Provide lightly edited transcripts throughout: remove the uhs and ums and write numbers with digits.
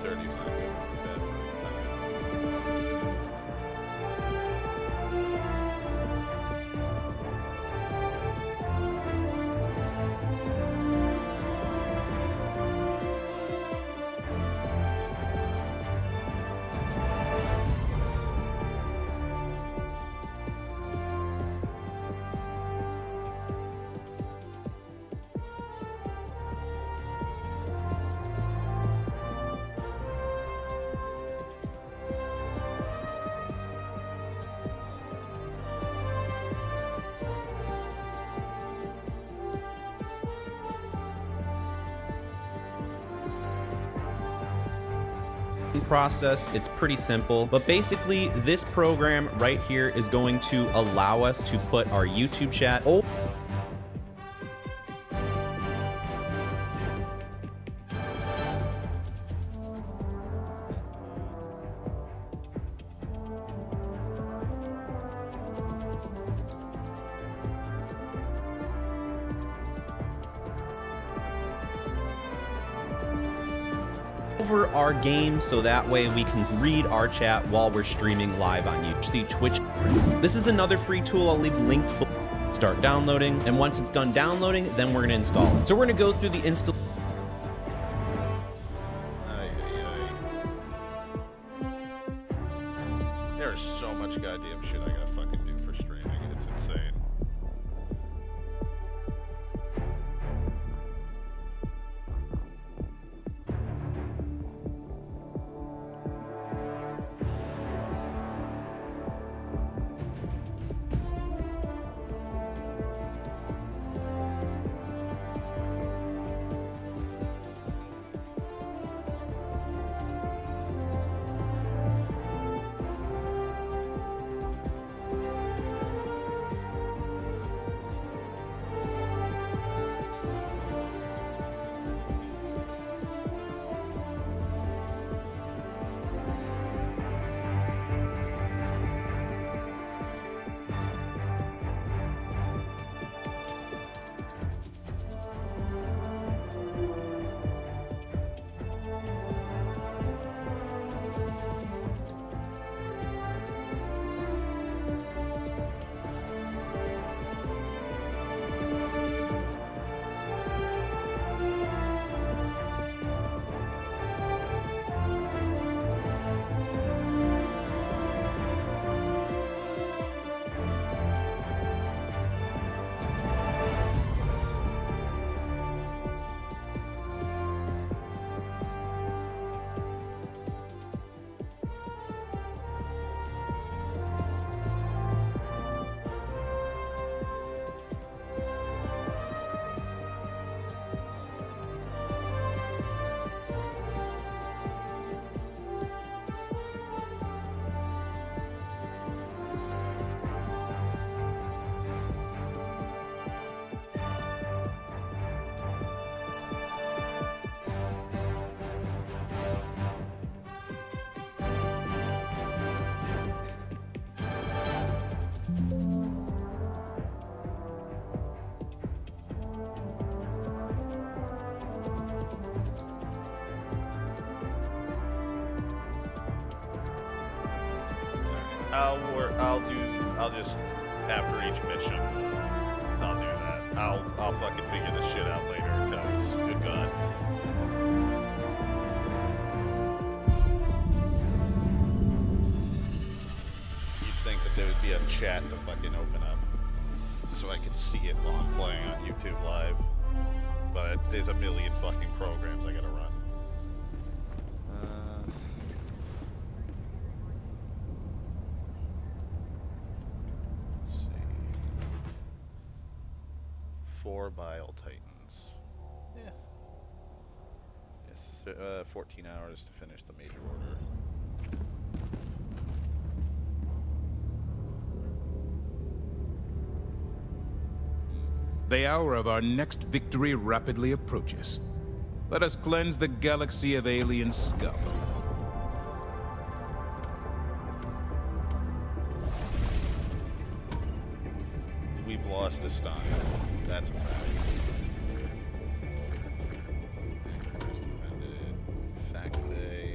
3:30 is not good. Process. It's pretty simple, but basically this program right here is going to allow us to put our YouTube chat over our game, so that way we can read our chat while we're streaming live on YouTube. The Twitch. This is another free tool I'll leave linked below. Start downloading, and once it's done downloading, then we're gonna install it. So we're gonna go through the install. There's so much goddamn shit I gotta fucking do for streaming. It's insane. I'll just after each mission, I'll do that. I'll fucking figure this shit out later, because good God. You'd think that there would be a chat to fucking open up so I could see it while I'm playing on YouTube Live, but there's a million fucking programs I gotta run. Four Bile Titans. Yeah. 14 hours to finish the major order. The hour of our next victory rapidly approaches. Let us cleanse the galaxy of alien scum. We've lost this time. That's a fact. Fact Bay.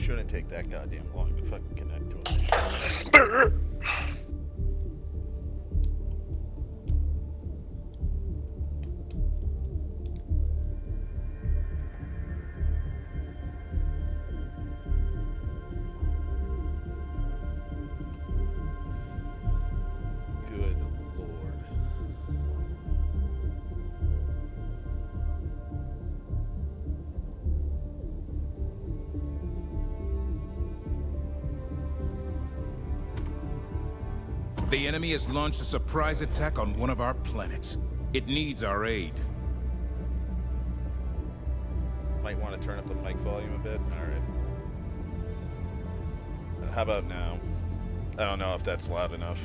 shouldn't take that goddamn long to fucking connect to it. Good lord. The enemy has launched a surprise attack on one of our planets. It needs our aid. Might want to turn up the mic volume a bit. Alright. How about now? I don't know if that's loud enough.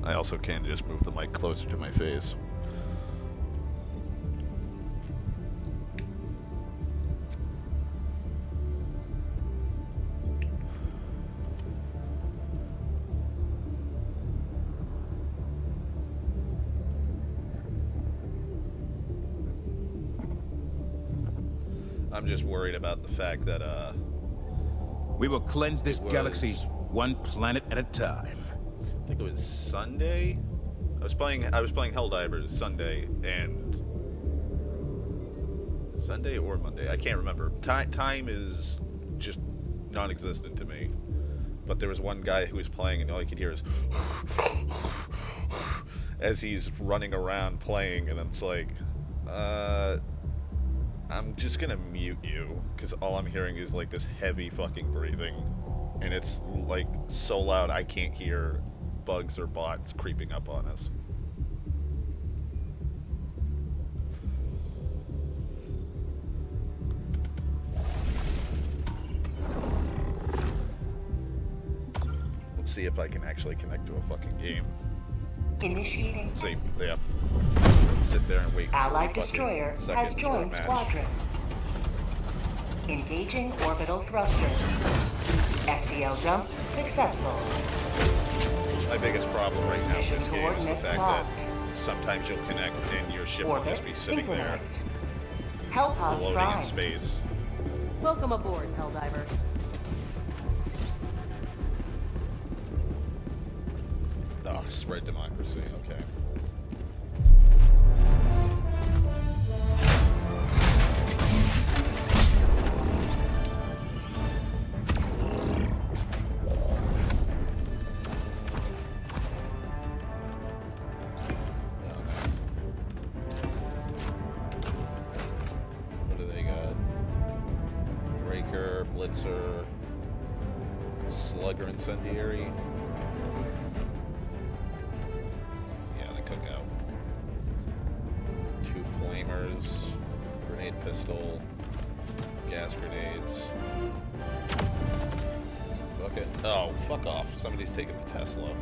I also can just move the mic closer to my face. I'm just worried about the fact that, We will cleanse this It was- galaxy one planet at a time. I think it was Sunday. I was playing Helldivers Sunday and Sunday or Monday. I can't remember. Time is just non-existent to me. But there was one guy who was playing, and all you could hear is as he's running around playing, and it's like, I'm just gonna mute you because all I'm hearing is like this heavy fucking breathing, and it's like so loud I can't hear bugs or bots creeping up on us. Let's see if I can actually connect to a fucking game. Initiating. See, yeah. Sit there and wait. Allied for fucking destroyer has seconds for a joined match. squadron. Engaging orbital thruster. FTL jump successful. My biggest problem right now with Mission this game is the coordinates fact locked. that sometimes you'll connect and your ship will Orbit just be sitting there synchronized. Hellpods floating in prime. space. Welcome aboard, Helldiver. Oh, spread democracy, okay. What do they got? Breaker, Blitzer, Slugger, Incendiary. Yeah, they cook out. 2 flamers, grenade pistol, gas grenades. Okay. Oh, fuck off. Somebody's taking the Tesla.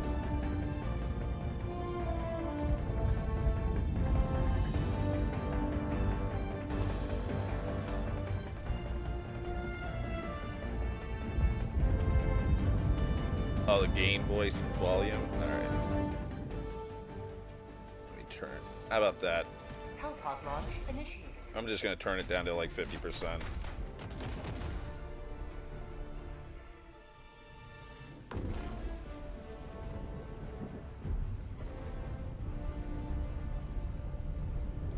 Oh, the gain voice and volume? Alright. Let me turn. How about that? Hellpod launch initiated. I'm just gonna turn it down to like 50%.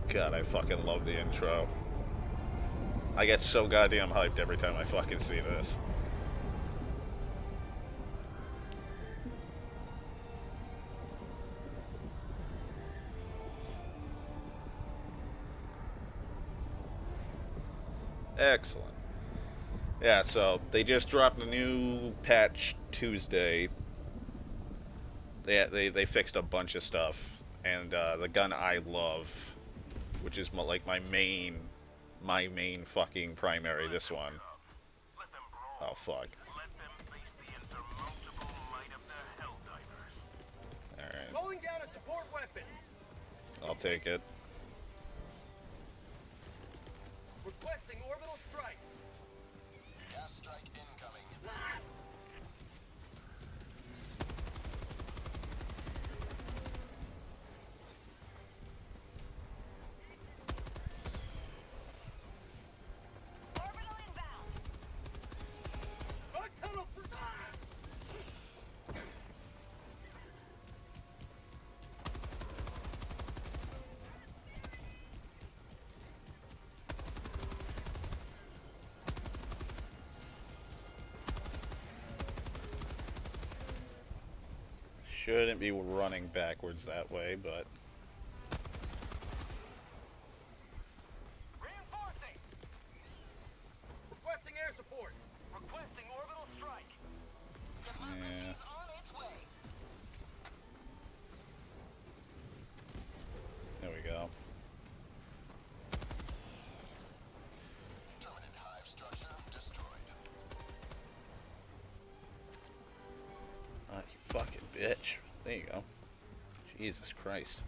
God, I fucking love the intro. I get so goddamn hyped every time I fucking see this. Excellent. Yeah, so they just dropped a new patch Tuesday. They fixed a bunch of stuff, and the gun I love, which is like my main fucking primary, this one. Oh fuck. Alright. Calling down a support weapon. I'll take it. Requesting orbital strike. Gas strike incoming. Orbital inbound. shouldn't be running backwards that way, but Reinforcing. Requesting air support. Requesting orbital strike. yeah. On its way. There we go. Terminate hive structure destroyed. You fucking bitch. There you go. Jesus Christ.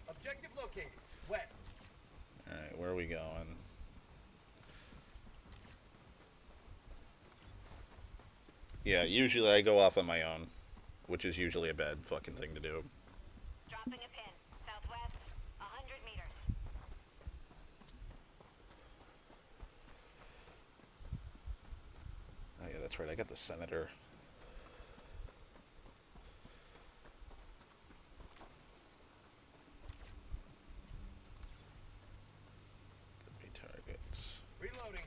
Objective located. West. Alright, where are we going? Yeah, usually I go off on my own, which is usually a bad fucking thing to do. Dropping a pin. Southwest, 100 meters. Oh yeah, that's right, I got the Senator. Could be targets. Reloading.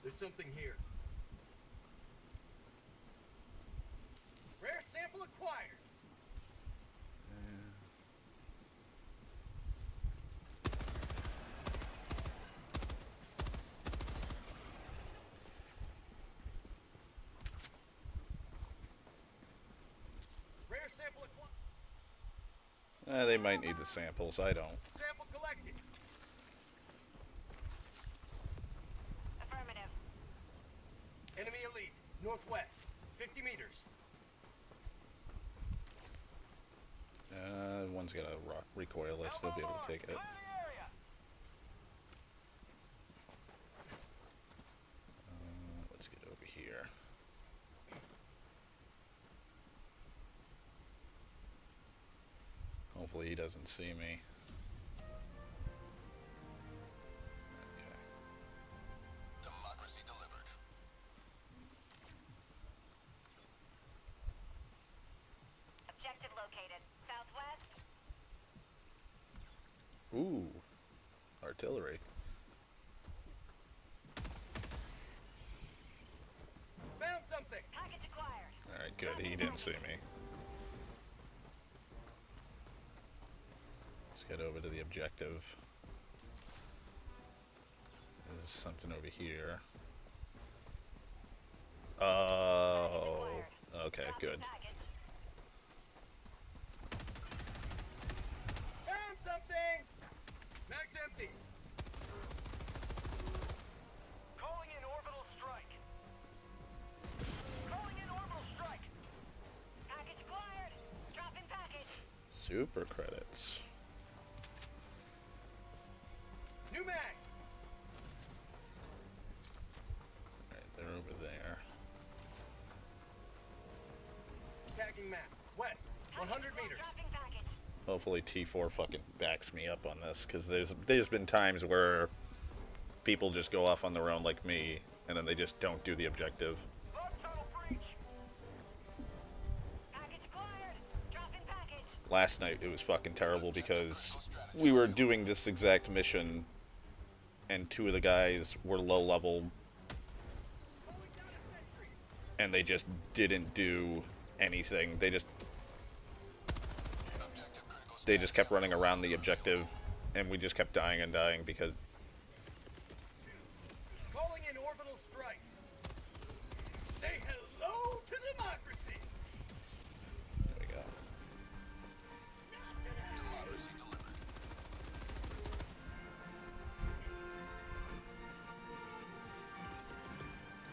There's something here. Rare sample acquired. Rare sample acquired. They might need the samples, I don't. Sample collected. Affirmative. Enemy elite. Northwest. 50 meters. One's got a rock recoilless, they'll be able to take it. Clear the area. Let's get over here. Hopefully he doesn't see me. Okay. Democracy delivered. Objective located. Southwest. Ooh, artillery. Found something. Package acquired. Alright, good, he didn't see me. Let's get over to the objective. There's something over here. Oh, okay, good. Package. Found something. Mag's empty. Calling in orbital strike. Calling in orbital strike. Package acquired. Dropping package. Super credits. New mag. Alright, they're over there. Tagging map. West. 100 meters. Dropping package. Hopefully T4 fucking backs me up on this, because there's been times where people just go off on their own like me, and then they just don't do the objective. Log tunnel breach. Package acquired. Dropping package. Last night it was fucking terrible because we were doing this exact mission, and two of the guys were low level, Calling down a sentry. and they just didn't do anything. They just kept running around the objective, and we just kept dying and dying because Calling in orbital strike. Say hello to democracy. there we go. Democracy delivered.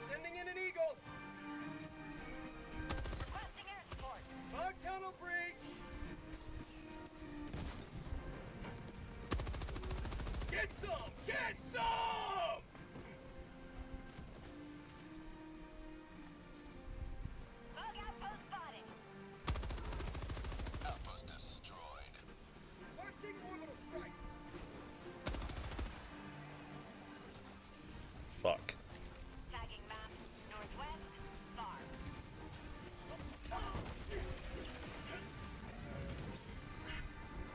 Sending in an eagle. Requesting air support. Log tunnel breach. Get some! Get some! Bug outpost spotted. Outpost destroyed. Requesting orbital strike. Fuck. Tagging map. Northwest. Far.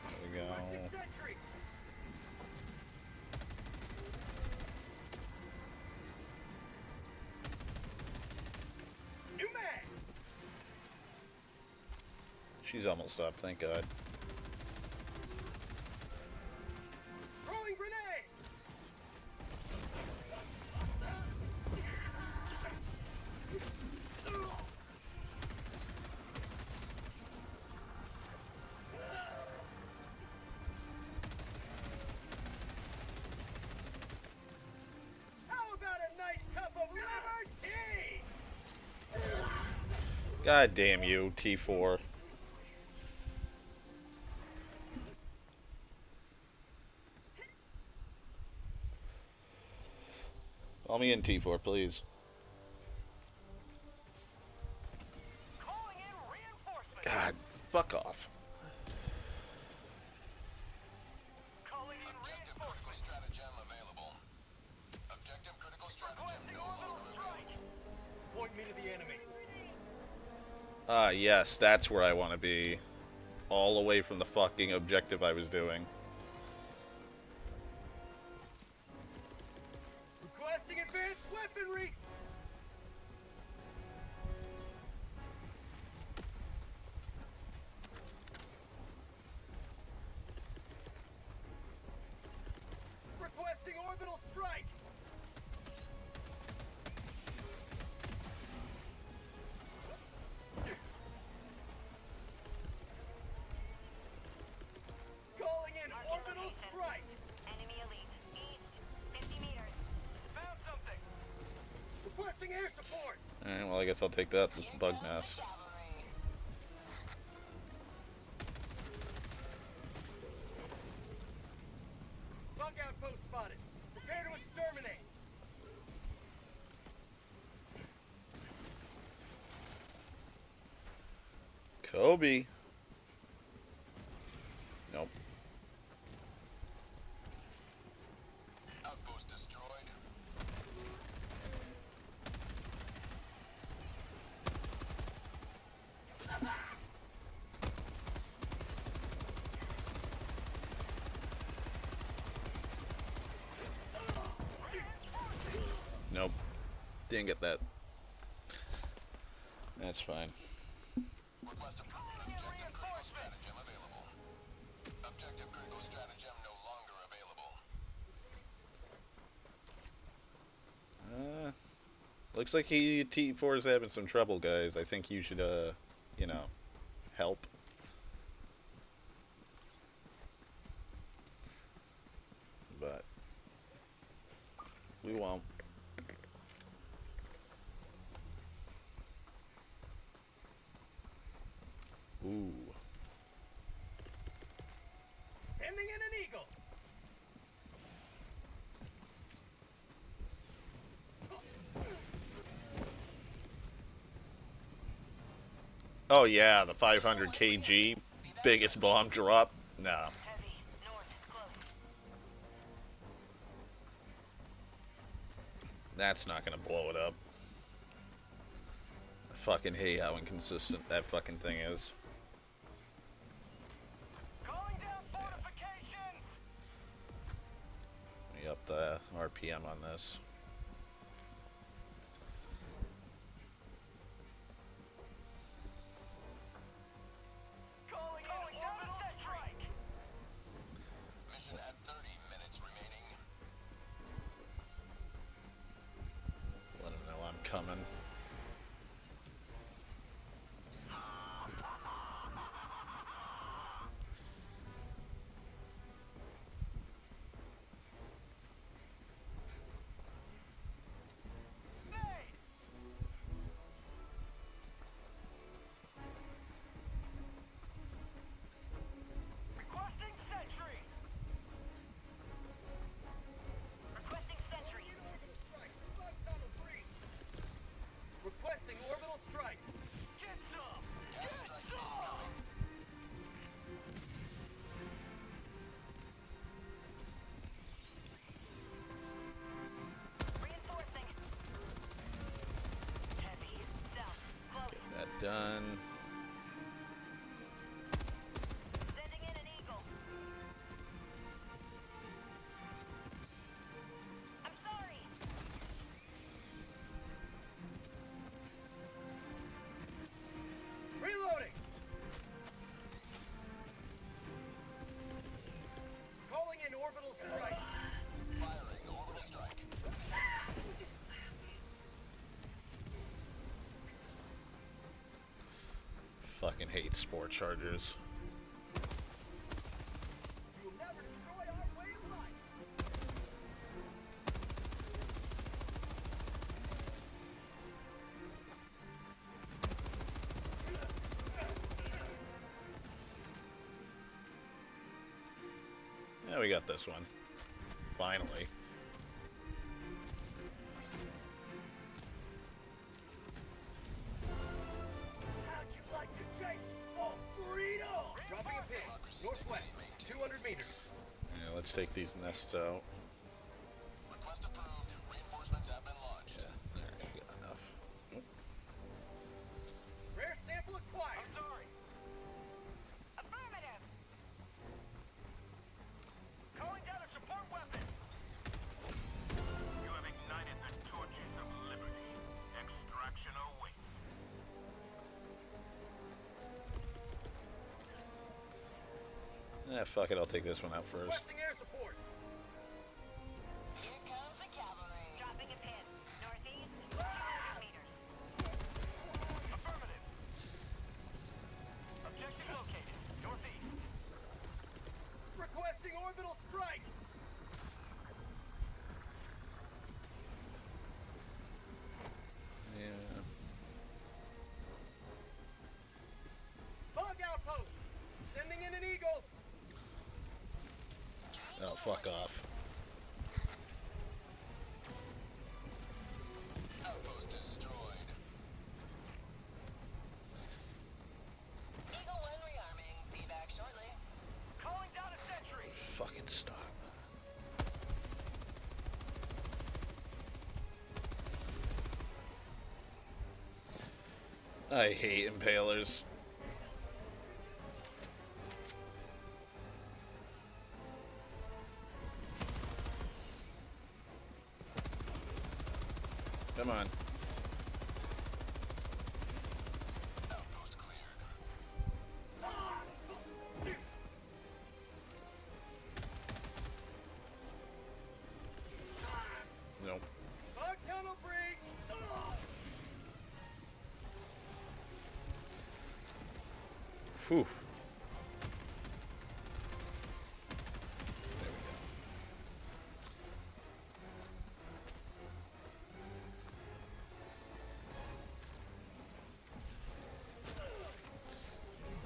There we go. Sentry. She's almost up, thank God. Throwing grenade! How about a nice cup of liver tea? God damn you, T4. Call me in, T4, please. Calling in reinforcements. God, fuck off. Calling in Objective critical reinforcements. stratagem available. Objective critical stratagem Requesting no orbital longer strike. available. Point me to the enemy. Ah, yes, that's where I want to be. All away from the fucking objective I was doing. Requesting advanced weaponry. Requesting orbital strike. Calling in Marking orbital location. strike. Enemy elite. East. 50 meters. Found something. Requesting air support. Alright, well, I guess I'll take that. This bug nest. Bug outpost spotted. Prepare to exterminate. Kobe. Nope. Outpost destroyed. Nope. Didn't get that. That's fine. Request approved. Objective critical stratagem available. Objective critical stratagem no longer available. Looks like T4 is having some trouble, guys. I think you should, you know, help. But we won't. Ooh. Sending in an eagle. Oh yeah, the 500 kg biggest bomb drop. No. Heavy. North. Close. That's not gonna blow it up. I fucking hate how inconsistent that fucking thing is. Calling down fortifications. Let me up the RPM on this. Calling down a strike. Mission at 30 minutes remaining. Let them know I'm coming. Made. Requesting sentry. Requesting sentry. Requesting orbital strike. Get some. Get some. Reinforcing. Heavy. South. Close. Get that done. Sending in an eagle. I'm sorry. Reloading. sport chargers. You will never destroy our way of life. Yeah, we got this one. Finally. How'd you like to chase? Oh, burrito! Dropping a pin. Northwest, 200 meters. Yeah, let's take these nests out. Request approved. Reinforcements have been launched. Yeah, there we go. Enough. Rare sample acquired. I'm sorry. Affirmative. Calling down a support weapon. You have ignited the torches of liberty. Extraction awaits. Fuck it, I'll take this one out first. Requesting air support. Here comes the cavalry. Dropping a pin. Northeast, 200 meters. Affirmative. Objective located. Northeast. Requesting orbital strike. Yeah. Bug outpost. Sending in an eagle. Oh, fuck off. Outpost destroyed. Eagle 1 rearming. Be back shortly. Calling down a sentry. Fucking stop. I hate impalers. Come on. Outpost cleared. Nope. Bug tunnel breach. Whew. There we go.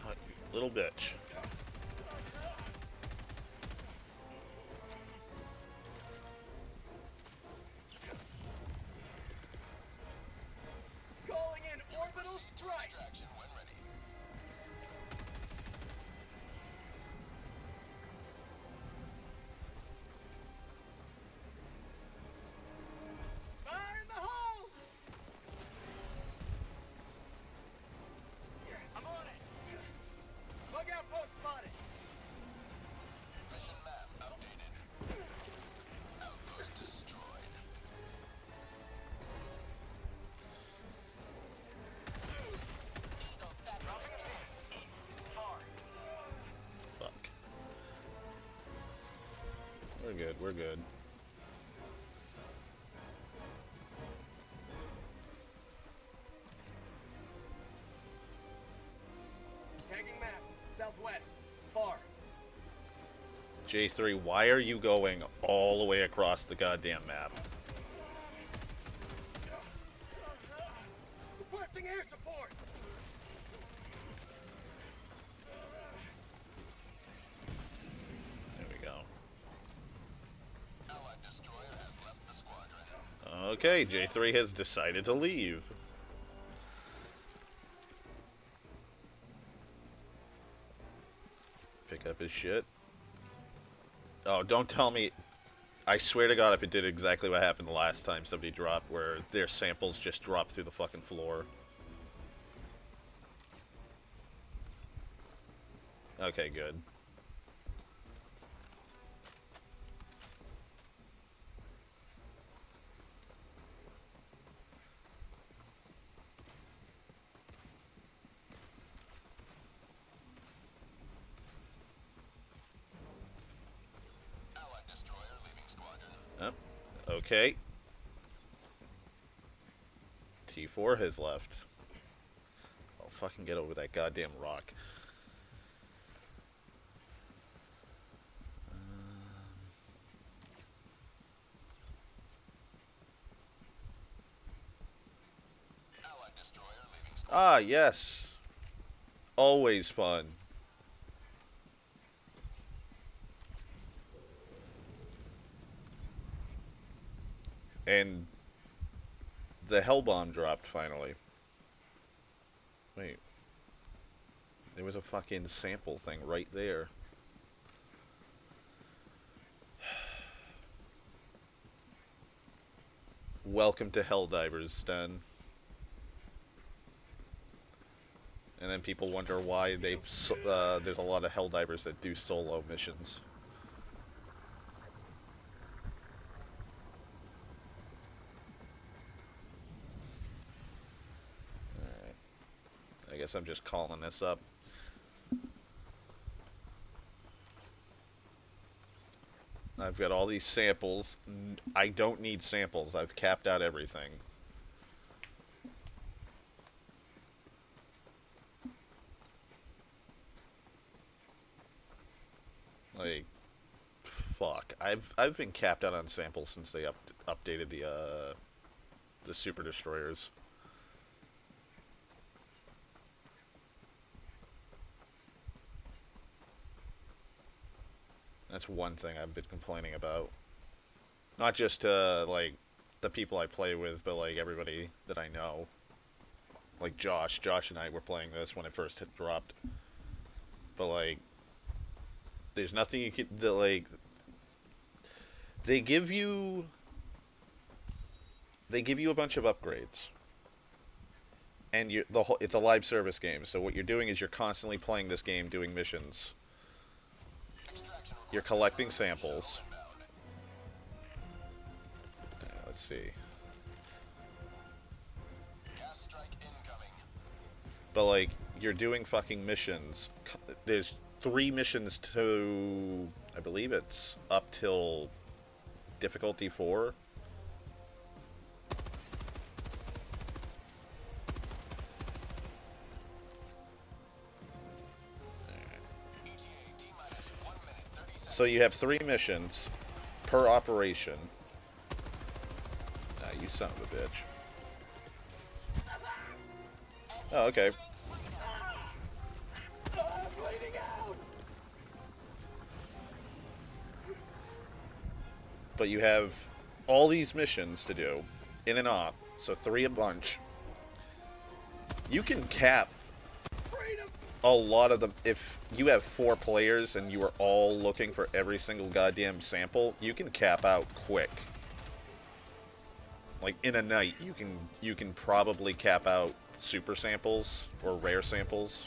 Oh, you little bitch. Calling in orbital strike. Extraction when ready. Fire in the hole. I'm on it. Bug outpost spotted. Mission map updated. Outpost destroyed. Eagle 7 Dropping a pin. East. Far. Fuck. We're good, we're good. Tagging map. Southwest. Far. J3, why are you going all the way across the goddamn map? Requesting air support. There we go. Allied destroyer has left the squadron. Okay, J3 has decided to leave. Pick up his shit. Oh, don't tell me. I swear to God if it did exactly what happened the last time somebody dropped, where their samples just dropped through the fucking floor. Okay, good. Allied destroyer leaving squadron. Okay. T4 has left. Oh, fucking get over that goddamn rock. Allied destroyer leaving squad. Ah, yes. Always fun. And the hell bomb dropped finally. Wait. There was a fucking sample thing right there. Welcome to Helldivers, Den. And then people wonder why there's a lot of Helldivers that do solo missions. Alright. I guess I'm just calling this up. I've got all these samples. I don't need samples. I've capped out everything. Like, fuck. I've been capped out on samples since they updated the Super Destroyers. That's one thing I've been complaining about. Not just to, like, the people I play with, but, like, everybody that I know. Like, Josh. Josh and I were playing this when it first had dropped. But, like, there's nothing you can, like, they give you a bunch of upgrades. And it's a live service game, so what you're doing is you're constantly playing this game, doing missions. You're collecting samples. Let's see. Gas strike incoming. But, like, you're doing fucking missions. There's 3 missions to, I believe it's up till difficulty 4. So you have 3 missions per operation. Ah, you son of a bitch. Oh, okay. But you have all these missions to do, in and off, so 3 a bunch. You can cap a lot of them. If you have 4 players and you are all looking for every single goddamn sample, you can cap out quick. Like, in a night, you can probably cap out super samples or rare samples.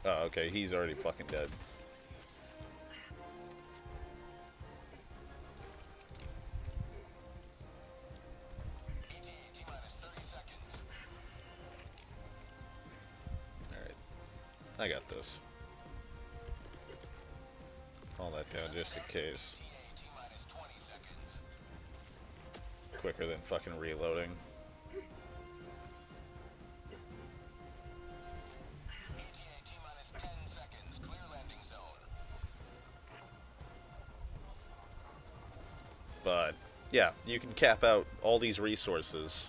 Oh, okay, he's already fucking dead. Alright. I got this. All that down just in case. Quicker than fucking reloading. But, yeah, you can cap out all these resources.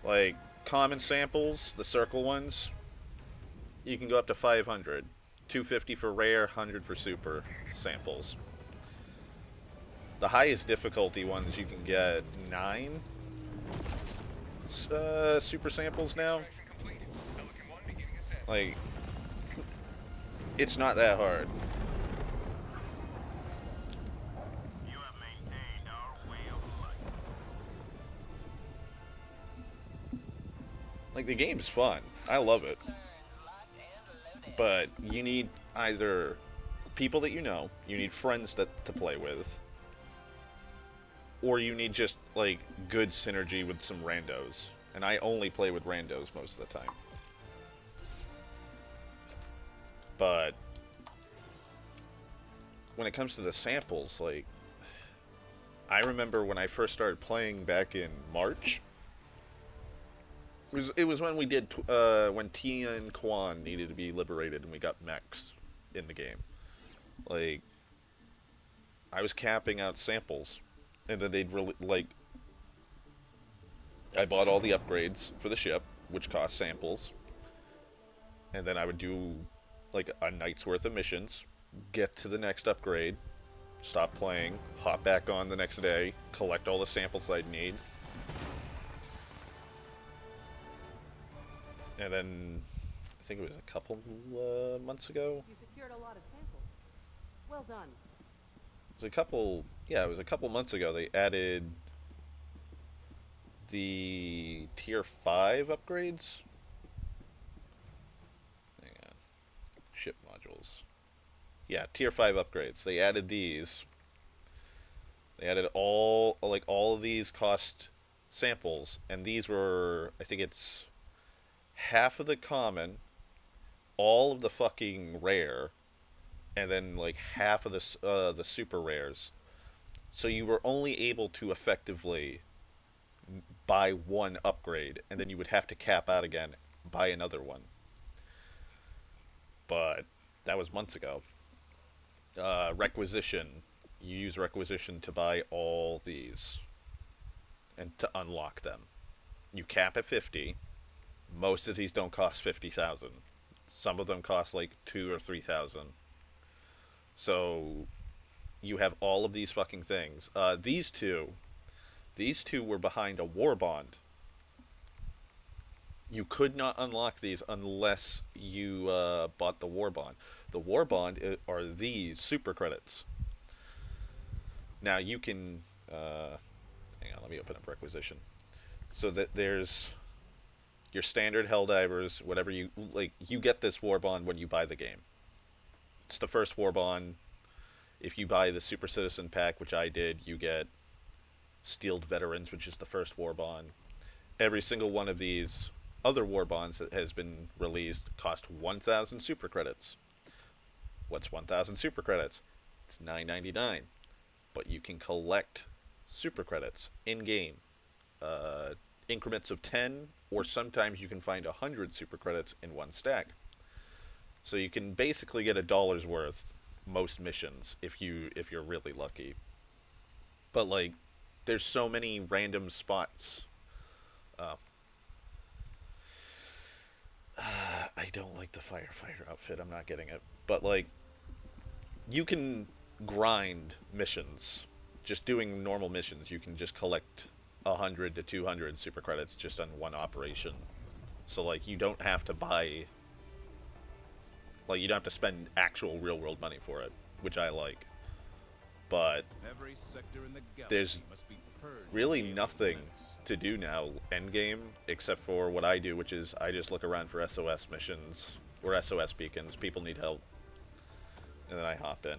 Like, common samples, the circle ones, you can go up to 500. 250 for rare, 100 for super samples. The highest difficulty ones you can get 9 super samples now. Like, it's not that hard. Like, the game's fun. I love it. But you need either people that you know, you need friends to play with, or you need just, like, good synergy with some randos. And I only play with randos most of the time. But, when it comes to the samples, like, I remember when I first started playing back in March. It was when we did when Tia and Kwan needed to be liberated and we got mechs in the game. Like, I was capping out samples, and then they'd like, I bought all the upgrades for the ship, which cost samples, and then I would do like a night's worth of missions, get to the next upgrade, stop playing, hop back on the next day, collect all the samples I'd need, and then I think it was a couple months ago. You secured a lot of samples. Well done. It was a couple months ago they added the tier 5 upgrades. Hang on. Ship modules. Yeah, tier 5 upgrades. They added these. They added all of these cost samples, and these were, I think it's half of the common, all of the fucking rare, and then like half of the super rares. So you were only able to effectively buy one upgrade, and then you would have to cap out again, buy another one. But that was months ago. Requisition. You use requisition to buy all these and to unlock them. You cap at 50. Most of these don't cost 50,000. Some of them cost like 2 or 3,000. So you have all of these fucking things. These two were behind a war bond. You could not unlock these unless you bought the war bond. The war bond are these super credits. Now you can, hang on, let me open up requisition. So that there's your standard Helldivers, whatever you like. You get this war bond when you buy the game. It's the first war bond. If you buy the Super Citizen pack, which I did, you get Steeled Veterans, which is the first war bond. Every single one of these other war bonds that has been released cost 1,000 super credits. What's 1,000 super credits? It's $9.99. But you can collect super credits in-game. Increments of 10, or sometimes you can find 100 super credits in one stack. So you can basically get $1 worth most missions if you're really lucky. But like, there's so many random spots. I don't like the firefighter outfit. I'm not getting it. But like, you can grind missions. Just doing normal missions, you can just collect 100 to 200 super credits just on one operation. So like, you don't have to buy, like, you don't have to spend actual real world money for it, which I like. But Every sector in the there's galaxy must be purged really of the nothing menace. to do now endgame except for what I do, which is I just look around for SOS missions or SOS beacons. People need help, and then I hop in.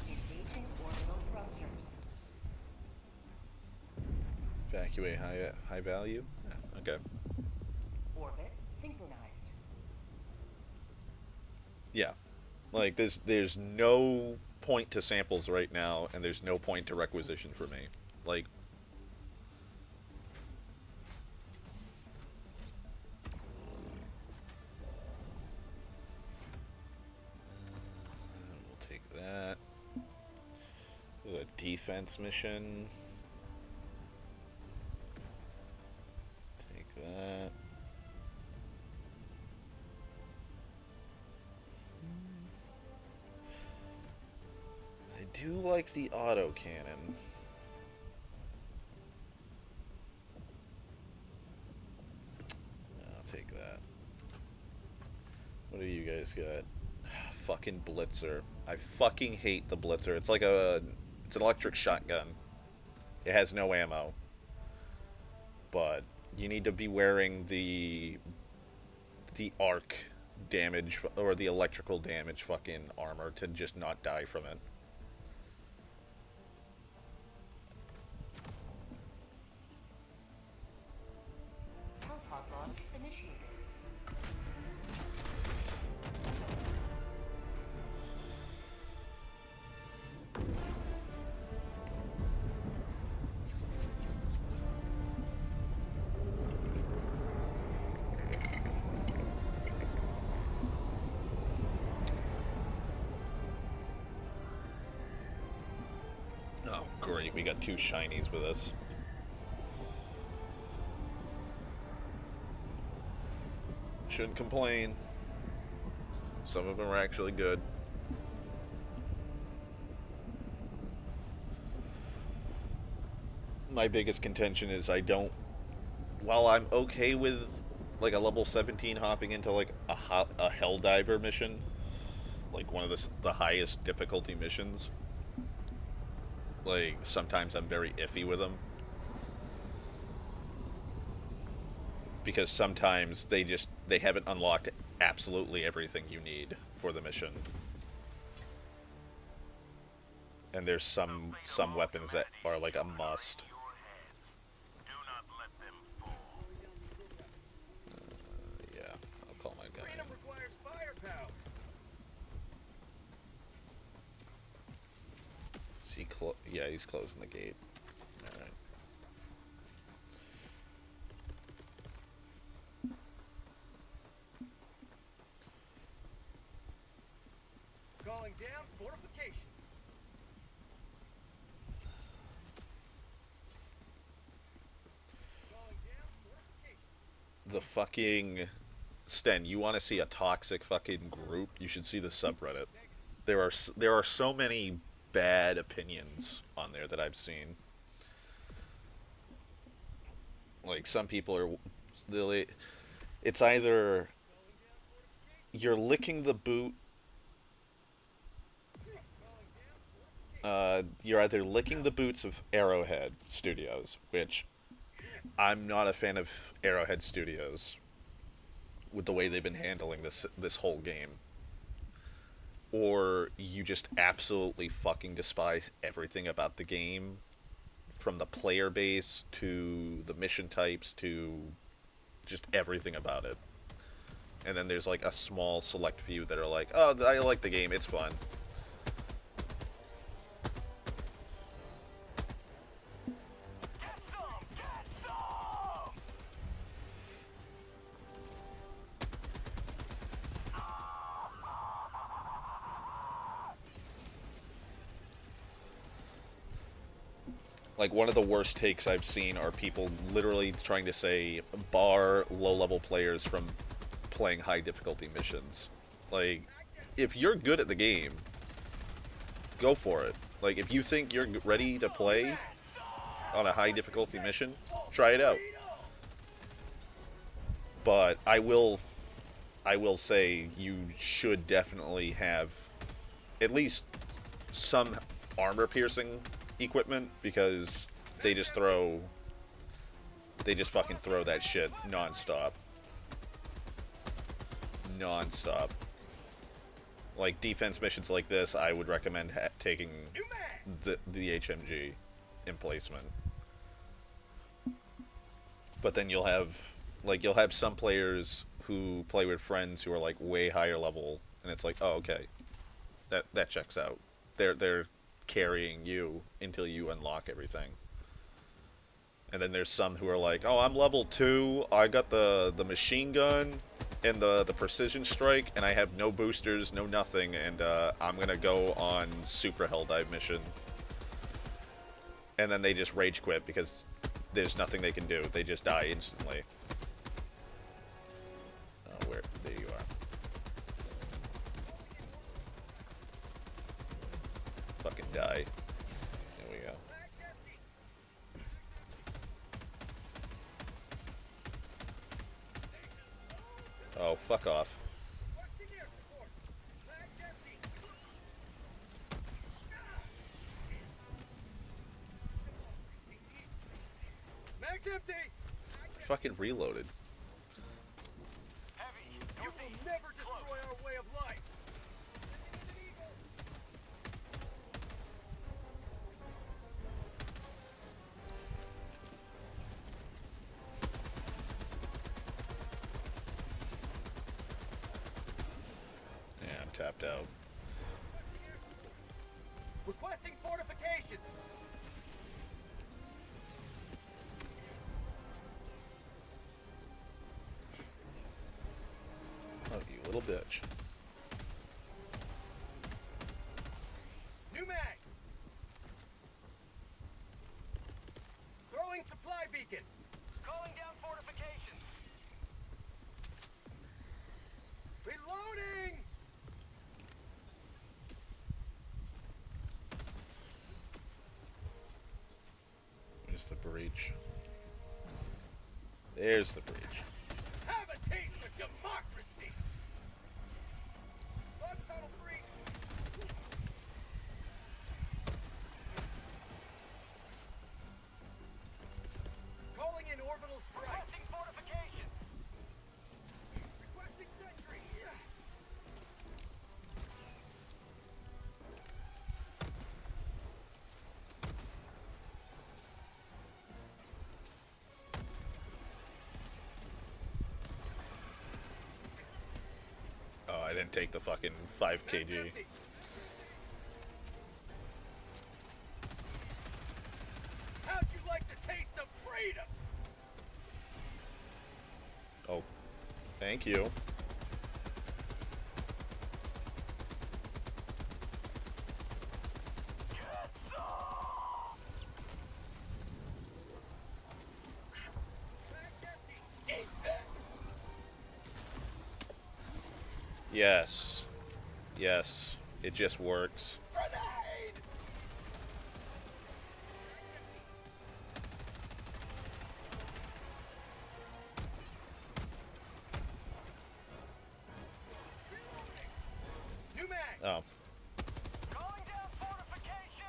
Engaging orbital thrusters. Evacuate high value. Yeah, okay. Orbit synchronized. Yeah, like there's no point to samples right now, and there's no point to requisition for me. Like, we'll take that. There's a defense mission. Take that. I do like the auto cannon. I'll take that. What do you guys got? Fucking Blitzer. I fucking hate the Blitzer. It's an electric shotgun. It has no ammo. But you need to be wearing the arc damage or the electrical damage fucking armor to just not die from it. got 2 shinies with us. Shouldn't complain. Some of them are actually good. My biggest contention is I don't... While I'm okay with like a level 17 hopping into like a Helldiver mission, like one of the highest difficulty missions, like sometimes I'm very iffy with them. Because sometimes they haven't unlocked absolutely everything you need for the mission. And there's some weapons that are like a must. Yeah, I'll call my guy in. Freedom requires firepower. Is he yeah, he's closing the gate. Alright. Calling down fortifications. Calling down fortifications. The fucking... Sten, you want to see a toxic fucking group? You should see the subreddit. There are so many bad opinions on there that I've seen. Like, some people are... It's either you're licking the boot... you're either licking the boots of Arrowhead Studios, which I'm not a fan of Arrowhead Studios with the way they've been handling this whole game. Or you just absolutely fucking despise everything about the game, from the player base to the mission types to just everything about it. And then there's like a small select few that are like, oh, I like the game, it's fun. Like, one of the worst takes I've seen are people literally trying to say bar low-level players from playing high difficulty missions. Like, if you're good at the game, go for it. Like, if you think you're ready to play on a high difficulty mission, try it out. But I will say you should definitely have at least some armor piercing equipment, because they just fucking throw that shit non-stop. Like, defense missions like this, I would recommend taking the HMG emplacement. But then you'll have some players who play with friends who are like way higher level, and it's like, oh, okay, that checks out. They're carrying you until you unlock everything. And then there's some who are like, oh, I'm level 2, I got the machine gun and the precision strike, and I have no boosters, no nothing, and I'm gonna go on super Helldive mission. And then they just rage quit because there's nothing they can do. They just die instantly. Oh, there you are. Fucking die. There we go. Oh, fuck off. Mag's empty. Fucking reloaded. You will never destroy our way of life. Yeah, I'm tapped out. Requesting fortifications. Oh, you little bitch. New mag. beacon. Calling down fortifications. Reloading. Where's the breach? There's the breach. Have a taste of democracy. Bug tunnel breach. Calling in orbital strike. Requesting fortifications. Requesting sentry. Oh, I didn't take the fucking 5 That's kg. empty. How'd you like the taste of freedom? Oh, thank you. Yes. Yes. It just works. Grenade! New mag! Oh. Calling down fortification!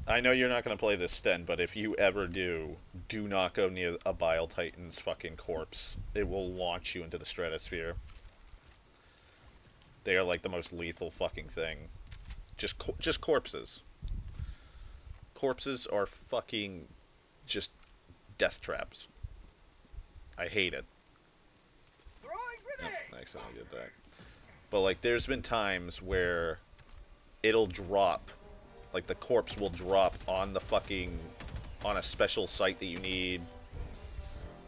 I know you're not going to play this, Sten, but if you ever do, do not go near a Bile Titan's fucking corpse. It will launch you into the stratosphere. They are like the most lethal fucking thing. Just corpses. Corpses are fucking just death traps. I hate it. Throwing grenade! Yep, I accidentally did that. But like, there's been times where it'll drop. Like, the corpse will drop on the fucking, on a special site that you need,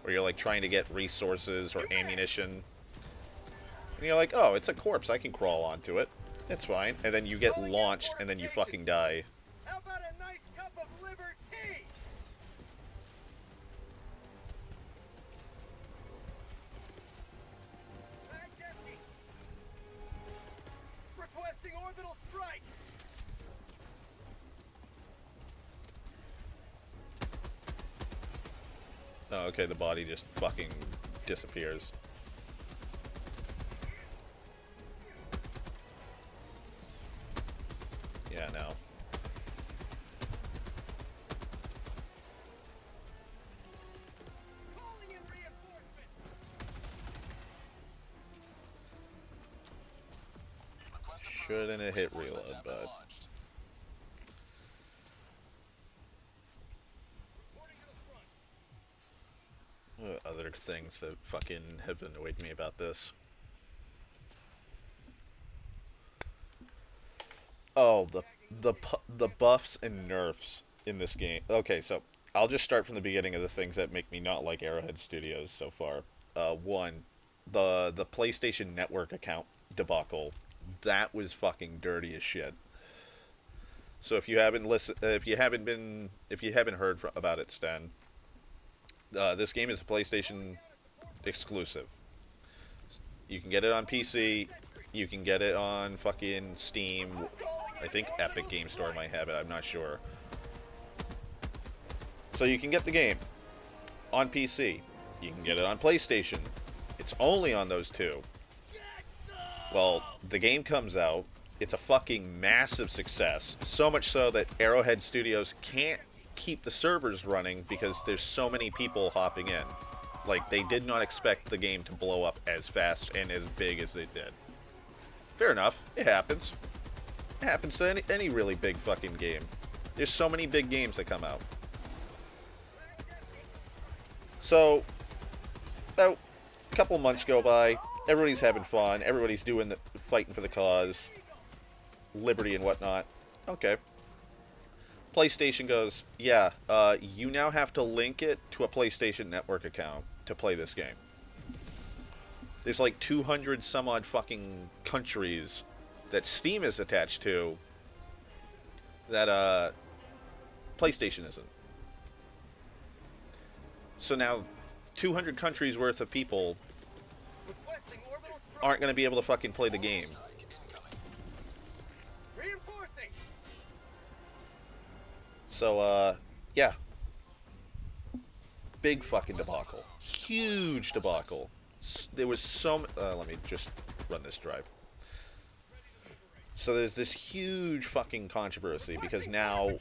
where you're like trying to get resources or ammunition, and you're like, oh, it's a corpse, I can crawl onto it, it's fine, and then you get launched and then you fucking die. How about a nice cup of liver tea? Mag's empty. Requesting orbital strike. Oh, okay, the body just fucking disappears. Yeah, no. Calling in reinforcements. Request approved. Shouldn't have hit Reinforcements reload, have been but launched. Reporting to the front. other things that fucking have annoyed me about this. Oh, the buffs and nerfs in this game. Okay, so I'll just start from the beginning of the things that make me not like Arrowhead Studios so far. One, the PlayStation Network account debacle. That was fucking dirty as shit. So if you haven't heard about it, Stan, this game is a PlayStation exclusive. You can get it on PC. You can get it on fucking Steam. I think Epic Game Store might have it. I'm not sure. So you can get the game on PC. You can get it on PlayStation. It's only on those two. Well, the game comes out. It's a fucking massive success. So much so that Arrowhead Studios can't keep the servers running because there's so many people hopping in. Like, they did not expect the game to blow up as fast and as big as it did. Fair enough. It happens. It happens to any really big fucking game. There's so many big games that come out. So, about a couple months go by. Everybody's having fun. Everybody's fighting for the cause. Liberty and whatnot. Okay. PlayStation goes, yeah, you now have to link it to a PlayStation Network account to play this game. There's like 200 some odd fucking countries that Steam is attached to that PlayStation isn't. So now 200 countries worth of people Requesting orbital strike. aren't going to be able to fucking play the game. Reinforcing. So, yeah. Big fucking debacle. Huge debacle. There was so let me just run this drive. So there's this huge fucking controversy because now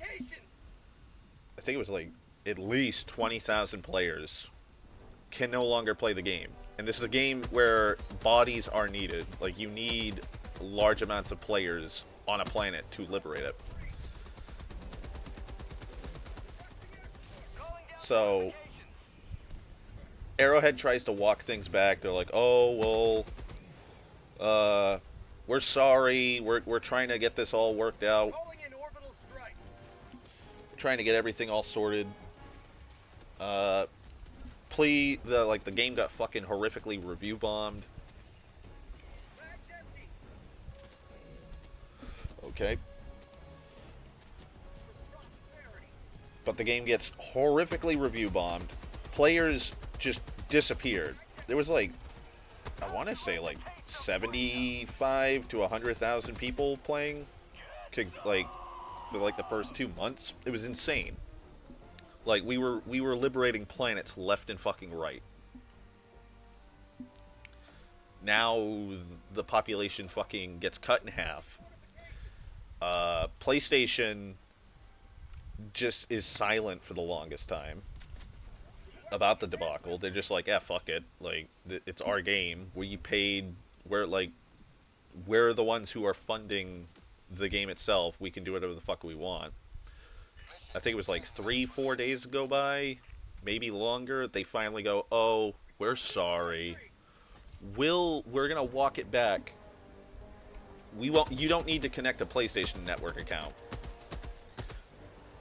I think it was like at least 20,000 players can no longer play the game. And this is a game where bodies are needed. Like, you need large amounts of players on a planet to liberate it. So Arrowhead tries to walk things back. They're like, oh, well, we're sorry. We're trying to get this all worked out. Calling in orbital strike. We're trying to get everything all sorted. The game got fucking horrifically review bombed. Bag's empty. Okay. Prosperity. But the game gets horrifically review bombed. Players just disappeared. There was like, I want to say like 75 to 100,000 people playing, like, for like the first 2 months. It was insane. Like, we were liberating planets left and fucking right. Now the population fucking gets cut in half. PlayStation just is silent for the longest time about the debacle. They're just like, yeah, fuck it. Like, it's our game. We're the ones who are funding the game itself. We can do whatever the fuck we want. I think it was like 3-4 days go by, maybe longer. They finally go, oh, we're sorry. We're gonna walk it back. You don't need to connect a PlayStation Network account.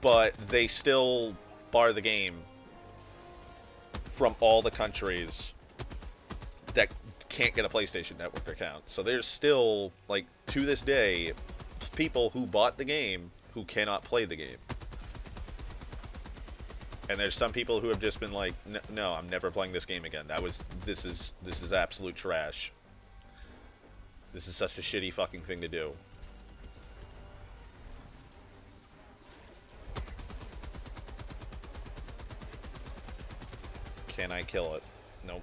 But they still bar the game from all the countries that can't get a PlayStation Network account. So there's still, like, to this day, people who bought the game who cannot play the game. And there's some people who have just been like, no, I'm never playing this game again. This is absolute trash. This is such a shitty fucking thing to do. Can I kill it? Nope.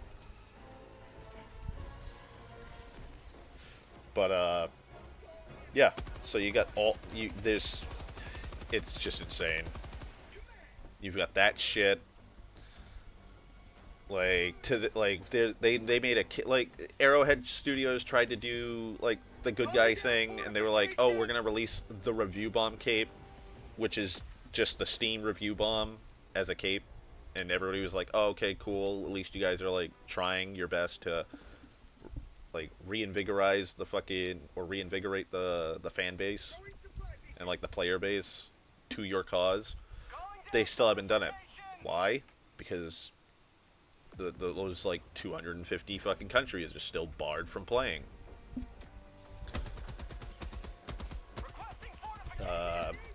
But yeah. So you got it's just insane. You've got that shit. Like, they made like, Arrowhead Studios tried to do like the good guy thing, and they were like, oh, we're gonna release the review bomb cape, which is just the Steam review bomb as a cape, and everybody was like, oh, okay, cool. At least you guys are like trying your best to like reinvigorate the fan base and like the player base to your cause. They still haven't done it. Why? Because those like 250 fucking countries are still barred from playing.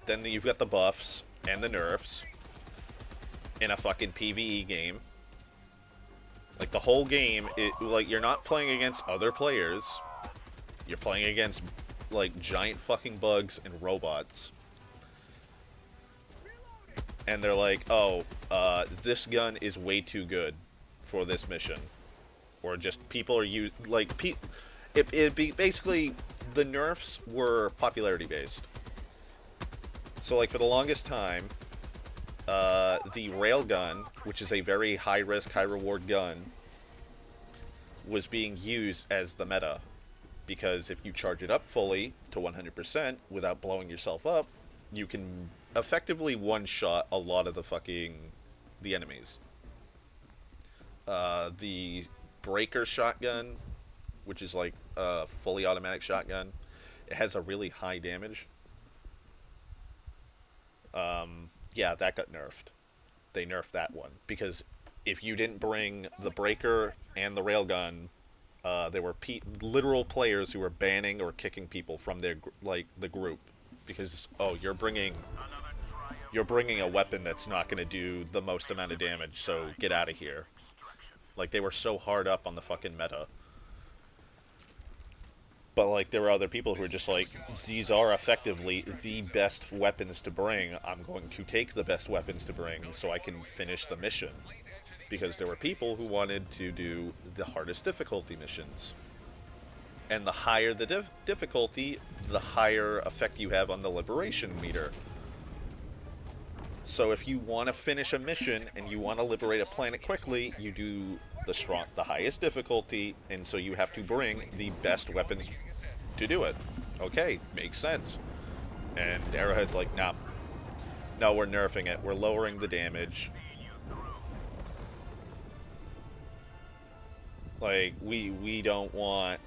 Then you've got the buffs and the nerfs in a fucking PvE game. Like, the whole game, like, you're not playing against other players. You're playing against like giant fucking bugs and robots. And they're like, oh, this gun is way too good for this mission. Or just people are it'd be basically, the nerfs were popularity based. So like for the longest time, the railgun, which is a very high risk, high reward gun, was being used as the meta. Because if you charge it up fully to 100% without blowing yourself up, you can effectively one-shot a lot of the enemies. The breaker shotgun, which is like a fully automatic shotgun, it has a really high damage. Yeah, that got nerfed. They nerfed that one because if you didn't bring the breaker and the railgun, there were literal players who were banning or kicking people from the group because oh, you're bringing a weapon that's not going to do the most amount of damage, so get out of here. Like, they were so hard up on the fucking meta. But, like, there were other people who were just like, these are effectively the best weapons to bring. I'm going to take the best weapons to bring so I can finish the mission. Because there were people who wanted to do the hardest difficulty missions. And the higher the difficulty, the higher effect you have on the liberation meter. So if you want to finish a mission and you want to liberate a planet quickly, you do the highest difficulty, and so you have to bring the best weapons to do it. Okay, makes sense. And Arrowhead's like, nah. No, we're nerfing it. We're lowering the damage. Like, we don't want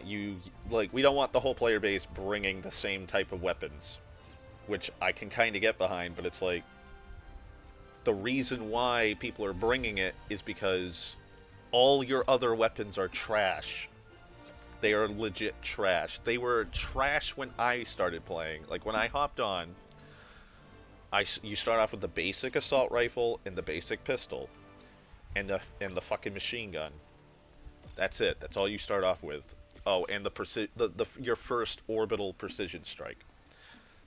you, like, we don't want the whole player base bringing the same type of weapons. Which I can kind of get behind, but it's like, the reason why people are bringing it is because all your other weapons are trash. They are legit trash. They were trash when I started playing. Like, when I hopped on, you start off with the basic assault rifle and the basic pistol. And the fucking machine gun. That's it. That's all you start off with. Oh, and your first orbital precision strike.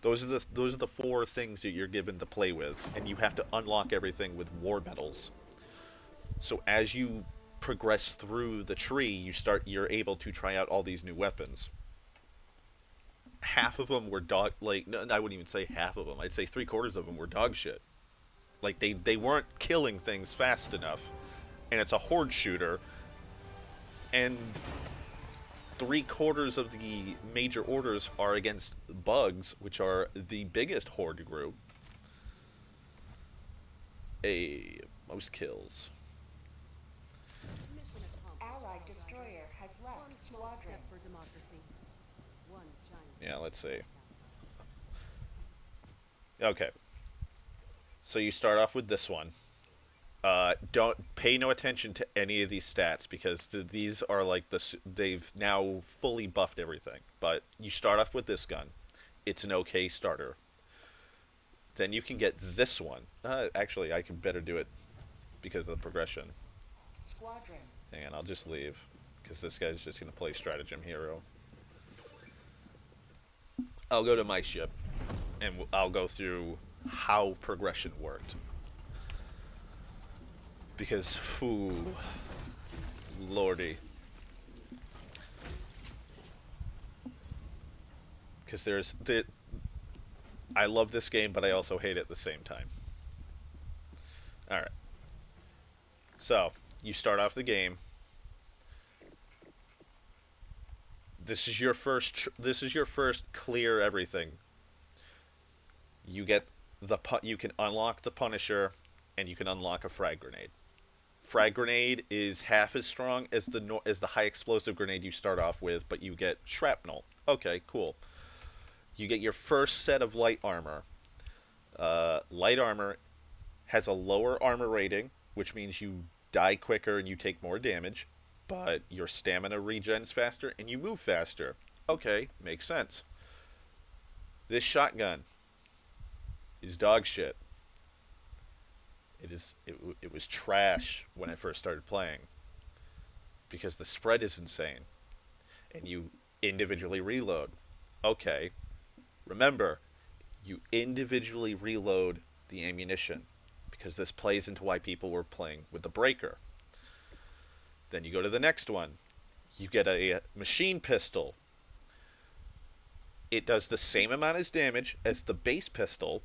Those are the 4 things that you're given to play with, and you have to unlock everything with war medals. So as you progress through the tree, you're able to try out all these new weapons. Half of them were no, I wouldn't even say half of them. I'd say 3/4 of them were dog shit. Like, they weren't killing things fast enough, and it's a horde shooter, and 3/4 of the major orders are against bugs, which are the biggest horde group. Most kills. Mission accomplished. Allied destroyer has One left small squadron. step for democracy. One giant. Yeah, let's see. Okay. So you start off with this one. Don't pay no attention to any of these stats because these are like they've now fully buffed everything. But you start off with this gun. It's an okay starter. Then you can get this one. Actually, I can better do it because of the progression. Squadron. Hang on, I'll just leave because this guy's just going to play stratagem hero. I'll go to my ship and I'll go through how progression worked. Because, whew, lordy. Because I love this game, but I also hate it at the same time. Alright. So, you start off the game. This is your first clear everything. You get you can unlock the Punisher, and you can unlock a frag grenade. Frag grenade is half as strong as the high explosive grenade you start off with, but you get shrapnel. Okay, cool. You get your first set of light armor. Light armor has a lower armor rating, which means you die quicker and you take more damage, but your stamina regens faster and you move faster. Okay, makes sense. This shotgun is dog shit. It was trash when I first started playing because the spread is insane and you individually reload. Okay, remember, you individually reload the ammunition because this plays into why people were playing with the breaker. Then you go to the next one. You get a machine pistol. It does the same amount of damage as the base pistol,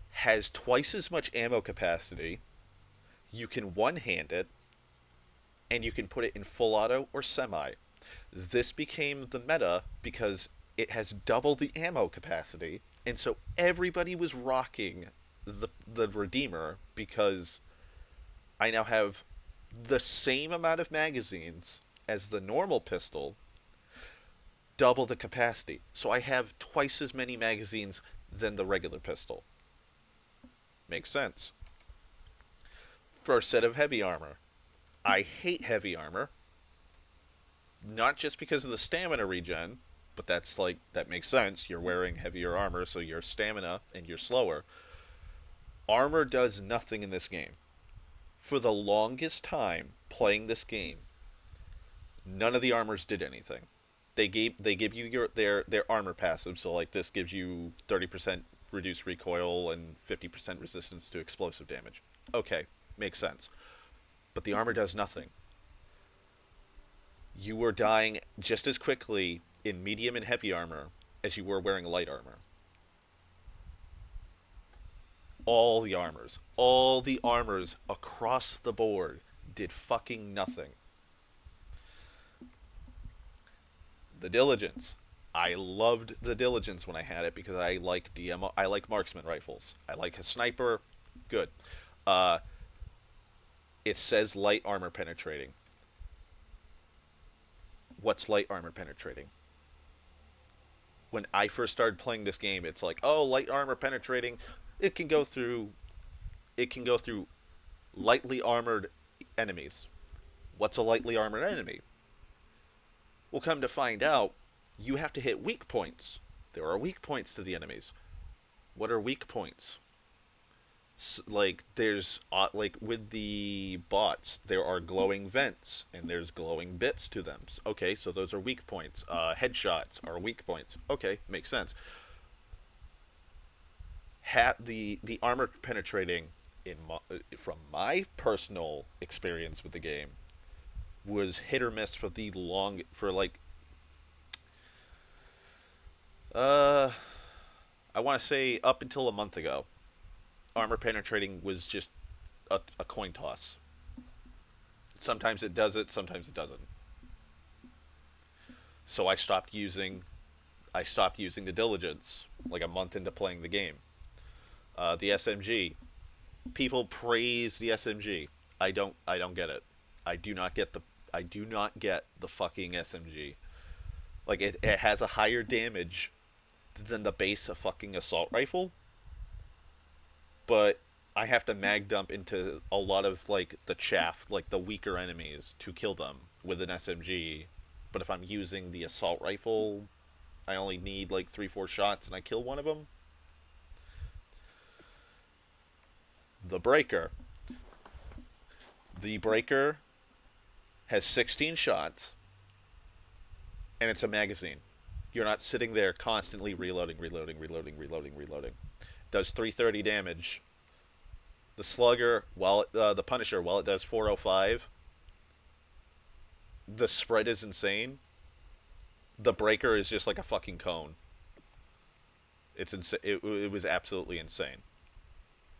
has twice as much ammo capacity, you can one-hand it, and you can put it in full auto or semi. This became the meta because it has double the ammo capacity, and so everybody was rocking the Redeemer because I now have the same amount of magazines as the normal pistol, double the capacity. So I have twice as many magazines than the regular pistol. Makes sense. First set of heavy armor. I hate heavy armor. Not just because of the stamina regen, But that's like, that makes sense. You're wearing heavier armor, so your stamina and you're slower. Armor does nothing in this game. For the longest time playing this game, none of the armors did anything. They give you their armor passive, so like this gives you 30% reduced recoil and 50% resistance to explosive damage. Okay, makes sense. But the armor does nothing. You were dying just as quickly in medium and heavy armor as you were wearing light armor. All the armors across the board did fucking nothing. The Diligence. I loved the Diligence when I had it because I like I like marksman rifles. I like a sniper. Good. Uh, it says light armor penetrating. What's light armor penetrating? When I first started playing this game, it's like, oh, light armor penetrating. It can go through lightly armored enemies. What's a lightly armored enemy? Well, come to find out, you have to hit weak points. There are weak points to the enemies. What are weak points? Like, there's, like, with the bots, there are glowing vents, and there's glowing bits to them. Okay, so those are weak points. Headshots are weak points. Okay, makes sense. The armor penetrating, from my personal experience with the game, was hit or miss for like I want to say up until a month ago. Armor penetrating was just a coin toss. Sometimes it does it, sometimes it doesn't. So I stopped using the Diligence like a month into playing the game. The SMG. People praise the SMG. I don't get it. I do not get the fucking SMG. Like, it has a higher damage than the base of fucking assault rifle, but I have to mag dump into a lot of like the chaff, like the weaker enemies, to kill them with an SMG. But if I'm using the assault rifle, I only need like 3-4 shots and I kill one of them. The Breaker. The Breaker has 16 shots, and it's a magazine. You're not sitting there constantly reloading. Does 330 damage. The Slugger, the Punisher, while it does 405, the spread is insane. The Breaker is just like a fucking cone. It's it was absolutely insane.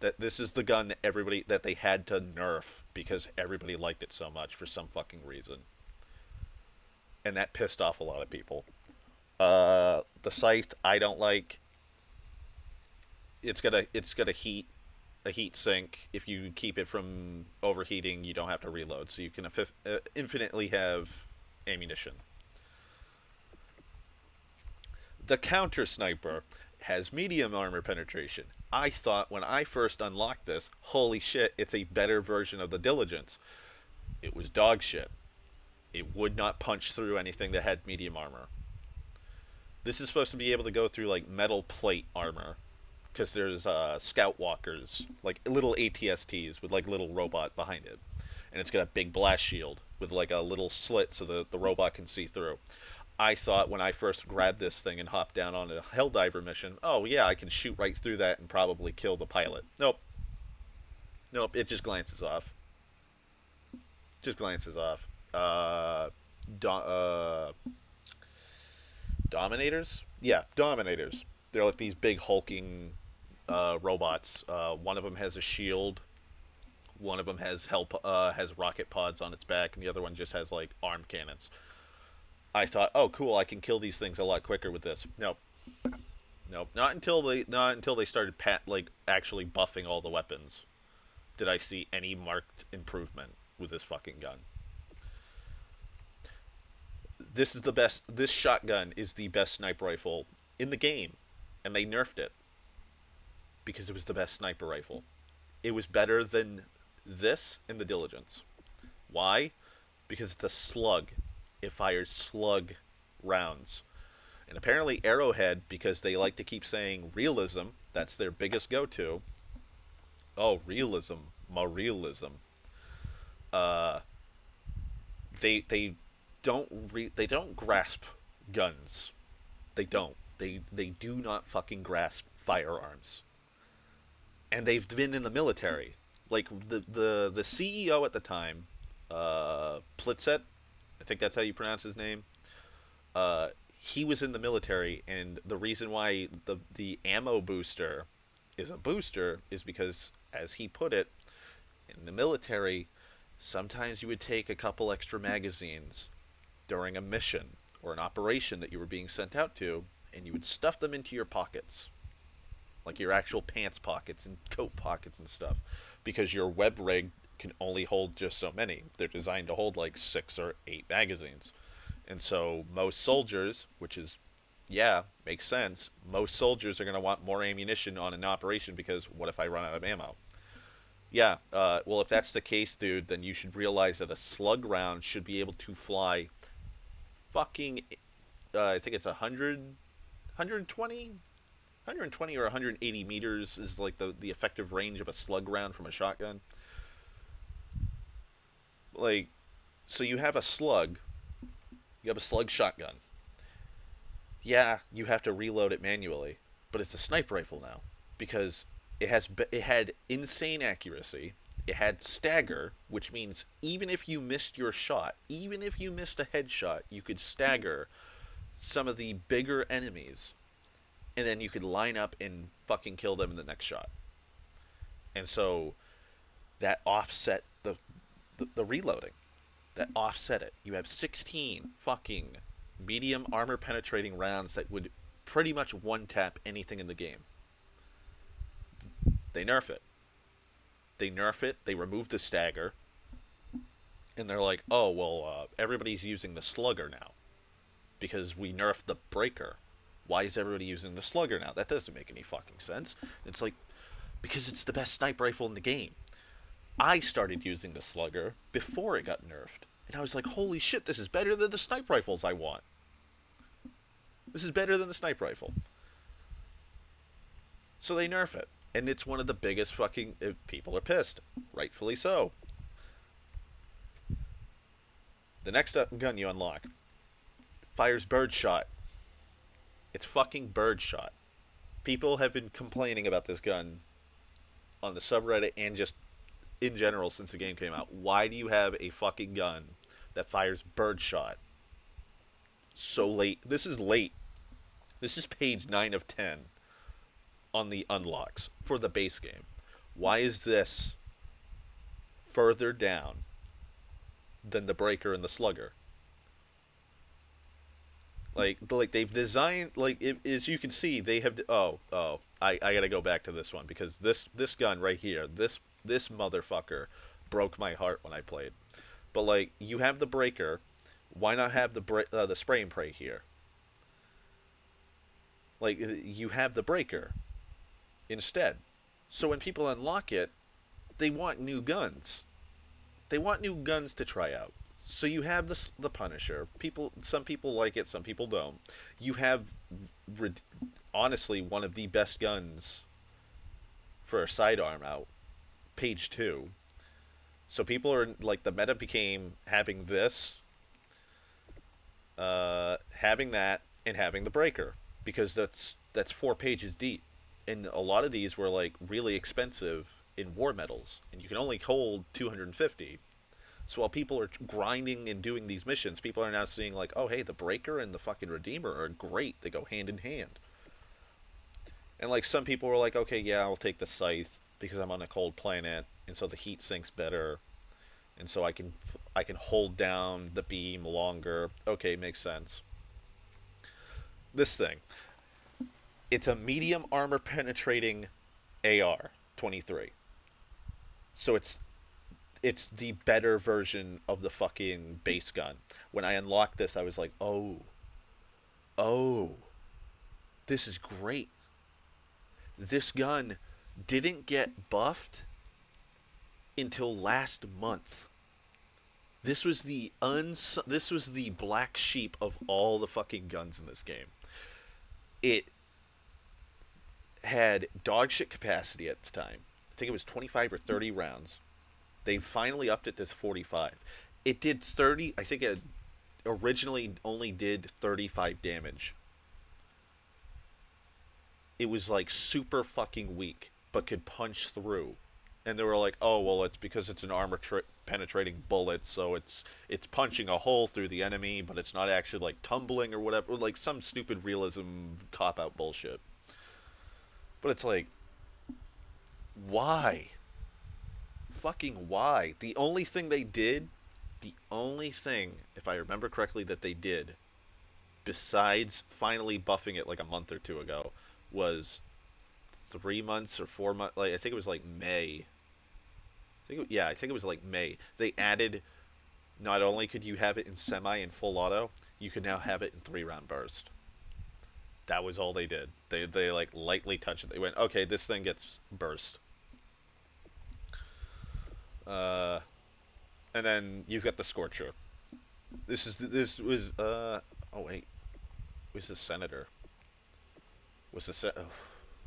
That this is the gun that they had to nerf because everybody liked it so much for some fucking reason. And that pissed off a lot of people. The Scythe, I don't like. It's gonna heat a heat sink. If you keep it from overheating, you don't have to reload, so you can infinitely have ammunition. The Counter Sniper has medium armor penetration. I thought when I first unlocked this, holy shit, it's a better version of the Diligence. It was dog shit. It would not punch through anything that had medium armor. This is supposed to be able to go through like metal plate armor, because there's scout walkers, like little ATSTs with like little robot behind it, and it's got a big blast shield with like a little slit so the robot can see through. I thought when I first grabbed this thing and hopped down on a Helldiver mission, oh yeah, I can shoot right through that and probably kill the pilot. Nope, it just glances off. Dominators? Yeah, Dominators. They're like these big hulking robots. One of them has a shield. One of them has rocket pods on its back, and the other one just has like arm cannons. I thought, oh cool, I can kill these things a lot quicker with this. Nope. Not until they started actually buffing all the weapons did I see any marked improvement with this fucking gun. This shotgun is the best sniper rifle in the game, and they nerfed it because it was the best sniper rifle. It was better than this in the Diligence. Why? Because it's a slug. It fires slug rounds. And apparently Arrowhead, because they like to keep saying realism, that's their biggest go-to. Oh, realism, more realism. Uh, they don't grasp guns. They don't. They do not fucking grasp firearms. And they've been in the military. Like the CEO at the time, Plitzet, I think that's how you pronounce his name. Uh, he was in the military, and the reason why the ammo booster is a booster is because, as he put it, in the military, sometimes you would take a couple extra magazines during a mission or an operation that you were being sent out to, and you would stuff them into your pockets, like your actual pants pockets and coat pockets and stuff, because your web rig can only hold just so many. They're designed to hold like 6 or 8 magazines. And so most soldiers, which is, yeah, makes sense, most soldiers are going to want more ammunition on an operation because what if I run out of ammo? Yeah, well, if that's the case, dude, then you should realize that a slug round should be able to fly fucking, I think it's 100, 120, 120 or 180 meters is like the effective range of a slug round from a shotgun. Like, so you have a slug shotgun. Yeah, you have to reload it manually, but it's a sniper rifle now because it had insane accuracy. It had stagger, which means even if you missed your shot, even if you missed a headshot, you could stagger some of the bigger enemies, and then you could line up and fucking kill them in the next shot. And so that offset the reloading. That offset it. You have 16 fucking medium armor penetrating rounds that would pretty much one tap anything in the game. They nerf it. They nerf it. They remove the stagger. And they're like, oh, well, everybody's using the slugger now because we nerfed the breaker. Why is everybody using the slugger now? That doesn't make any fucking sense. It's like, because it's the best sniper rifle in the game. I started using the slugger before it got nerfed. And I was like, holy shit, this is better than the sniper rifles I want. This is better than the sniper rifle. So they nerf it. And it's one of the biggest fucking... people are pissed. Rightfully so. The next gun you unlock fires birdshot. It's fucking birdshot. People have been complaining about this gun on the subreddit and just in general since the game came out. Why do you have a fucking gun that fires birdshot so late? This is late. This is page 9 of 10 on the unlocks for the base game. Why is this further down than the breaker and the slugger? Like they've designed, like, as you can see, they have, I gotta go back to this one, because this gun right here, this motherfucker broke my heart when I played. But, like, you have the breaker, why not have the spray and pray here? Like, you have the breaker instead. So when people unlock it, they want new guns. They want new guns to try out. So you have the Punisher. Some people like it, some people don't. You have, honestly, one of the best guns for a sidearm out. Page 2. So people are, like, the meta became having this, having that, and having the breaker. Because that's 4 pages deep. And a lot of these were, like, really expensive in war medals. And you can only hold 250. So while people are grinding and doing these missions, people are now seeing, like, oh, hey, the Breaker and the fucking Redeemer are great. They go hand in hand. And, like, some people were like, okay, yeah, I'll take the Scythe because I'm on a cold planet, and so the heat sinks better, and so I can hold down the beam longer. Okay, makes sense. This thing. It's a medium armor penetrating AR-23. So it's the better version of the fucking base gun. When I unlocked this, I was like, oh, this is great. This gun didn't get buffed until last month. This was the black sheep of all the fucking guns in this game. it had dog shit capacity at the time. I think it was 25 or 30 rounds. They finally upped it to 45. It did 30. I think it originally only did 35 damage. It was like super fucking weak, but could punch through. And they were like, "Oh well, it's because it's an armor penetrating bullet, so it's punching a hole through the enemy, but it's not actually like tumbling or whatever, like some stupid realism cop out bullshit." But it's like, why? Fucking why? The only thing, if I remember correctly, that they did, besides finally buffing it like a month or two ago, was 3 months or 4 months. Like I think it was like May. I think it was like May. They added, not only could you have it in semi and full auto, you could now have it in 3-round burst. That was all they did. They like lightly touched it. They went, okay, this thing gets burst. And then you've got the Scorcher. This was oh wait, was the Senator? Oh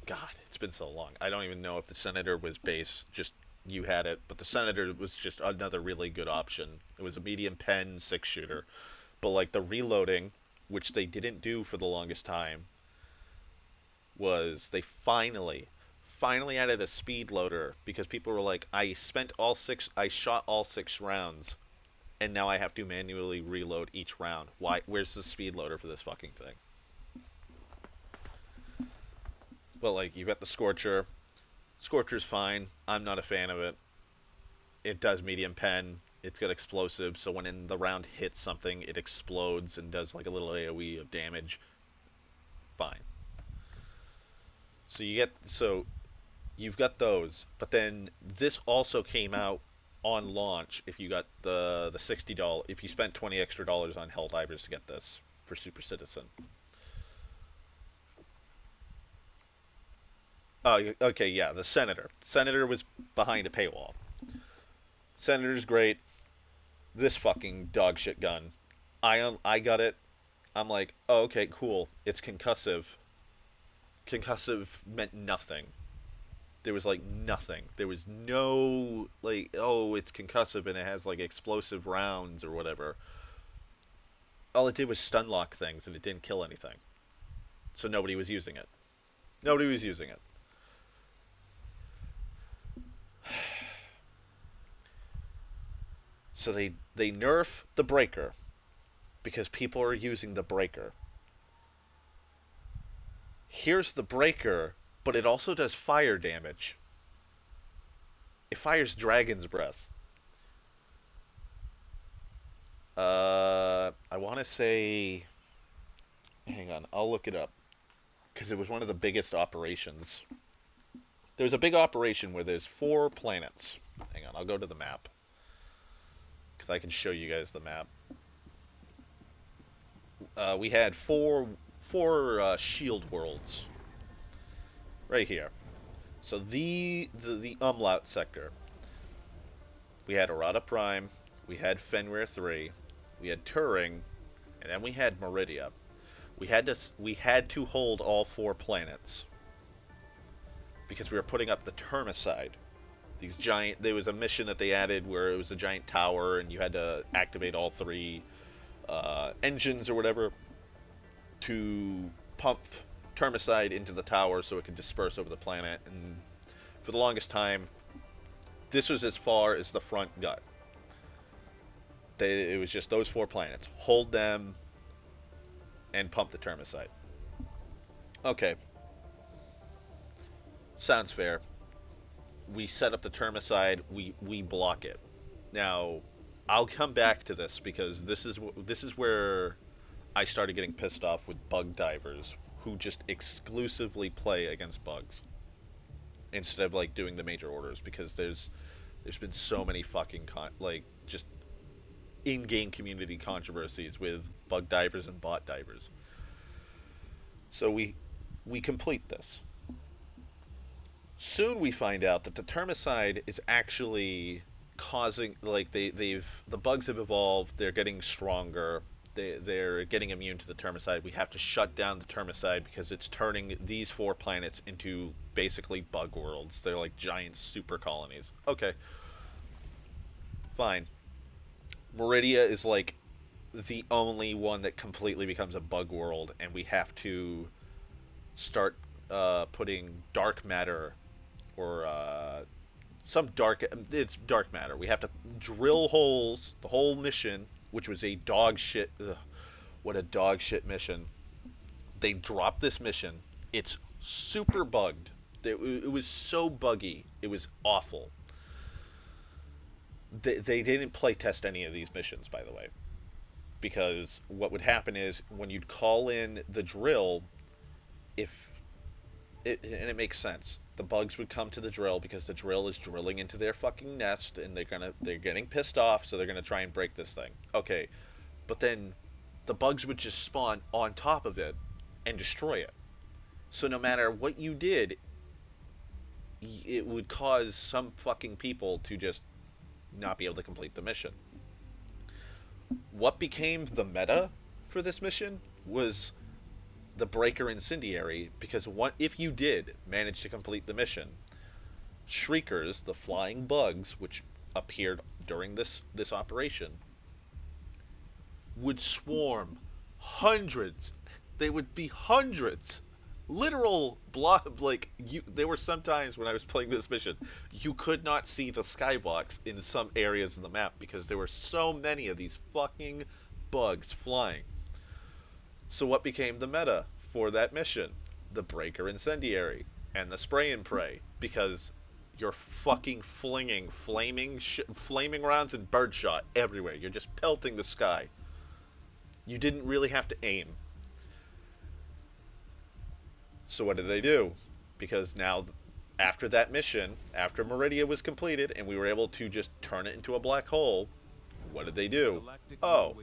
God, it's been so long. I don't even know if the Senator was base. Just you had it, but the Senator was just another really good option. It was a medium pen 6-shooter, but like the reloading, which they didn't do for the longest time, was they finally added a speed loader because people were like, I shot all 6 rounds, and now I have to manually reload each round. Why? Where's the speed loader for this fucking thing? Well, like, you've got the Scorcher. Scorcher's fine. I'm not a fan of it. It does medium pen. It's got explosives, so when the round hits something, it explodes and does like a little AoE of damage. Fine. So you've got those, but then this also came out on launch. If you got the $60, if you spent $20 extra on Helldivers to get this for Super Citizen. Oh, okay, yeah, the Senator. Senator was behind a paywall. Senator's great. This fucking dog shit gun. I got it. I'm like, oh, okay, cool. It's concussive. Concussive meant nothing. There was like nothing. There was no like, oh, it's concussive and it has like explosive rounds or whatever. All it did was stun lock things and it didn't kill anything. So nobody was using it. Nobody was using it. So they nerf the breaker because people are using the breaker. Here's the breaker, but it also does fire damage. It fires Dragon's Breath. I want to say... Hang on, I'll look it up. Because it was one of the biggest operations. There's a big operation where there's 4 planets. Hang on, I'll go to the map. Because I can show you guys the map. We had four shield worlds. Right here. So the umlaut sector. We had Arata Prime, we had Fenrir 3, we had Turing, and then we had Meridia. We had to hold all 4 planets because we were putting up the Termicide. There was a mission that they added where it was a giant tower and you had to activate all 3 engines or whatever to pump Termicide into the tower so it could disperse over the planet. And for the longest time, this was as far as the front got. It was just those 4 planets. Hold them and pump the Termicide. Okay. Sounds fair. We set up the Termicide, we block it. Now, I'll come back to this because this is where I started getting pissed off with bug divers who just exclusively play against bugs instead of like doing the major orders, because there's been so many fucking just in-game community controversies with bug divers and bot divers. So we complete this. Soon we find out that the Termicide is actually causing, like, the bugs have evolved, they're getting stronger, they're getting immune to the termicide. We have to shut down the termicide because it's turning these 4 planets into basically bug worlds. They're like giant super colonies. Okay, fine. Meridia is like the only one that completely becomes a bug world, and we have to start putting dark matter or it's dark matter. We have to drill holes. The whole mission, which was a dog shit. Ugh, what a dog shit mission. They dropped this mission. It's super bugged. It was so buggy. It was awful. They didn't play test any of these missions, by the way, because what would happen is when you'd call in the drill, if and it makes sense. The bugs would come to the drill because the drill is drilling into their fucking nest, and they're getting pissed off, so they're gonna try and break this thing. Okay, but then the bugs would just spawn on top of it and destroy it. So no matter what you did, it would cause some fucking people to just not be able to complete the mission. What became the meta for this mission was the Breaker Incendiary, because if you did manage to complete the mission, Shriekers, the flying bugs, which appeared during this operation, would swarm hundreds. They would be hundreds. Literal blob, like, there were some times when I was playing this mission, you could not see the skybox in some areas of the map because there were so many of these fucking bugs flying. So what became the meta for that mission? The Breaker Incendiary and the Spray and Pray, because you're fucking flinging flaming rounds and birdshot everywhere. You're just pelting the sky. You didn't really have to aim. So what did they do? Because now, after that mission, after Meridia was completed and we were able to just turn it into a black hole, what did they do? Oh,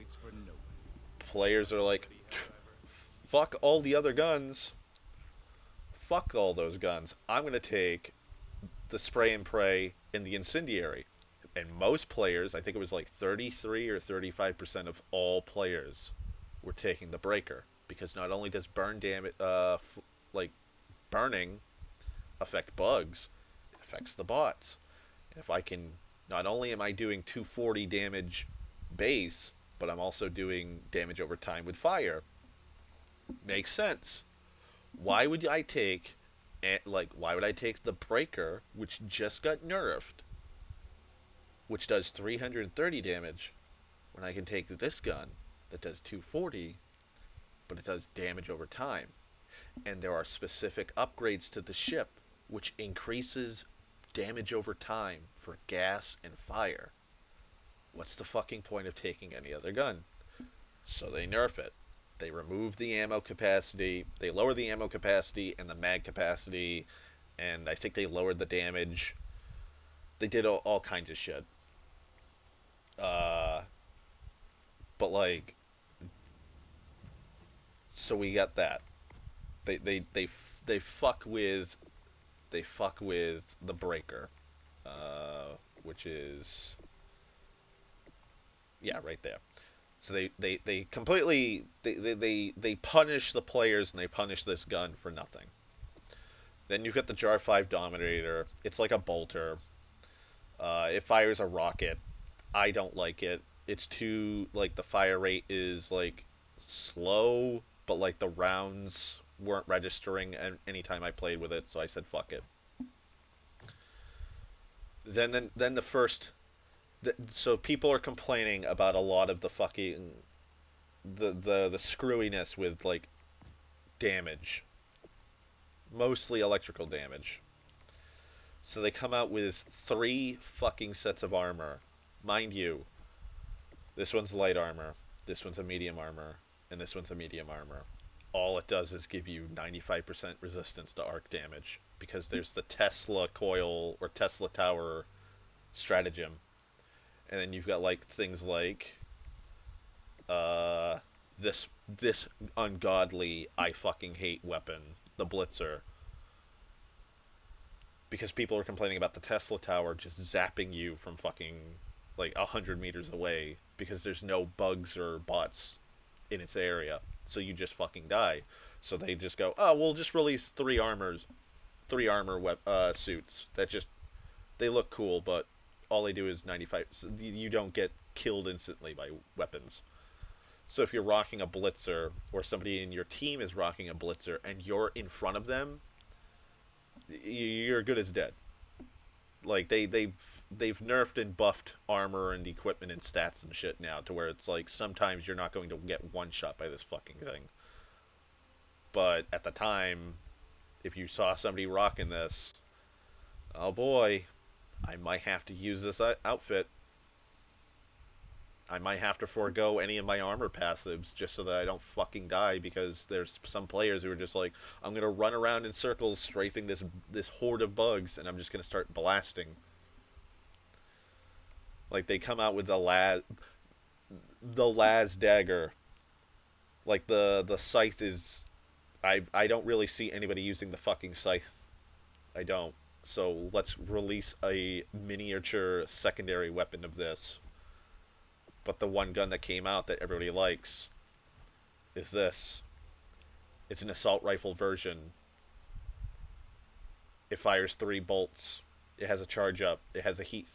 players are like, fuck all the other guns. Fuck all those guns. I'm going to take the Spray and Pray and the Incendiary. And most players, I think it was like 33 or 35% of all players were taking the Breaker. Because not only does burn damage, like burning affect bugs, it affects the bots. And if I can, not only am I doing 240 damage base, but I'm also doing damage over time with fire. Makes sense. Why would I take the Breaker, which just got nerfed, which does 330 damage, when I can take this gun that does 240, but it does damage over time? And there are specific upgrades to the ship which increases damage over time for gas and fire. What's the fucking point of taking any other gun? So they nerf it. They remove the ammo capacity, they lower the ammo capacity and the mag capacity, and I think they lowered the damage. They did all kinds of shit. But like, so we got that. They fuck with the Breaker, which is, yeah, right there. So they completely they punish the players, and they punish this gun for nothing. Then you've got the Jar 5 Dominator. It's like a bolter. It fires a rocket. I don't like it. It's too, like, the fire rate is like slow, but like the rounds weren't registering anytime I played with it, so I said fuck it. Then the first. So people are complaining about a lot of the fucking the screwiness with, like, damage, mostly electrical damage. So they come out with 3 fucking sets of armor. Mind you, this one's light armor, this one's a medium armor, and this one's a medium armor. All it does is give you 95% resistance to arc damage, because there's the Tesla coil or Tesla tower stratagem. And then you've got, like, things like this ungodly, I fucking hate weapon, the Blitzer. Because people are complaining about the Tesla tower just zapping you from fucking, like, 100 meters away, because there's no bugs or bots in its area, so you just fucking die. So they just go, oh, we'll just release three armor suits that just they look cool, but all they do is 95. So you don't get killed instantly by weapons. So if you're rocking a blitzer, or somebody in your team is rocking a blitzer, and you're in front of them, you're good as dead. Like they've nerfed and buffed armor and equipment and stats and shit now to where it's like sometimes you're not going to get one shot by this fucking thing. But at the time, if you saw somebody rocking this, oh boy, I might have to use this outfit. I might have to forego any of my armor passives just so that I don't fucking die, because there's some players who are just like, I'm gonna run around in circles strafing this horde of bugs, and I'm just gonna start blasting. Like they come out with the Laz dagger. Like the scythe is, I don't really see anybody using the fucking scythe. I don't. So let's release a miniature secondary weapon of this. But the one gun that came out that everybody likes is this. It's an assault rifle version. It fires 3 bolts. It has a charge up. It has a heat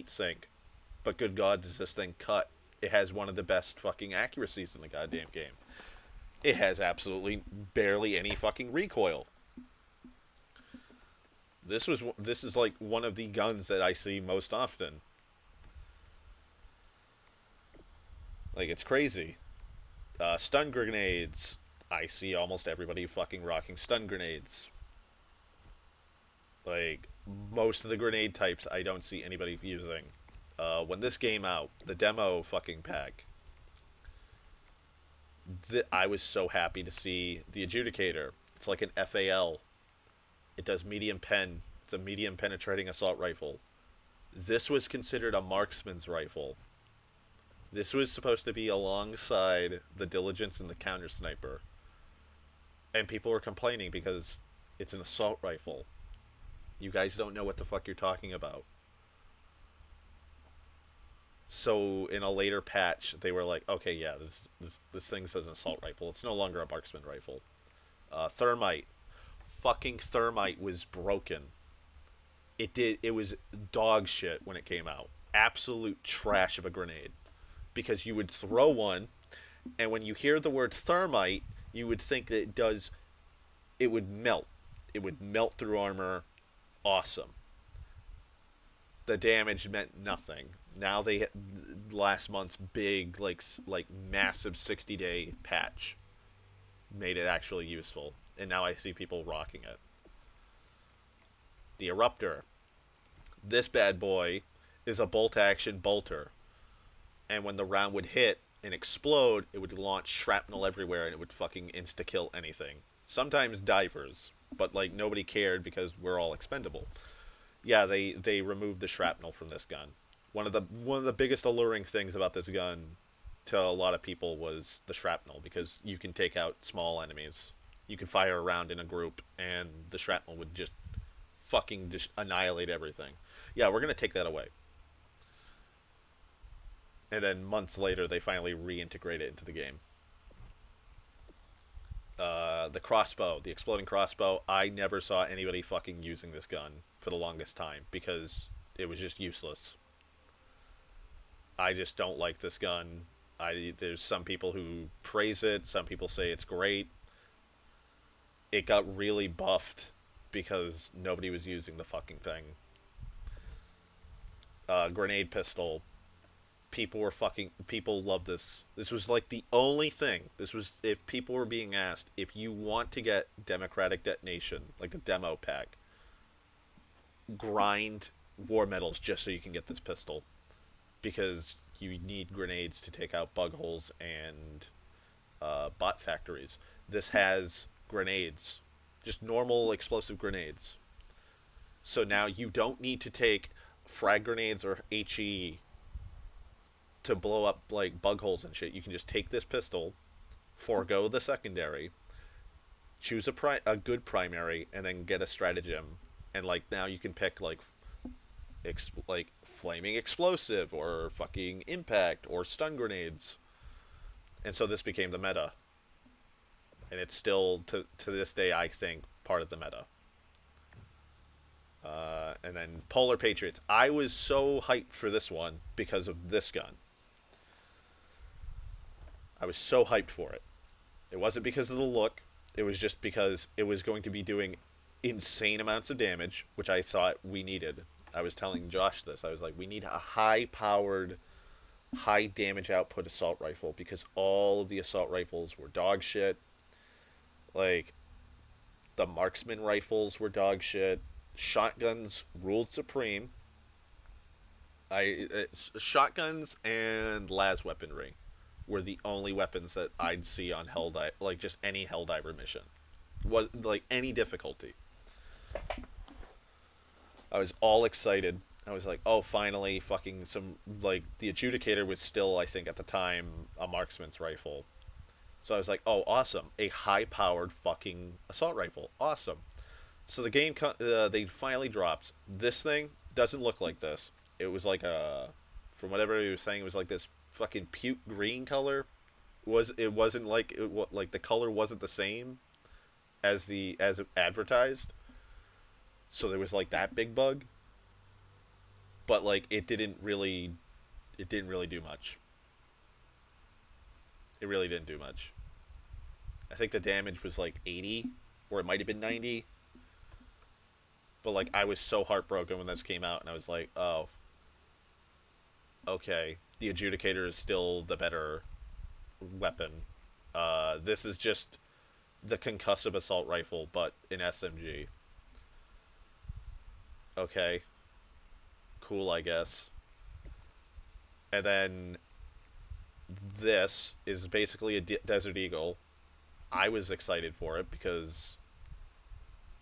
sink. But good God, does this thing cut? It has one of the best fucking accuracies in the goddamn game. It has absolutely barely any fucking recoil. This is like one of the guns that I see most often. Like, it's crazy. Stun grenades. I see almost everybody fucking rocking stun grenades. Like, most of the grenade types I don't see anybody using. When this came out, the demo fucking pack, I was so happy to see the Adjudicator. It's like an FAL. It does medium pen. It's a medium penetrating assault rifle. This was considered a marksman's rifle. This was supposed to be alongside the Diligence and the Counter Sniper. And people were complaining because it's an assault rifle. You guys don't know what the fuck you're talking about. So in a later patch, they were like, okay, yeah, this thing says an assault rifle. It's no longer a marksman rifle. Thermite. Fucking Thermite was broken. It was dog shit when it came out. Absolute trash of a grenade. Because you would throw one, and when you hear the word thermite, you would think that it would melt. It would melt through armor. Awesome. The damage meant nothing. Now last month's big, like massive 60-day patch made it actually useful. And now I see people rocking it. The Eruptor. This bad boy is a bolt-action bolter. And when the round would hit and explode, it would launch shrapnel everywhere, and it would fucking insta-kill anything. Sometimes divers, but like nobody cared because we're all expendable. Yeah, they removed the shrapnel from this gun. One of the biggest alluring things about this gun to a lot of people was the shrapnel, because you can take out small enemies. You can fire around in a group, and the shrapnel would just fucking just annihilate everything. Yeah, we're gonna take that away. And then months later, they finally reintegrate it into the game. The crossbow, the exploding crossbow, I never saw anybody fucking using this gun for the longest time because it was just useless. I just don't like this gun. There's some people who praise it, some people say it's great. It got really buffed because nobody was using the fucking thing. Grenade pistol. People love this. This was like the only thing. This was, if people were being asked, if you want to get Democratic Detonation, like the demo pack, grind war medals just so you can get this pistol. Because you need grenades to take out bug holes and bot factories. This has grenades. Just normal explosive grenades. So now you don't need to take frag grenades or HE to blow up like bug holes and shit. You can just take this pistol, forego the secondary, choose a good primary, and then get a stratagem. And like now you can pick like flaming explosive or fucking impact or stun grenades. And so this became the meta. And it's still, to this day, I think, part of the meta. And then Polar Patriots. I was so hyped for this one because of this gun. I was so hyped for it. It wasn't because of the look. It was just because it was going to be doing insane amounts of damage, which I thought we needed. I was telling Josh this. I was like, we need a high-powered, high-damage output assault rifle because all of the assault rifles were dog shit. Like, the marksman rifles were dog shit. Shotguns ruled supreme. Shotguns and las weaponry were the only weapons that I'd see on Helldiver, like just any Helldiver mission. Was like any difficulty. I was all excited. I was like, oh, finally, fucking some, like, the Adjudicator was still, I think, at the time, a marksman's rifle. So I was like, oh, awesome. A high-powered fucking assault rifle. Awesome. So the game, they finally drops. This thing doesn't look like this. It was like from whatever he was saying, it was like this fucking puke green color. It wasn't like, like the color wasn't the same as advertised. So there was like that big bug. But like it didn't really do much. It really didn't do much. I think the damage was like 80, or it might have been 90. But like I was so heartbroken when this came out, and I was like, oh, okay, the Adjudicator is still the better weapon. This is just the concussive assault rifle, but an SMG. Okay, cool, I guess. And then this is basically a Desert Eagle. I was excited for it because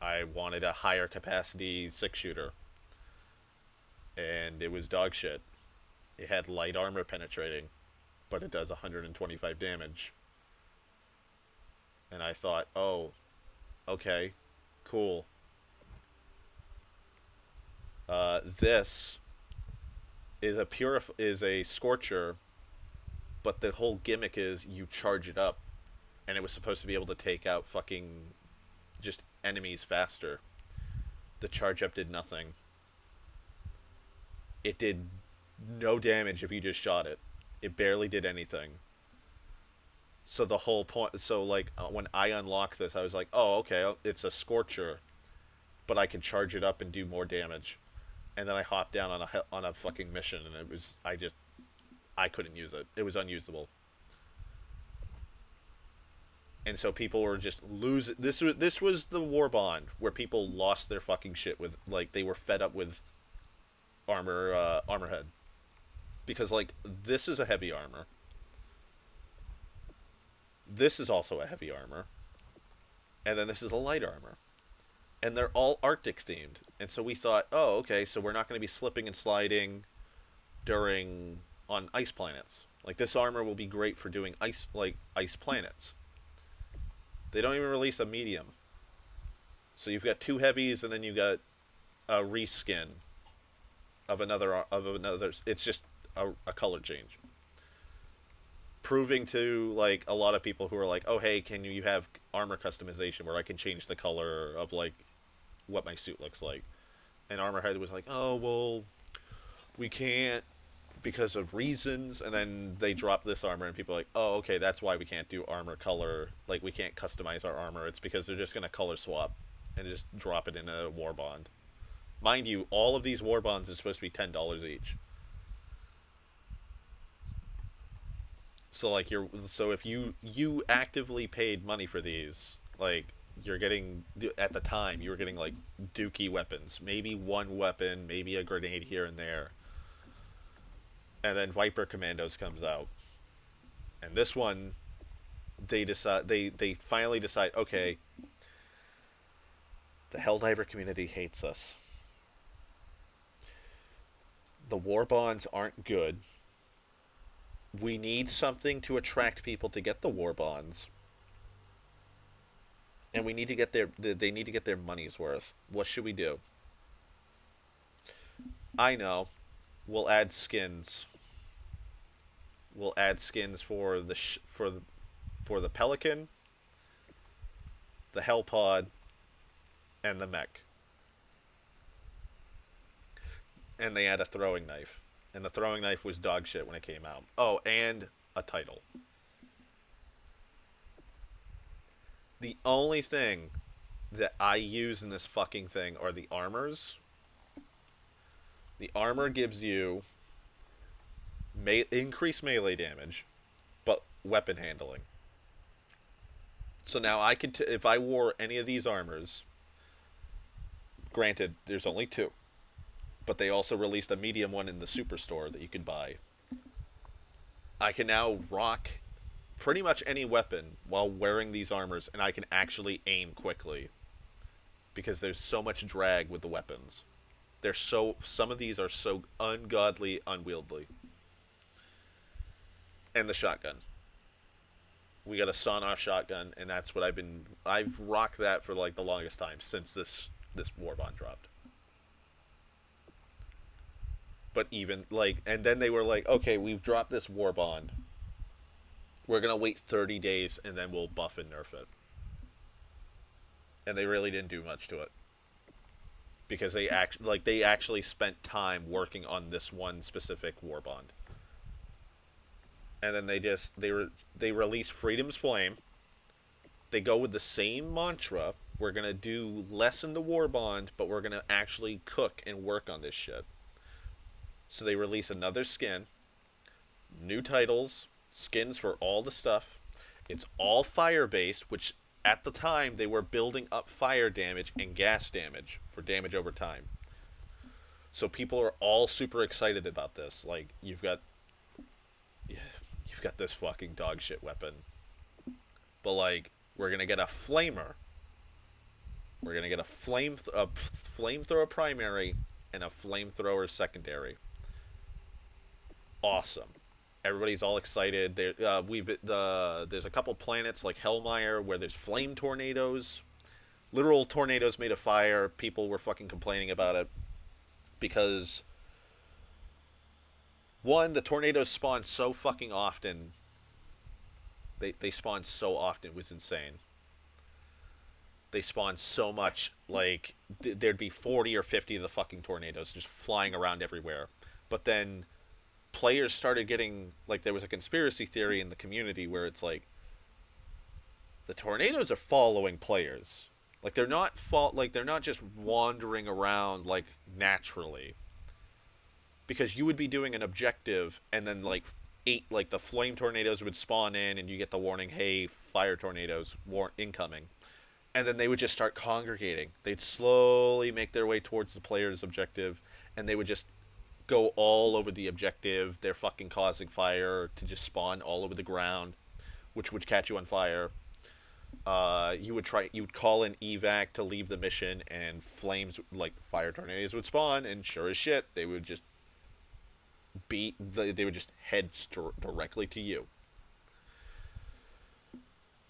I wanted a higher capacity 6-shooter. And it was dog shit. It had light armor penetrating, but it does 125 damage. And I thought, oh, okay, cool. This is a Scorcher, but the whole gimmick is you charge it up, and it was supposed to be able to take out fucking just enemies faster. The charge up did nothing. It did no damage if you just shot it. It barely did anything. So the whole point, so like when I unlocked this, I was like, oh, okay, it's a Scorcher, but I can charge it up and do more damage. And then I hopped down on a fucking mission, and it was, I couldn't use it. It was unusable. And so people were just losing. This was the war bond where people lost their fucking shit with, like, they were fed up with Armorhead, because like this is a heavy armor. This is also a heavy armor, and then this is a light armor, and they're all Arctic themed. And so we thought, oh, okay, so we're not going to be slipping and sliding on ice planets. Like, this armor will be great for doing ice planets. They don't even release a medium. So you've got 2 heavies, and then you've got a reskin of another. It's just a color change, proving to like a lot of people who are like, oh, hey, can you have armor customization where I can change the color of like what my suit looks like? And Armorhead was like, oh, well, we can't because of reasons. And then they dropped this armor, and people are like, oh, okay, that's why we can't do armor color. Like, we can't customize our armor. It's because they're just going to color swap and just drop it in a war bond. Mind you, all of these war bonds are supposed to be $10 each. So like so if you actively paid money for these, like, you're getting, at the time you were getting like dookie weapons, maybe one weapon, maybe a grenade here and there. And then Viper Commandos comes out. And this one, they finally decide, okay, the Helldiver community hates us. The war bonds aren't good. We need something to attract people to get the war bonds. And we need to get they need to get their money's worth. What should we do? I know. We'll add skins. will add skins for the Pelican, the Hellpod, and the Mech. And they add a throwing knife. And the throwing knife was dog shit when it came out. Oh, and a title. The only thing that I use in this fucking thing are the armors. The armor gives you increased melee damage, but weapon handling. So now I could, if I wore any of these armors, granted, there's only two, but they also released a medium one in the superstore that you could buy. I can now rock pretty much any weapon while wearing these armors, and I can actually aim quickly because there's so much drag with the weapons. Some of these are so ungodly unwieldy. And the shotgun. We got a sawn-off shotgun, and that's what I've rocked that for like the longest time since this Warbond dropped. But even like, and then they were like, okay, we've dropped this Warbond. We're gonna wait 30 days and then we'll buff and nerf it. And they really didn't do much to it because they actually spent time working on this one specific Warbond. And then they release Freedom's Flame. They go with the same mantra. We're gonna do less in the Warbond, but we're gonna actually cook and work on this shit. So they release another skin, new titles, skins for all the stuff. It's all fire based, which at the time they were building up fire damage and gas damage for damage over time. So people are all super excited about this. Like you've got this fucking dog shit weapon. But like we're gonna get a flamer. We're gonna get a flamethrower primary and a flamethrower secondary. Awesome. Everybody's all excited. There's a couple planets like Hellmire where there's flame tornadoes, literal tornadoes made of fire. People were fucking complaining about it because one, the tornadoes spawn so fucking often. They spawn so often, it was insane. They spawn so much, like there'd be 40 or 50 of the fucking tornadoes just flying around everywhere. But then players started getting, like, there was a conspiracy theory in the community where it's like the tornadoes are following players. Like they're not just wandering around like naturally. Because you would be doing an objective and then like the flame tornadoes would spawn in and you get the warning, hey, fire tornadoes incoming. And then they would just start congregating. They'd slowly make their way towards the player's objective and they would just go all over the objective. They're fucking causing fire to just spawn all over the ground, which would catch you on fire. You would call in evac to leave the mission, and flames, like fire tornadoes, would spawn, and sure as shit, they would just head directly to you.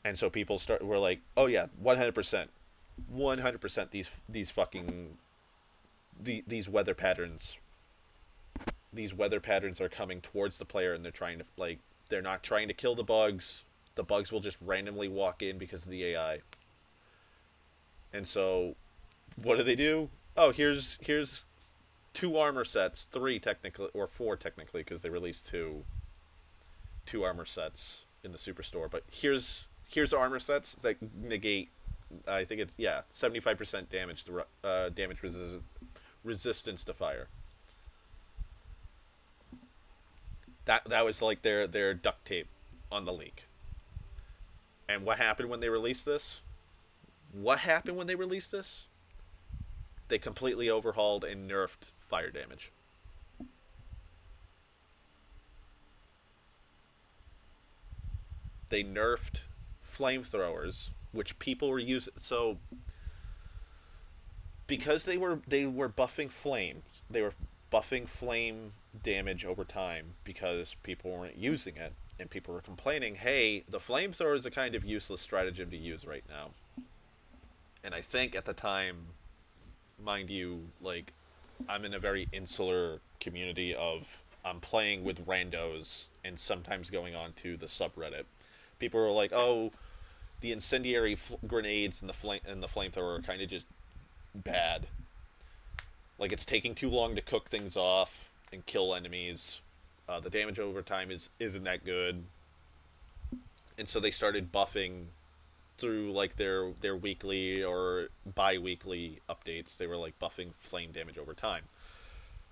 And so people were like, oh yeah, 100%, these weather patterns. These weather patterns are coming towards the player, and they're not trying to kill the bugs. The bugs will just randomly walk in because of the AI. And so, what do? Oh, here's 2 armor sets, 3 technically, or 4 technically, because they released two armor sets in the superstore. But here's armor sets that negate, I think it's 75% damage resistance to fire. That was like their duct tape on the leak. And what happened when they released this? They completely overhauled and nerfed fire damage. They nerfed flamethrowers, which people were using. So because they were buffing flames, they were buffing flame damage over time because people weren't using it, and people were complaining, hey, the flamethrower is a kind of useless stratagem to use right now. And I think at the time, mind you, like, I'm in a very insular community of I'm playing with randos and sometimes going on to the subreddit. People are like, "Oh, the incendiary grenades and the flamethrower are kind of just bad. Like it's taking too long to cook things off and kill enemies. The damage over time isn't that good." And so they started buffing through like their weekly or bi-weekly updates. They were like buffing flame damage over time,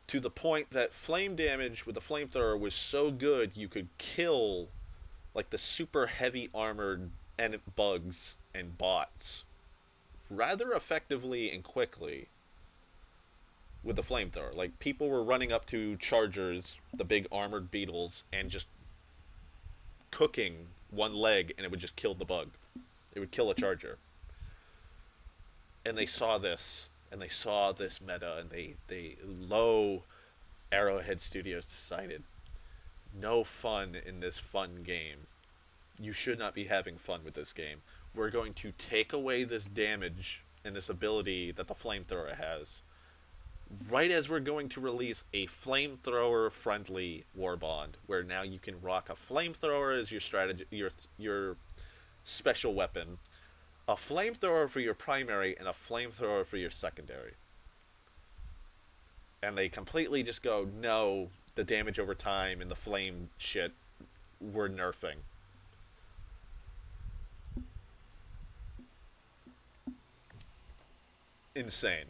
to the point that flame damage with the flamethrower was so good you could kill like the super heavy armored bugs and bots rather effectively and quickly with the flamethrower. Like people were running up to chargers, the big armored beetles, and just cooking one leg, and it would just kill the bug. It would kill a charger. And they saw this, and they saw this meta, and they low Arrowhead Studios decided, no fun in this fun game. You should not be having fun with this game. We're going to take away this damage and this ability that the flamethrower has, right as we're going to release a flamethrower friendly warbond, where now you can rock a flamethrower as your strategy, your special weapon, a flamethrower for your primary, and a flamethrower for your secondary. And they completely just go, no, the damage over time and the flame shit, we're nerfing. Insane.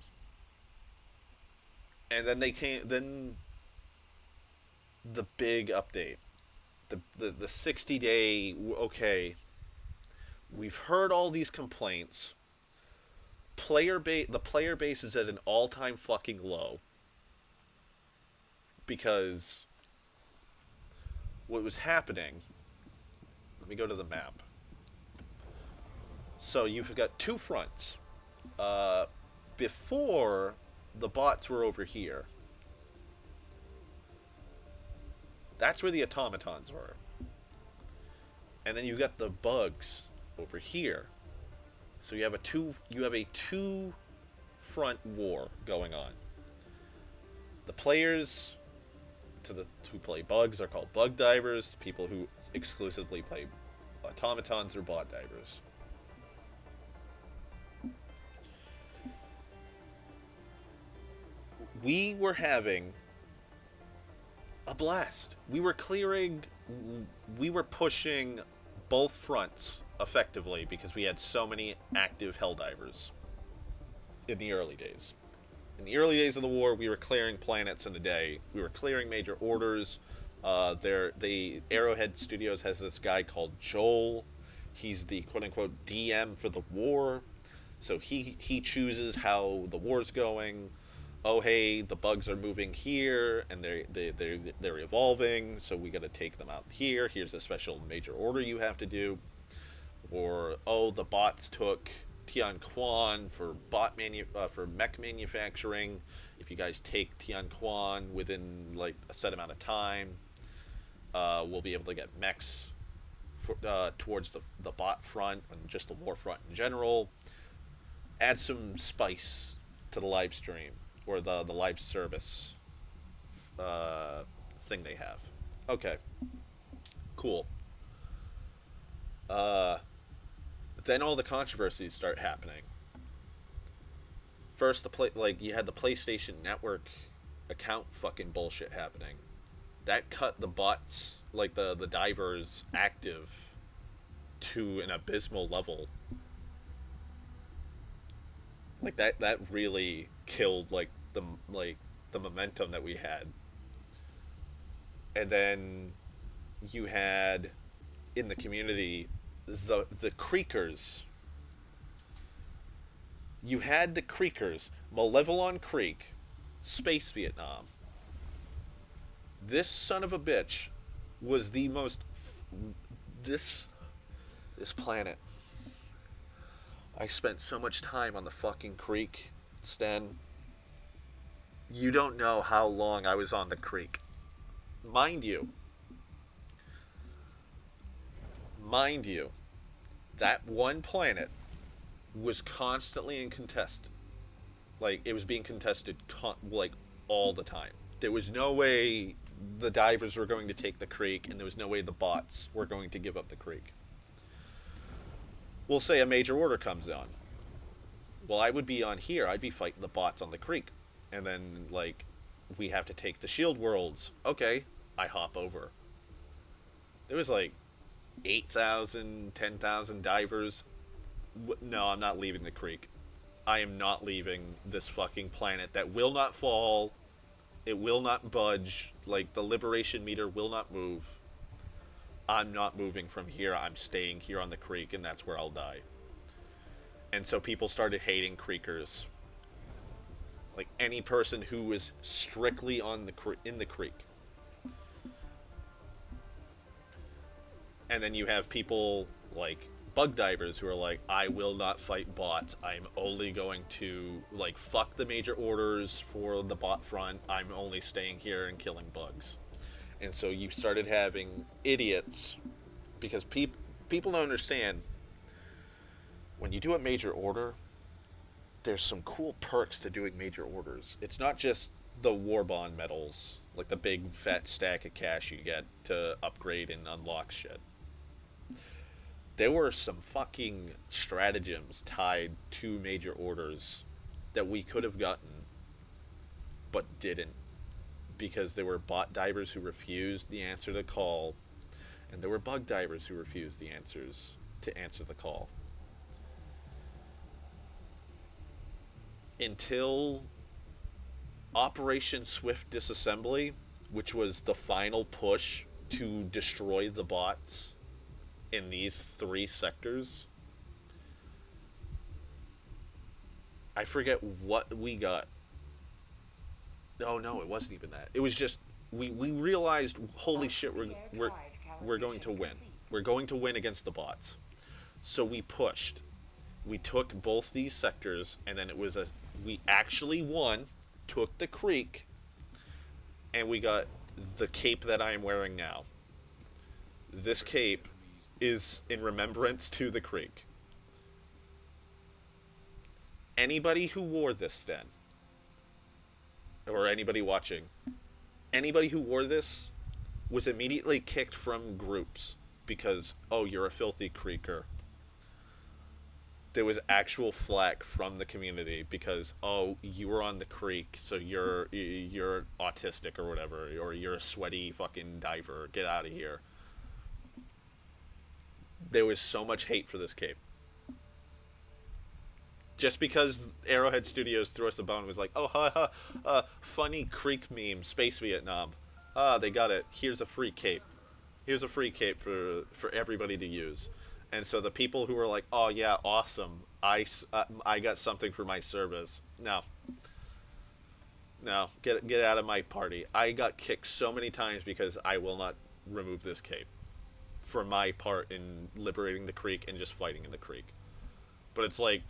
And then the big update. The 60-day, okay, we've heard all these complaints. The player base is at an all-time fucking low. Because what was happening, let me go to the map. So you've got two fronts. Before, the bots were over here. That's where the automatons were. And then you got the bugs over here. So you have a two front war going on. The players who play bugs are called bug divers. People who exclusively play automatons are bot divers. We were having a blast. We were pushing both fronts effectively because we had so many active Helldivers in the early days. In the early days of the war, we were clearing planets in a day. We were clearing major orders. The Arrowhead Studios has this guy called Joel. He's the quote-unquote DM for the war. So he chooses how the war's going. Oh, hey, the bugs are moving here, and they're evolving, so we got to take them out here. Here's a special major order you have to do. Or, oh, the bots took Tianquan for for mech manufacturing. If you guys take Tianquan within like a set amount of time, we'll be able to get mechs towards the bot front and just the war front in general. Add some spice to the live stream or the live service thing they have. Okay, cool. Then all the controversies start happening. First, you had the PlayStation Network account fucking bullshit happening. That cut the bots, like the divers, active to an abysmal level. Like that really killed the momentum that we had. And then you had in the community the Creekers. You had the Creekers, Malevelon Creek, Space Vietnam. This son of a bitch was the most this planet. I spent so much time on the fucking creek, Sten. You don't know how long I was on the creek. Mind you, that one planet was constantly in contest. Like, it was being contested, all the time. There was no way the divers were going to take the creek, and there was no way the bots were going to give up the creek. We'll say a major order comes on. Well, I would be on here. I'd be fighting the bots on the creek. And then, like, we have to take the shield worlds. Okay, I hop over. There was, like, 8,000, 10,000 divers. No, I'm not leaving the creek. I am not leaving this fucking planet that will not fall. It will not budge. Like, the liberation meter will not move. I'm not moving from here. I'm staying here on the creek, and that's where I'll die. And so people started hating creekers. Like, any person who was strictly on in the creek. And then you have people like bug divers who are like, I will not fight bots. I'm only going to, like, fuck the major orders for the bot front. I'm only staying here and killing bugs. And so you started having idiots, because people don't understand, when you do a major order, there's some cool perks to doing major orders. It's not just the war bond medals, like the big fat stack of cash you get to upgrade and unlock shit. There were some fucking stratagems tied to major orders that we could have gotten, but didn't. Because there were bot divers who refused the answer to the call, and there were bug divers who refused the answers to answer the call. Until Operation Swift Disassembly, which was the final push to destroy the bots in these 3 sectors. I forget what we got. Oh no, it wasn't even that. It was just we realized, holy shit, we're going to win. We're going to win against the bots. So we pushed. We took both these sectors, and then we actually won, took the creek, and we got the cape that I am wearing now. This cape is in remembrance to the creek. Anybody who wore this then, or anybody watching, anybody who wore this was immediately kicked from groups because, oh, you're a filthy creeker. There was actual flack from the community because, oh, you were on the creek, so you're autistic or whatever, or you're a sweaty fucking diver, get out of here. There was so much hate for this cape. Just because Arrowhead Studios threw us a bone and was like, oh, funny creek meme, Space Vietnam. They got it. Here's a free cape. Here's a free cape for everybody to use. And so the people who were like, oh yeah, awesome, I got something for my service. No, get out of my party. I got kicked so many times because I will not remove this cape for my part in liberating the creek and just fighting in the creek. But it's like,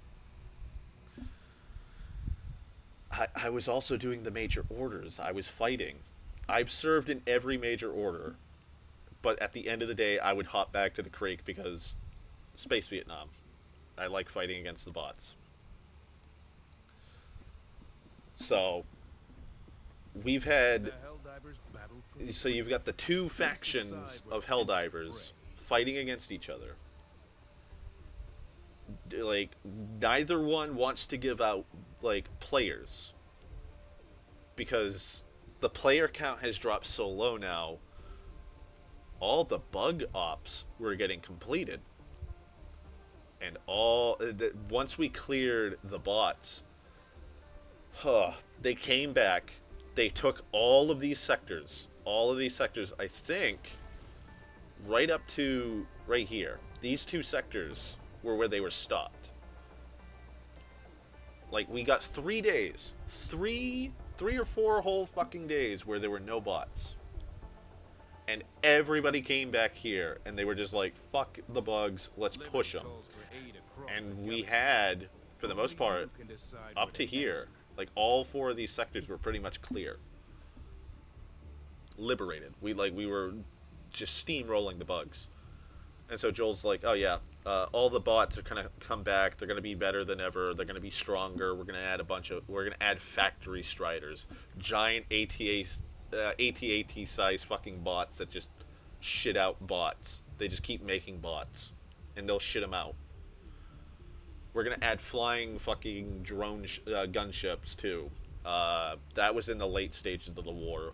I was also doing the major orders. I was fighting. I've served in every major order. But at the end of the day, I would hop back to the creek because Space Vietnam. I like fighting against the bots. So, we've had... So you've got the 2 factions of Helldivers fighting against each other. Like, neither one wants to give out, like, players. Because the player count has dropped so low now, all the bug ops were getting completed. And once we cleared the bots, they came back, they took all of these sectors, I think, right up to right here. These 2 sectors were where they were stopped. Like, we got 3 days, 3 or 4 whole fucking days where there were no bots. And everybody came back here, and they were just like, fuck the bugs, let's push them. And we had, for the most part, up to here, like, all 4 of these sectors were pretty much clear. Liberated. We were just steamrolling the bugs. And so Joel's like, oh yeah, all the bots are gonna come back, they're gonna be better than ever, they're gonna be stronger, we're gonna add factory striders, giant AT-AT size fucking bots that just shit out bots. They just keep making bots, and they'll shit them out. We're gonna add flying fucking drone gunships too. That was in the late stages of the war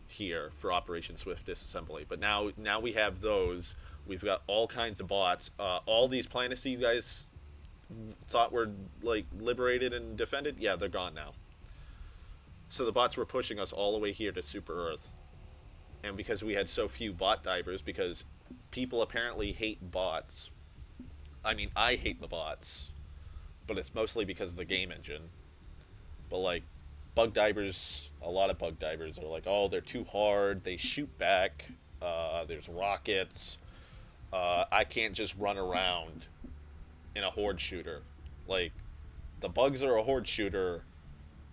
here for Operation Swift Disassembly. But now we have those. We've got all kinds of bots. All these planets that you guys thought were like liberated and defended, yeah, they're gone now. So the bots were pushing us all the way here to Super Earth. And because we had so few bot divers, because people apparently hate bots. I mean, I hate the bots, but it's mostly because of the game engine. But like, bug divers, a lot of bug divers are like, oh, they're too hard, they shoot back, there's rockets, I can't just run around in a horde shooter. Like, the bugs are a horde shooter,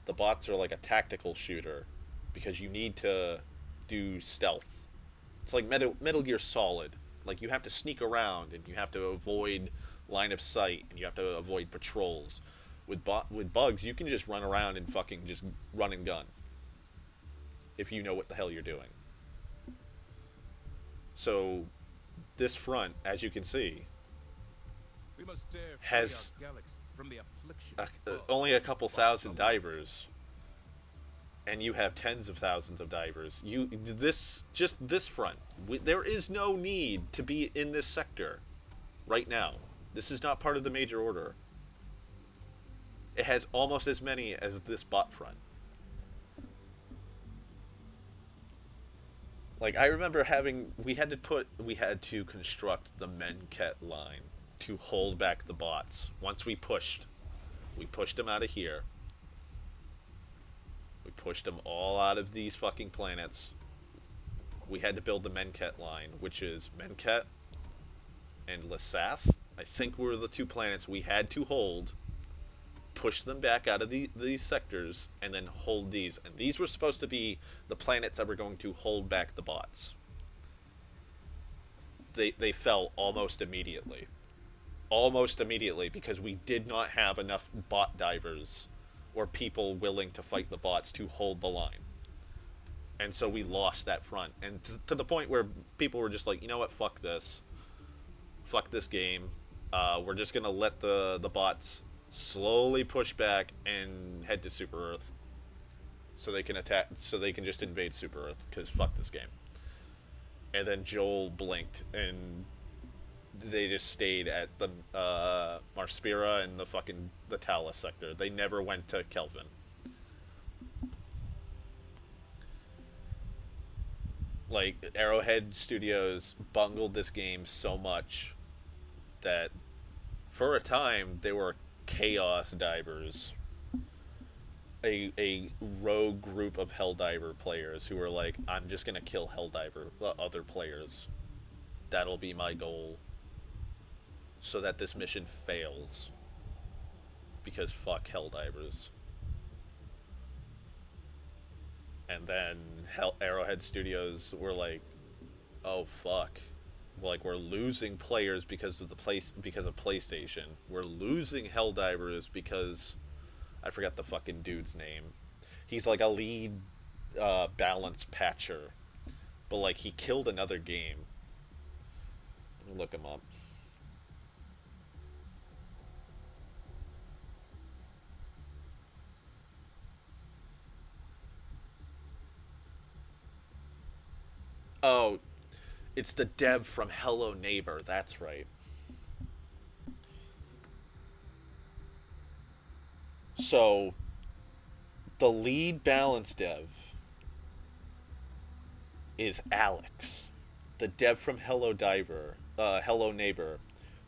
the bots are like a tactical shooter, because you need to do stealth. It's like Metal Gear Solid. Like, you have to sneak around, and you have to avoid line of sight, and you have to avoid patrols. With bugs, you can just run around and fucking just run and gun. If you know what the hell you're doing. So, this front, as you can see, We must dare free has our galaxy from the affliction only a couple thousand divers, and you have tens of thousands of divers. Just this front, there is no need to be in this sector right now. This is not part of the major order. It has almost as many as this bot front. Like, I remember we had to construct the Menket line to hold back the bots. Once we pushed them out of here. We pushed them all out of these fucking planets. We had to build the Menket line, which is Menket and Lasath. I think were the two planets we had to hold, push them back out of these sectors, and then hold these. And these were supposed to be the planets that were going to hold back the bots. They fell almost immediately. Almost immediately, because we did not have enough bot divers or people willing to fight the bots to hold the line. And so we lost that front. And to the point where people were just like, you know what, fuck this. Fuck this game. We're just going to let the bots slowly push back and head to Super Earth. So they can attack, so they can just invade Super Earth, because fuck this game. And then Joel blinked, and they just stayed at the Marspira and the Talus sector. They never went to Kelvin. Like, Arrowhead Studios bungled this game so much that for a time they were Chaos Divers, a rogue group of Helldiver players who were like, I'm just gonna kill Helldiver other players. That'll be my goal, so that this mission fails. Because fuck Helldivers. And then Arrowhead Studios were like, oh fuck. Like, we're losing players because of PlayStation. We're losing Helldivers because I forgot the fucking dude's name. He's like a lead balance patcher. But like, he killed another game. Let me look him up. Oh, it's the dev from Hello Neighbor, that's right. So, the lead balance dev is Alex, the dev from Hello Neighbor,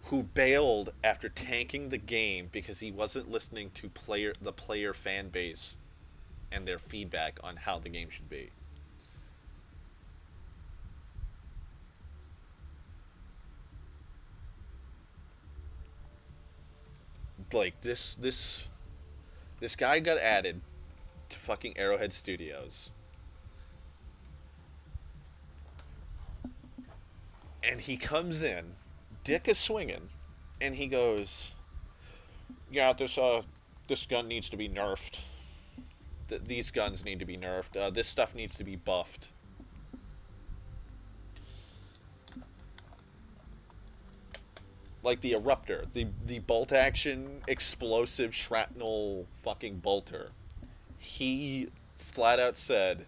who bailed after tanking the game because he wasn't listening to the player fan base and their feedback on how the game should be. Like, this guy got added to fucking Arrowhead Studios, and he comes in, dick is swinging, and he goes, yeah, this gun needs to be nerfed. these guns need to be nerfed. This stuff needs to be buffed. Like the Eruptor, the bolt action explosive shrapnel fucking bolter. He flat out said,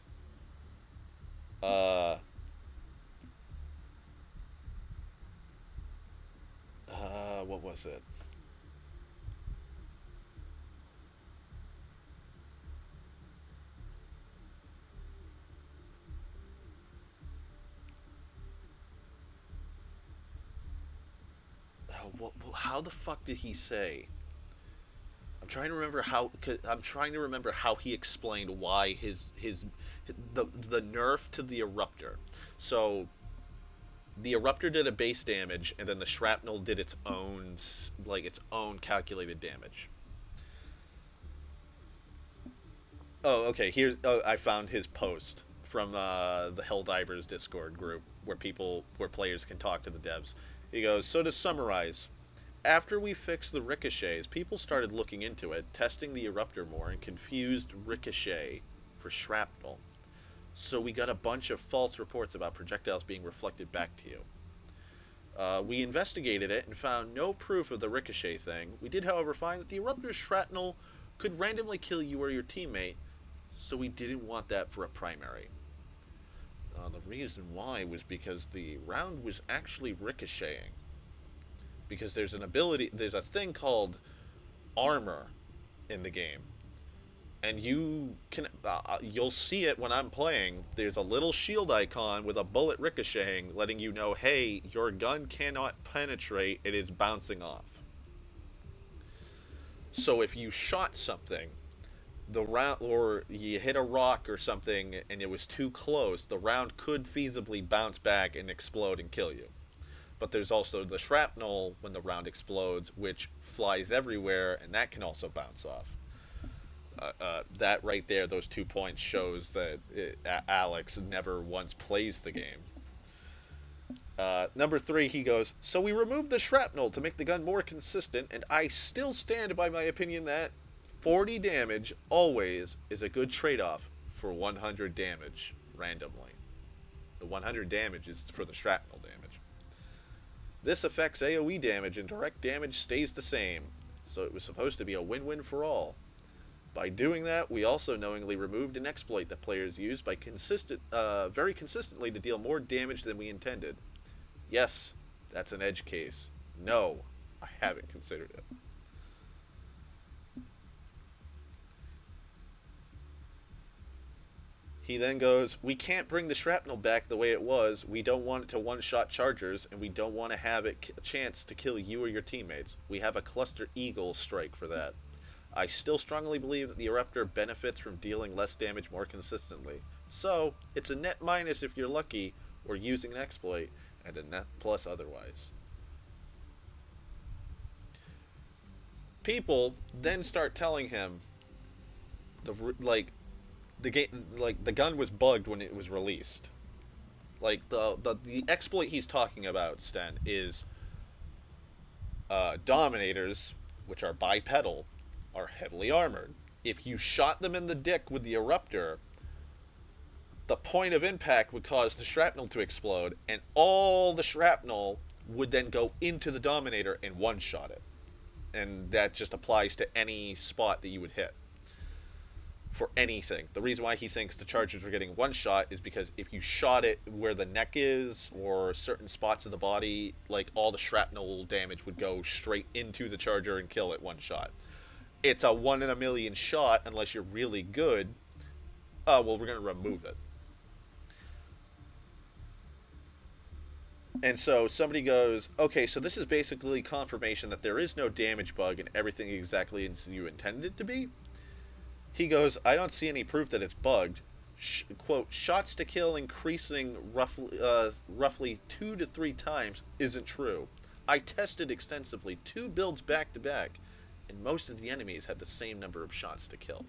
what was it? How the fuck did he say? I'm trying to remember how. I'm trying to remember how he explained why the nerf to the Eruptor. So the Eruptor did a base damage, and then the shrapnel did its own calculated damage. Oh, okay. Here, I found his post from the Helldivers Discord group where players can talk to the devs. He goes, so to summarize, after we fixed the ricochets, people started looking into it, testing the Eruptor more, and confused ricochet for shrapnel. So we got a bunch of false reports about projectiles being reflected back to you. We investigated it and found no proof of the ricochet thing. We did, however, find that the Eruptor's shrapnel could randomly kill you or your teammate, so we didn't want that for a primary. The reason why was because the round was actually ricocheting. Because there's a thing called armor in the game, and you'll see it when I'm playing. There's a little shield icon with a bullet ricocheting, letting you know, hey, your gun cannot penetrate, it is bouncing off. So if you shot something, the round, or you hit a rock or something and it was too close, the round could feasibly bounce back and explode and kill you. But there's also the shrapnel when the round explodes, which flies everywhere, and that can also bounce off. That right there, those 2 points, shows that Alex never once plays the game. Number 3, he goes, so we removed the shrapnel to make the gun more consistent, and I still stand by my opinion that 40 damage always is a good trade-off for 100 damage randomly. The 100 damage is for the shrapnel damage. This affects AoE damage, and direct damage stays the same, so it was supposed to be a win-win for all. By doing that, we also knowingly removed an exploit that players use very consistently to deal more damage than we intended. Yes, that's an edge case. No, I haven't considered it. He then goes, we can't bring the shrapnel back the way it was. We don't want it to one-shot chargers, and we don't want to have it a chance to kill you or your teammates. We have a cluster eagle strike for that. I still strongly believe that the Eruptor benefits from dealing less damage more consistently. So, it's a net minus if you're lucky, or using an exploit, and a net plus otherwise. People then start telling him the gun was bugged when it was released. Like the exploit he's talking about, Sten, is Dominators, which are bipedal, are heavily armored. If you shot them in the dick with the Eruptor, the point of impact would cause the shrapnel to explode, and all the shrapnel would then go into the Dominator and one-shot it. And that just applies to any spot that you would hit. For anything. The reason why he thinks the Chargers were getting one shot is because if you shot it where the neck is or certain spots of the body, like all the shrapnel damage would go straight into the Charger and kill it one shot. It's a 1 in a million shot unless you're really good. Oh, well, we're going to remove it. And so somebody goes, okay, so this is basically confirmation that there is no damage bug and everything exactly as you intended it to be. He goes, I don't see any proof that it's bugged. Quote, shots to kill increasing roughly 2 to 3 times isn't true. I tested extensively 2 builds back to back, and most of the enemies had the same number of shots to kill.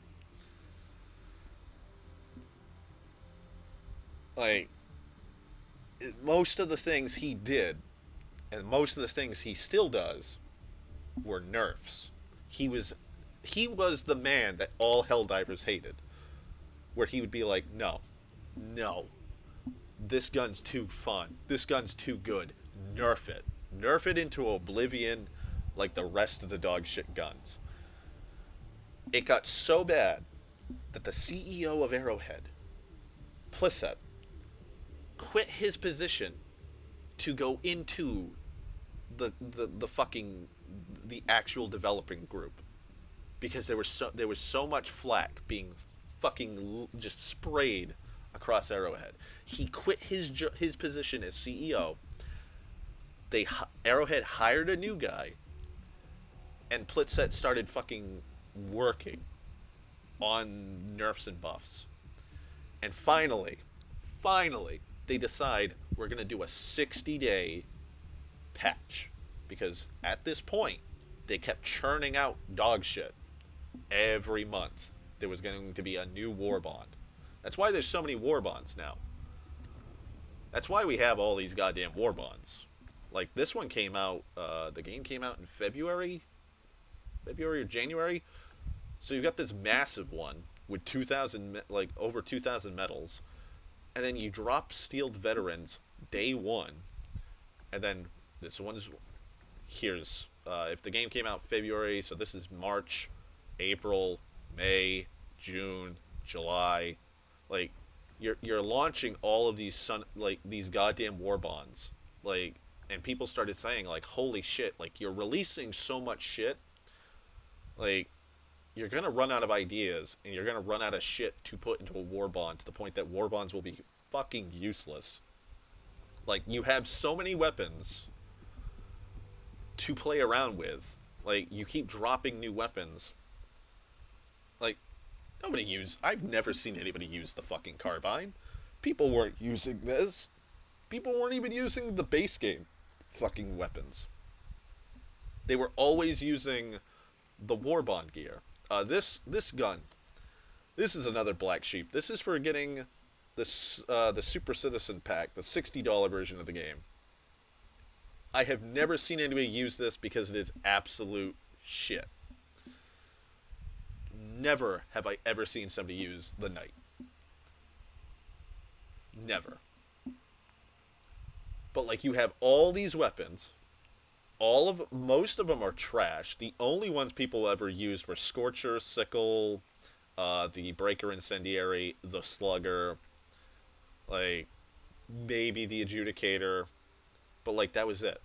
Like, most of the things he did, and most of the things he still does, were nerfs. He was the man that all Helldivers hated. where he would be like, no, no, this gun's too fun. This gun's too good. Nerf it. Nerf it into oblivion like the rest of the dog shit guns. It got so bad that the CEO of Arrowhead, Plissett, quit his position to go into the fucking the actual developing group because there was so much flack being fucking just sprayed across Arrowhead. He quit his position as CEO. Arrowhead hired a new guy, and Plissett started fucking working on nerfs and buffs. And finally, they decide we're gonna do a 60-day patch because at this point they kept churning out dog shit every month. There was going to be a new war bond. That's why there's so many war bonds now. That's why we have all these goddamn war bonds. Like this one came out, the game came out in February or January. So you've got this massive one with 2,000, like over 2,000 medals, and then you drop Steeled Veterans day one, and then this one's here's if the game came out February, so this is March, April, May, June, July, like you're launching all of these these goddamn war bonds, like, and people started saying like, holy shit, like you're releasing so much shit, like you're gonna run out of ideas and you're gonna run out of shit to put into a war bond to the point that war bonds will be fucking useless. Like you have so many weapons to play around with. Like you keep dropping new weapons. Like I've never seen anybody use the fucking carbine. People weren't using this. People weren't even using the base game fucking weapons. They were always using the Warbond gear. This gun, this is another black sheep. This is for getting this the Super Citizen Pack, the $60 version of the game. I have never seen anybody use this because it is absolute shit. Never have I ever seen somebody use the Knight. Never. But like you have all these weapons. Most of them are trash. The only ones people ever used were Scorcher, Sickle, the Breaker Incendiary, the Slugger, like maybe the Adjudicator, but like that was it.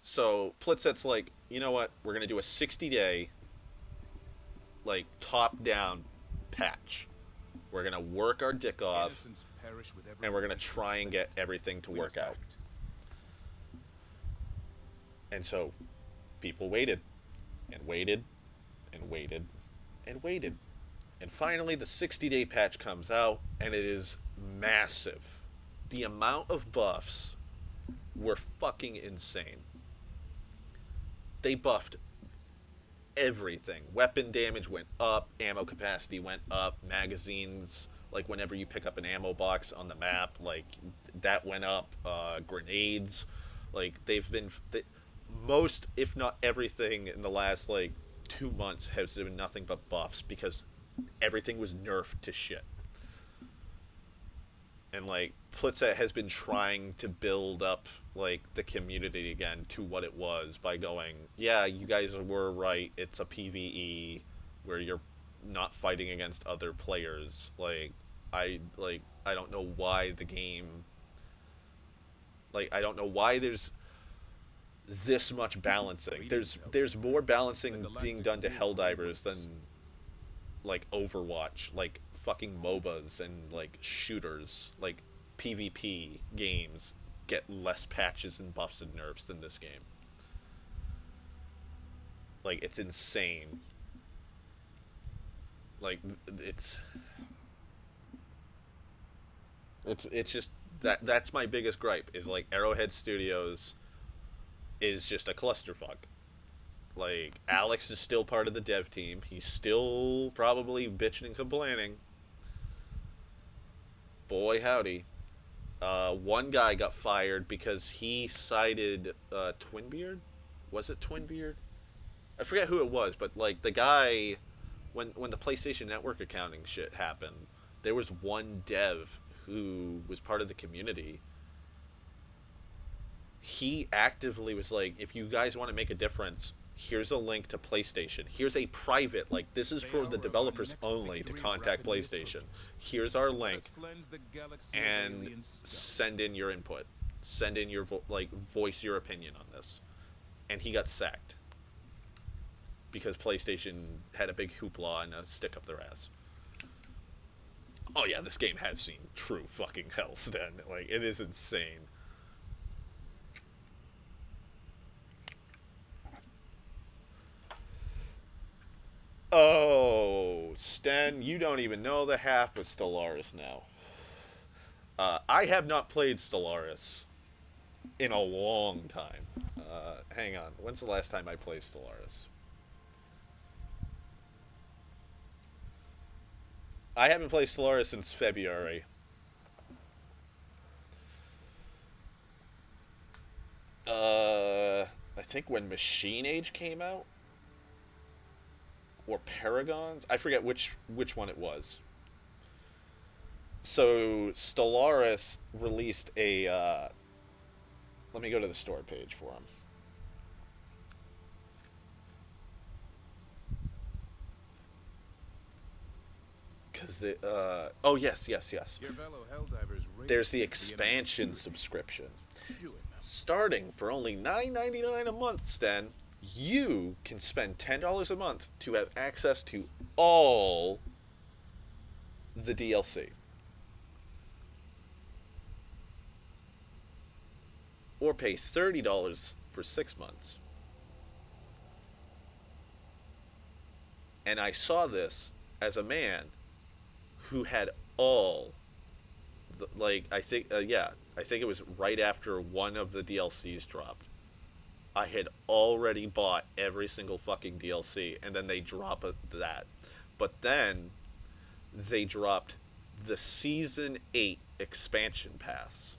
So Plissett's like, you know what? We're gonna do a 60-day, like top-down patch. We're gonna work our dick off, and we're gonna try and get everything to work out. And so people waited and waited and waited and waited. And finally the 60-day patch comes out, and it is massive. The amount of buffs were fucking insane. They buffed everything. Weapon damage went up, ammo capacity went up, magazines, like whenever you pick up an ammo box on the map, like that went up, grenades, like most, if not everything in the last like 2 months has been nothing but buffs because everything was nerfed to shit. And like Plissett has been trying to build up like the community again to what it was by going, yeah, you guys were right, it's a PvE where you're not fighting against other players. I don't know why the game, like I don't know why there's this much balancing. There's more balancing being done to Helldivers than like Overwatch, like fucking MOBAs and like shooters, like PvP games get less patches and buffs and nerfs than this game. Like it's insane. Like it's just that's my biggest gripe is like Arrowhead Studios is just a clusterfuck. Like Alex is still part of the dev team. He's still probably bitching and complaining. Boy howdy. One guy got fired because he cited Twinbeard? Was it Twinbeard? I forget who it was, but like the guy, when the PlayStation Network accounting shit happened, there was one dev who was part of the community. He actively was like, if you guys want to make a difference, here's a link to PlayStation. Here's a private, like, this is for the developers only to contact PlayStation. Here's our link, and send in your input. Send in your, voice your opinion on this. And he got sacked. Because PlayStation had a big hoopla and a stick up their ass. Oh yeah, this game has seen true fucking hell, Sten. Like, it is insane. Oh, Sten, you don't even know the half of Stellaris now. I have not played Stellaris in a long time. Hang on, when's the last time I played Stellaris? I haven't played Stellaris since February. I think when Machine Age came out? Or Paragons? I forget which one it was. So Stellaris released a let me go to the store page for them. Because they oh yes. Your fellow Helldivers There's the radiate expansion the subscription. Do it now. Starting for only $9.99 a month, Sten, you can spend $10 a month to have access to all the DLC. Or pay $30 for 6 months. And I saw this as a man who had all I think it was right after one of the DLCs dropped. I had already bought every single fucking DLC, and then they drop that. But then they dropped the Season 8 expansion pass.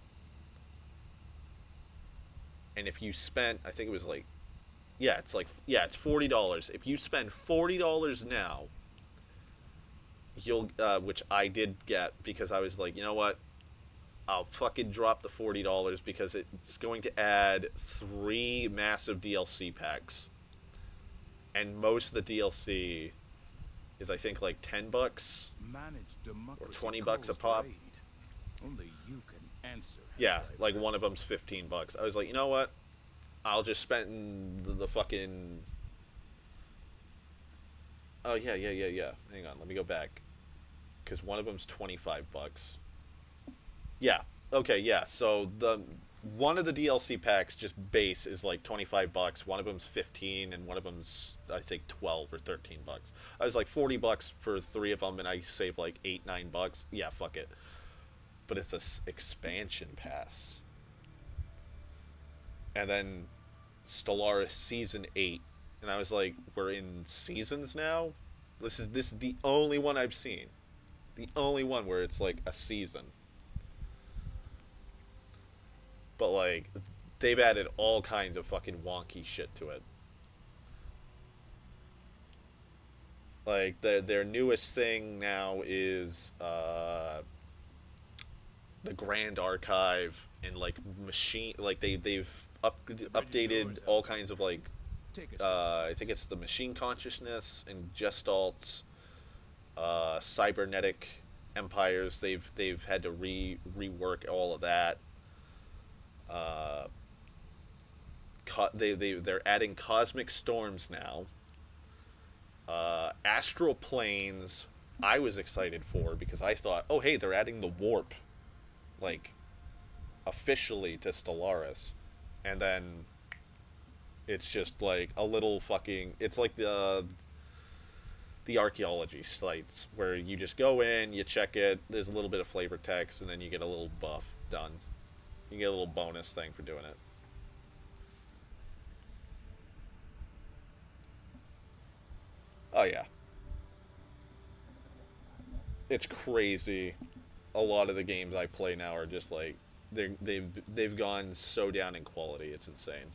And if you spent, I think it was it's $40. If you spend $40 now, you'll, which I did get because I was like, you know what? I'll fucking drop the $40 because it's going to add 3 massive DLC packs. And most of the DLC is, I think, like $10 or $20 a pop. Only you can answer. Yeah, like one of them's $15. I was like, you know what? I'll just spend the fucking. Oh yeah. Hang on, let me go back. Because one of them's $25. Yeah. Okay. Yeah. So one of the DLC packs just base is like $25. One of them's 15, and one of them's I think 12 or $13. I was like $40 for 3 of them, and I saved like $8-9. Yeah, fuck it. But it's a expansion pass. And then Stellaris Season 8, and I was like, we're in seasons now? This is the only one I've seen. The only one where it's like a season. But like, they've added all kinds of fucking wonky shit to it. Like their newest thing now is the Grand Archive, and like they've updated all kinds of like I think it's the machine consciousness and gestalts, cybernetic empires. They've had to rework all of that. They're adding cosmic storms now. Astral planes, I was excited for because I thought, oh hey, they're adding the warp, like, officially to Stellaris, and then it's just like a little fucking. It's like the archaeology sites where you just go in, you check it. There's a little bit of flavor text, and then you get a little buff done. You get a little bonus thing for doing it. Oh yeah. It's crazy. A lot of the games I play now are just like they've gone so down in quality. It's insane.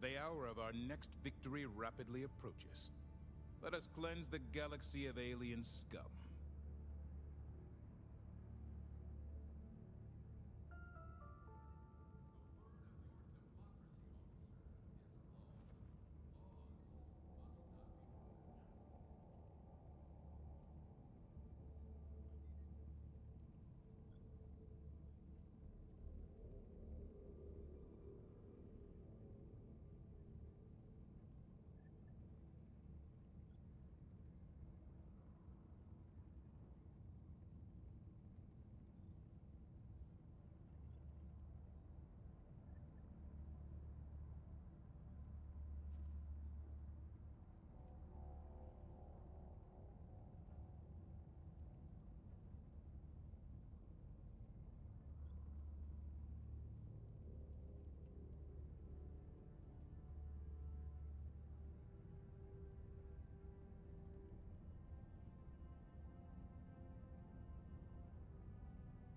The hour of our next victory rapidly approaches. Let us cleanse the galaxy of alien scum.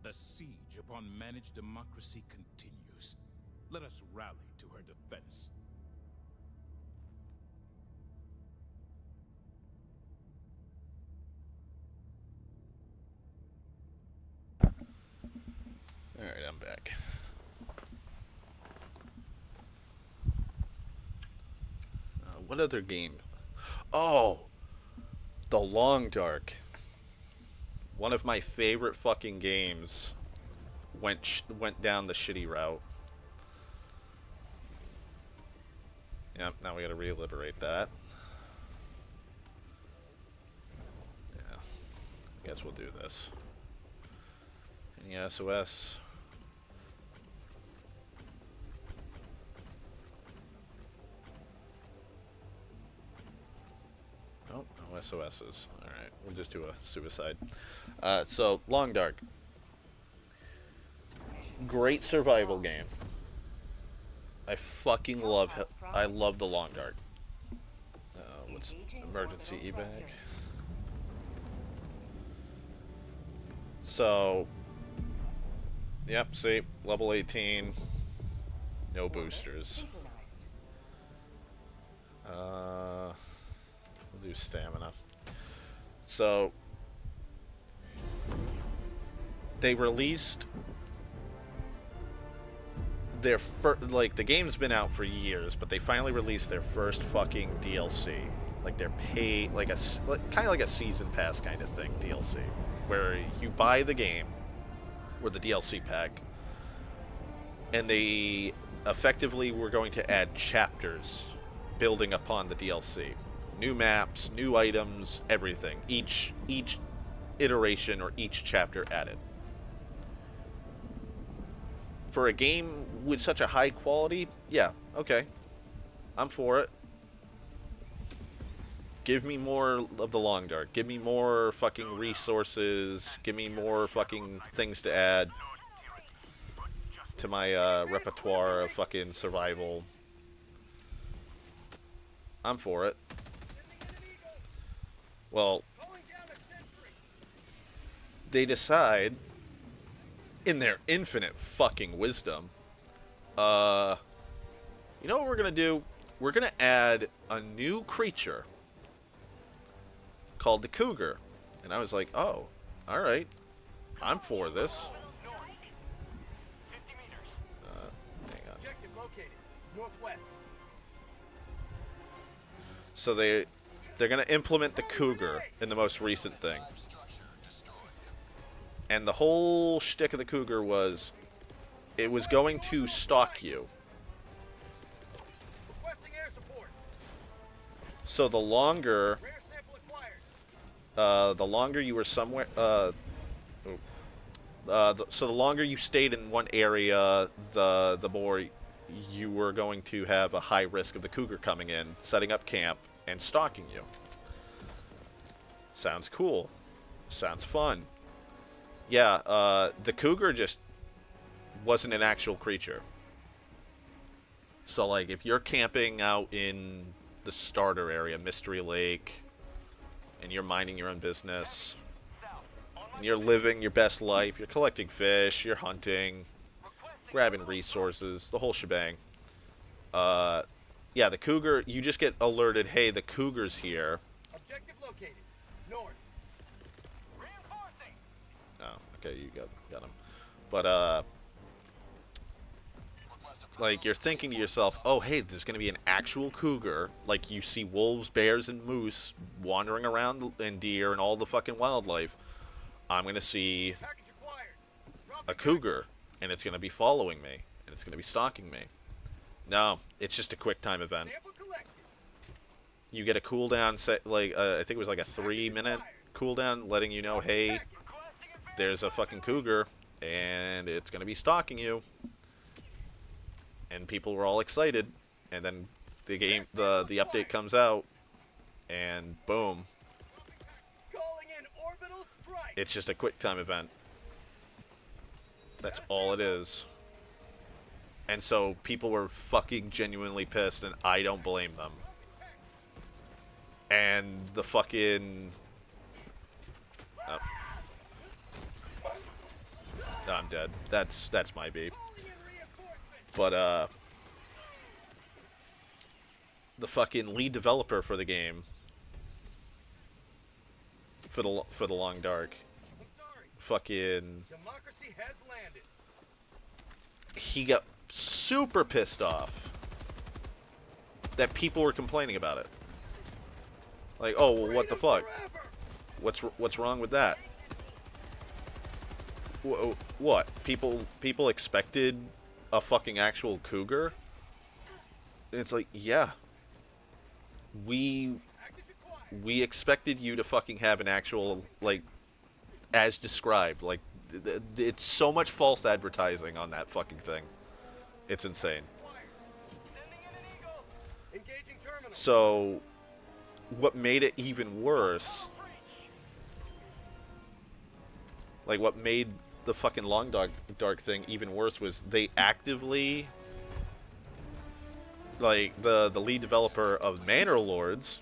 The siege upon managed democracy continues. Let us rally to her defense. Alright, I'm back. What other game? Oh! The Long Dark. One of my favorite fucking games went down the shitty route. Yep, now we gotta re-liberate that. Yeah, I guess we'll do this. Any SOS? Nope, no SOSs. Alright, we'll just do a suicide. So, Long Dark. Great survival game. I fucking love I love the Long Dark. What's emergency evac? So, yep, see, level 18, no boosters. We'll do stamina. So, they released their like, the game's been out for years, but they finally released their first fucking DLC. Like, they're paid, like kind of like a season pass kind of thing, DLC. Where you buy the game, or the DLC pack, and they effectively were going to add chapters building upon the DLC. New maps, new items, everything. Each iteration or each chapter added. For a game with such a high quality, yeah, okay. I'm for it. Give me more of the Long Dark. Give me more fucking resources. Give me more fucking things to add to my repertoire of fucking survival. I'm for it. Well, they decide, in their infinite fucking wisdom, you know what we're gonna do? We're gonna add a new creature called the Cougar. And I was like, oh, alright. I'm for this. Hang on. Objective located. Northwest. So they're gonna implement the Cougar in the most recent thing. And the whole shtick of the Cougar was, it was going to stalk you. Requesting air support. So the longer Rare sample acquired. the longer you were somewhere, so the longer you stayed in one area, the more you were going to have a high risk of the Cougar coming in, setting up camp, and stalking you. Sounds cool. Sounds fun. Yeah, the Cougar just wasn't an actual creature. So, like, if you're camping out in the starter area, Mystery Lake, and you're minding your own business, and you're living your best life, you're collecting fish, you're hunting, grabbing resources, the whole shebang, Yeah, the cougar. You just get alerted. Hey, the cougar's here. Objective located. North. Reinforcing. Oh, okay, you got him. But like you're thinking to yourself, oh hey, there's gonna be an actual cougar. Like you see wolves, bears, and moose wandering around, and deer, and all the fucking wildlife. I'm gonna see Package acquired. a cougar, and it's gonna be following me, and it's gonna be stalking me. No, it's just a quick time event. Sample collected. You get a cooldown set, like I think it was like a 3-minute cooldown, letting you know, hey, there's a fucking cougar, and it's gonna be stalking you. And people were all excited, and then the update comes out, and boom, Calling in orbital strike. it's just a quick time event. That's all it is. And so people were fucking genuinely pissed, and I don't blame them. And the fucking... Oh. No, I'm dead. That's my beef. But, the fucking lead developer for the game, for the Long Dark, I'm sorry. fucking... Democracy has landed. He got super pissed off that people were complaining about it. Like, oh, well, what the fuck? What's wrong with that? What? People expected a fucking actual cougar? And it's like, yeah. We expected you to fucking have an actual, like, as described. Like, it's so much false advertising on that fucking thing. It's insane. Sending in an eagle. Engaging terminal. So, what made it even worse, like what made the fucking Long Dark thing even worse, was they actively, like the lead developer of Manor Lords,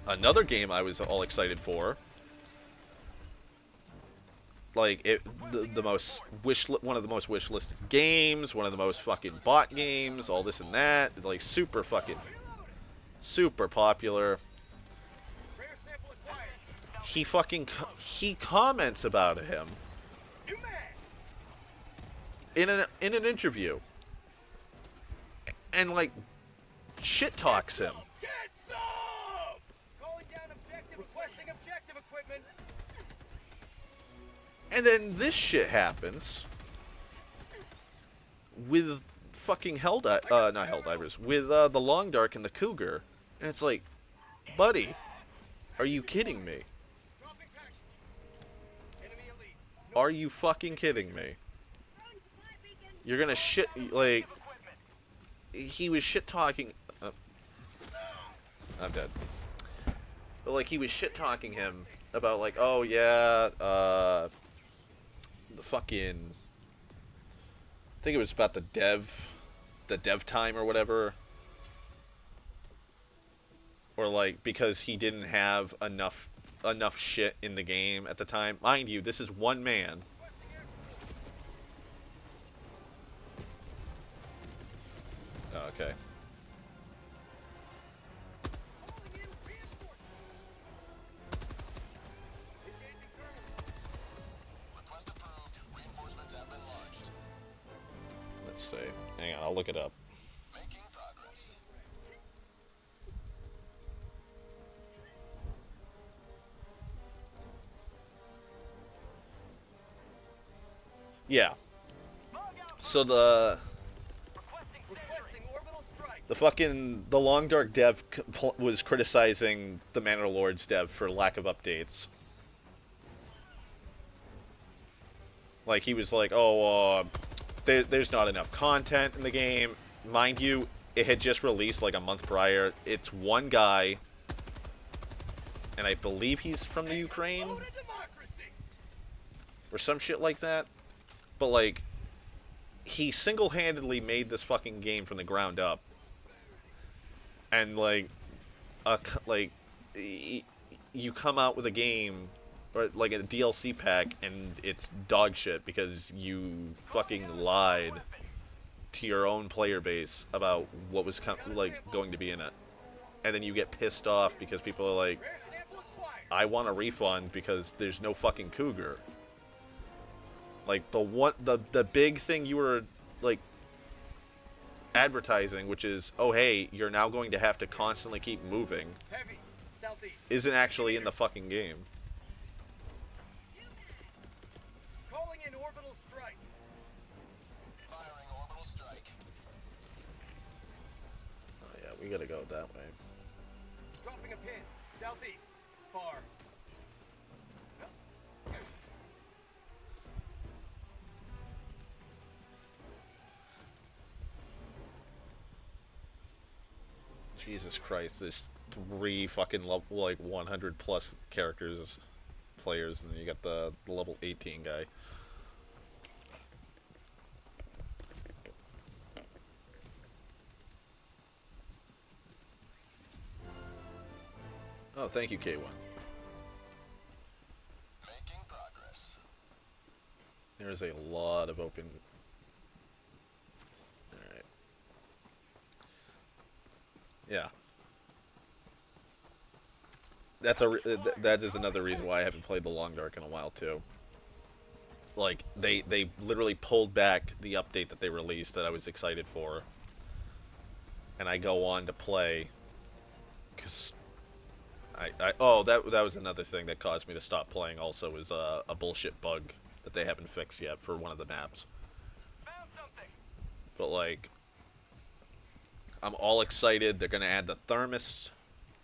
another game I was all excited for, like the most one of the most wish listed games, one of the most fucking bought games, all this and that, like super fucking super popular. Rare sample acquired. He comments about him New mag. in an interview, and like shit talks him. Get some. Calling down objective. Requesting objective equipment. And then this shit happens with fucking not Helldivers, with the Long Dark and the Cougar, and it's like, buddy, are you kidding me? Dropping package. Enemy elite. Are you fucking kidding me? You're gonna shit, like, he was shit talking. I'm dead. But like he was shit talking him about like, oh yeah, the fucking, I think it was about the dev time or whatever, or like because he didn't have enough shit in the game at the time. Mind you, this is one man. Oh, okay. Calling in reinforcements. Engaging terminal. Request approved. Reinforcements have been launched. Let's see. Hang on, I'll look it up. Making progress. Yeah. So the Requesting orbital strike. the Long Dark dev was criticizing the Manor Lords dev for lack of updates. Like he was like, oh, there's not enough content in the game. Mind you, it had just released like a month prior. It's one guy, and I believe he's from the Ukraine Ode to democracy. or some shit like that. But like, he single-handedly made this fucking game from the ground up, and like, you come out with a game or like a DLC pack and it's dog shit because you fucking lied to your own player base about what was going to be in it, and then you get pissed off because people are like, Rare sample acquired. I want a refund because there's no fucking cougar. Like the big thing you were like advertising, which is, oh hey, you're now going to have to constantly keep moving, Heavy. Southeast. isn't actually in the fucking game. Calling in orbital strike. Firing orbital strike. Oh yeah, we gotta go that way. Dropping a pin. Southeast. Far. Jesus Christ, there's 3 fucking like 100 plus characters, players, and then you got the level 18 guy. Oh, thank you, K1. Making progress. There's a lot of open. Alright. Yeah. That is another reason why I haven't played the Long Dark in a while too. Like they literally pulled back the update that they released that I was excited for, and I go on to play because that was another thing that caused me to stop playing. Also, is a bullshit bug that they haven't fixed yet for one of the maps. Found something. But like, I'm all excited. They're gonna add the thermos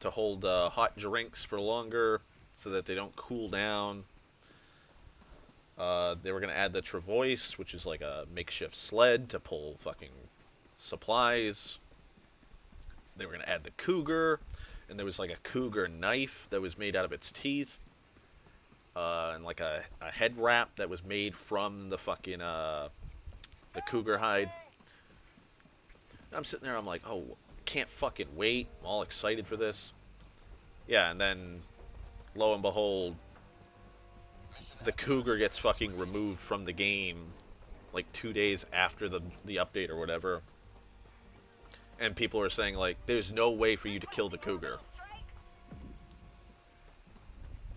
to hold hot drinks for longer, so that they don't cool down. They were gonna add the Travois, which is like a makeshift sled to pull fucking supplies. They were gonna add the Cougar, and there was like a Cougar knife that was made out of its teeth, and like a head wrap that was made from the fucking the Cougar hide. I'm sitting there, I'm like, oh, can't fucking wait. I'm all excited for this. Yeah, and then, lo and behold, the Cougar gets fucking removed from the game, like 2 days after the update or whatever. And people are saying, like, there's no way for you to kill the Cougar.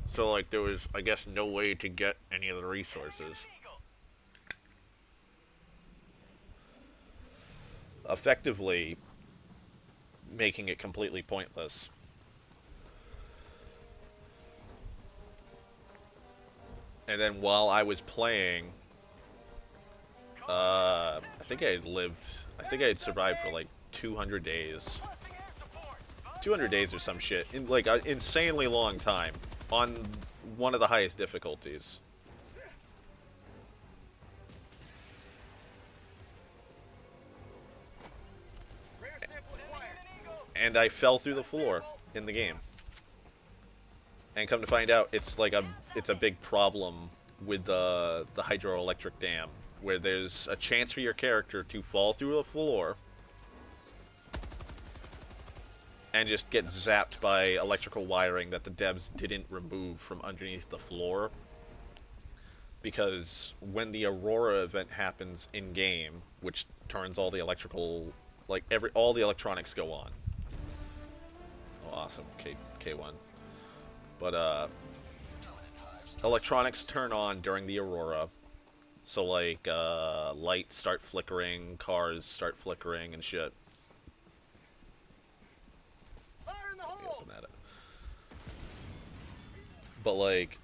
So, like, there was, I guess, no way to get any of the resources. Effectively making it completely pointless. And then while I was playing, I think I had survived for like 200 days. 200 days or some shit. In like an insanely long time. On one of the highest difficulties. Rare sample acquired. And I fell through the floor in the game. And come to find out, it's a big problem with the hydroelectric dam, where there's a chance for your character to fall through the floor and just get zapped by electrical wiring that the devs didn't remove from underneath the floor. Because when the Aurora event happens in game, which turns all the electrical, like all the electronics go on. Oh, awesome, K1. But electronics turn on during the Aurora, so like lights start flickering, cars start flickering and shit. Fire in the Let me hole. open that. But like,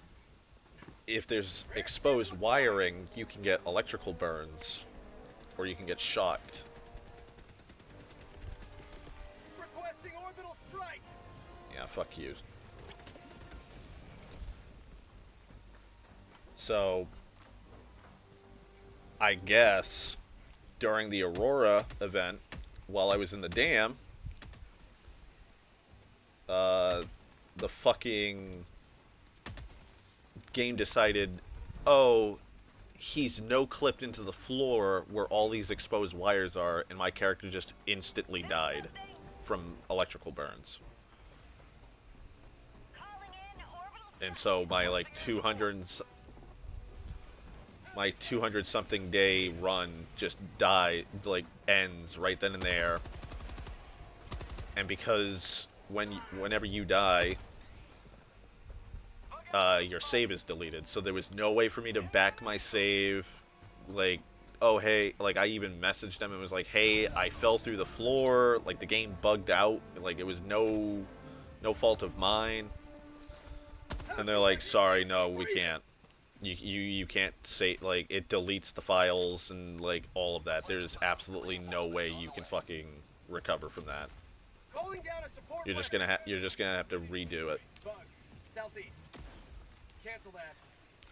if there's exposed wiring, you can get electrical burns, or you can get shocked. Requesting orbital strike. Yeah, fuck you. So, I guess during the Aurora event, while I was in the dam, the fucking game decided, oh, he's no-clipped into the floor where all these exposed wires are, and my character just instantly died from electrical burns. Calling in orbital And so my like 200 and my 200 something day run just ends right then and there. And because whenever you die, your save is deleted. So there was no way for me to back my save. Like, oh hey, like I even messaged them and was like, hey, I fell through the floor. Like the game bugged out. Like it was no fault of mine. And they're like, sorry, no, we can't. You can't say, like, it deletes the files and like all of that. There's absolutely no way you can fucking recover from that. Calling down a support You're just gonna have to redo it. Bugs, southeast. Cancel that.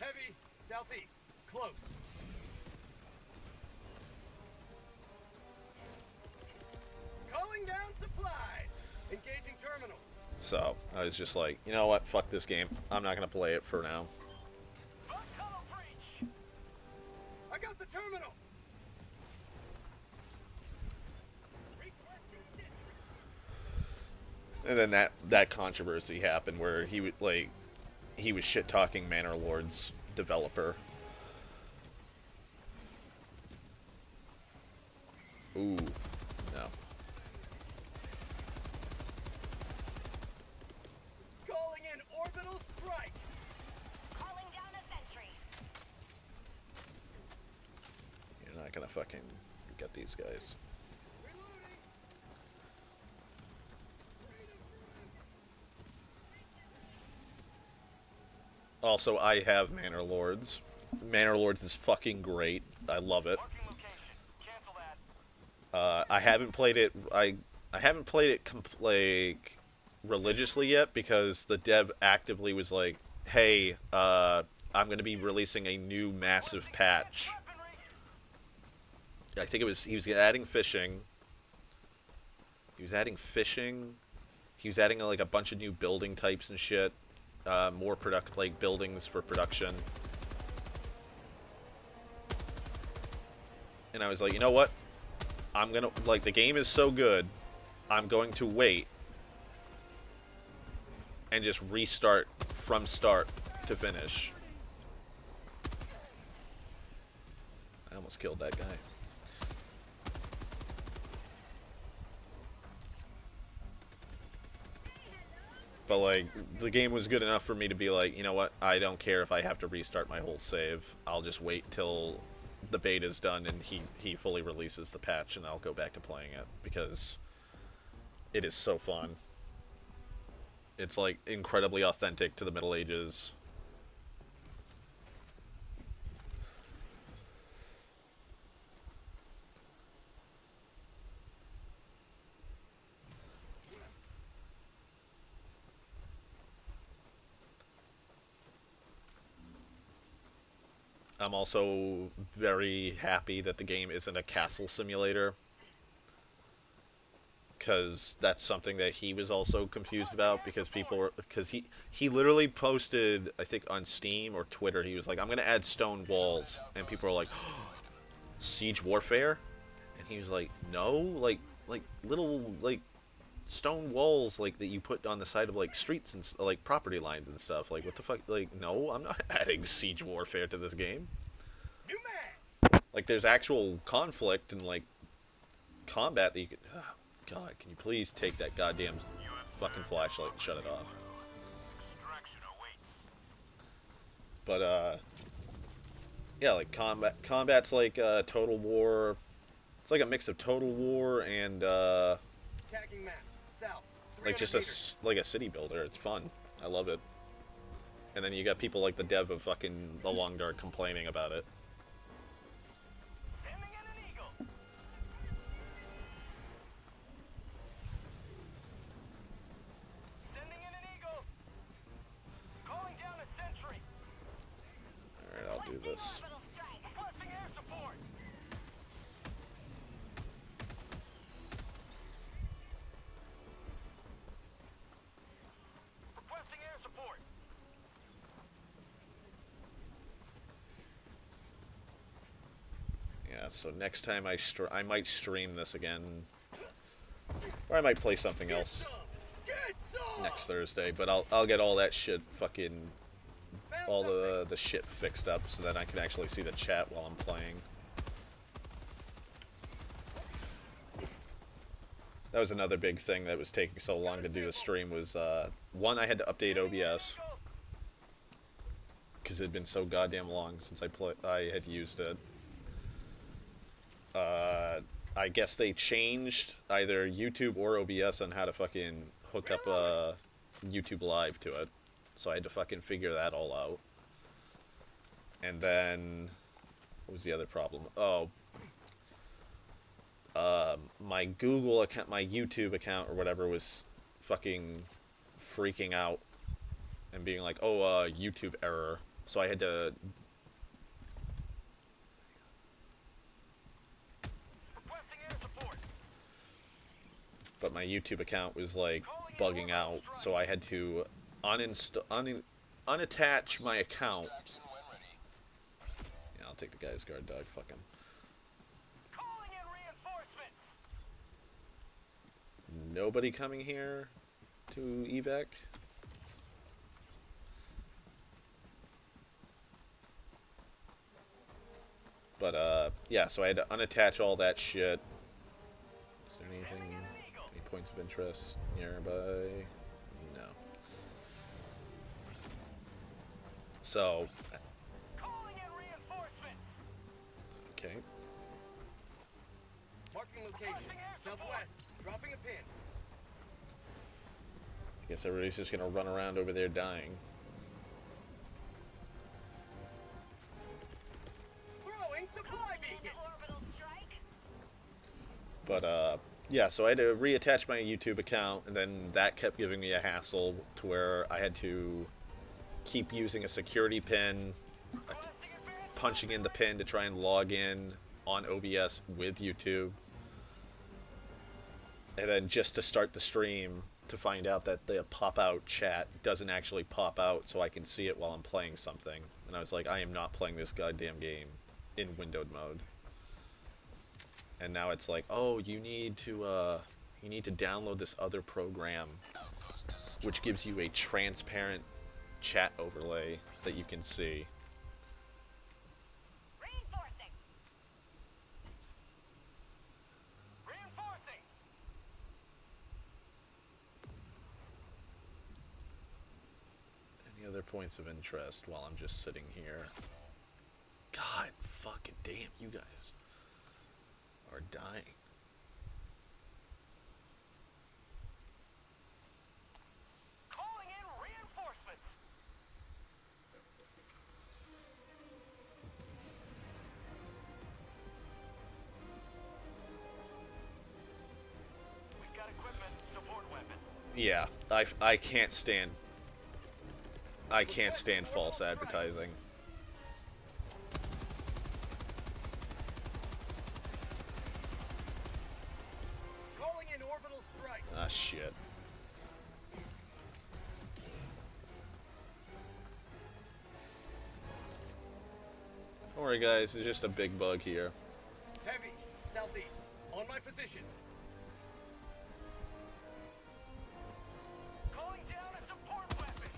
Heavy, southeast. Close. Calling down supplies. Engaging terminal. So I was just like, you know what? Fuck this game. I'm not gonna play it for now. I got the terminal. And then that controversy happened where he was shit talking Manor Lord's developer. Ooh, no. Calling in orbital strike. Calling down a sentry. You're not gonna fucking get these guys. Also, I have Manor Lords. Manor Lords is fucking great. I love it. I haven't played it. I haven't played it like religiously yet because the dev actively was like, "Hey, I'm going to be releasing a new massive patch." I think he was adding fishing. He was adding fishing. He was adding like a bunch of new building types and shit. More buildings for production. And I was like, you know what? I'm gonna, the game is so good, I'm going to wait and just restart from start to finish. I almost killed that guy. But like, the game was good enough for me to be like, you know what, I don't care if I have to restart my whole save. I'll just wait till the beta's done and he fully releases the patch and I'll go back to playing it because it is so fun. It's like incredibly authentic to the Middle Ages. I'm also very happy that the game isn't a castle simulator, because that's something that he was also confused about, because he literally posted, I think on Steam or Twitter, he was like, I'm gonna add stone walls, and people are like, oh, siege warfare? And he was like, no, like little stone walls that you put on the side of streets and property lines and stuff. Like, what the fuck? Like, no, I'm not adding siege warfare to this game. Like, there's actual conflict and combat that you can. Oh, God, can you please take that goddamn fucking flashlight and shut it off? But yeah, combat's like Total War. It's like a mix of Total War and Attacking map. South. just a city builder. It's fun. I love it. And then you got people like the dev of fucking The Long Dark complaining about it. Sending in an eagle. Sending in an eagle. Calling down a sentry. Alright, I'll do this. Orbital strike. Requesting air support. Requesting air support. Yeah, so next time I might stream this again. Or I might play something else Get some. next Thursday, but I'll get all that shit fucking all the shit fixed up so that I can actually see the chat while I'm playing. That was another big thing that was taking so long to do the stream was, one, I had to update OBS. Because it had been so goddamn long since I had used it. I guess they changed either YouTube or OBS on how to fucking hook up YouTube Live to it. So I had to fucking figure that all out. And then, what was the other problem? Oh, my Google account, my YouTube account or whatever was fucking freaking out and being like, oh, YouTube error. So I had to... But my YouTube account was like bugging out, so I had to unattach my account. Yeah, I'll take the guy's guard dog, fuck him. Nobody coming here to evac? But, yeah, so I had to unattach all that shit. Is there anything, any points of interest nearby? No. So, okay. Marking location. Southwest. Dropping a pin. I guess everybody's just gonna run around over there dying. Throwing supply beacon. Orbital strike. But, yeah, so I had to reattach my YouTube account, and then that kept giving me a hassle to where I had to keep using a security pin, punching in the pin to try and log in on OBS with YouTube. And then just to start the stream, to find out that the pop-out chat doesn't actually pop out so I can see it while I'm playing something. And I was like, I am not playing this goddamn game in windowed mode. And now it's like, oh, you need to download this other program, which gives you a transparent chat overlay that you can see. Reinforcing. Reinforcing. Any other points of interest while I'm just sitting here? God fucking damn, you guys are dying. Calling in reinforcements. We've got equipment, support weapon. Yeah, I can't stand false advertising. Calling in orbital strike. Ah, shit. Don't worry, guys. It's just a big bug here. Heavy. Southeast. On my position. Calling down a support weapon.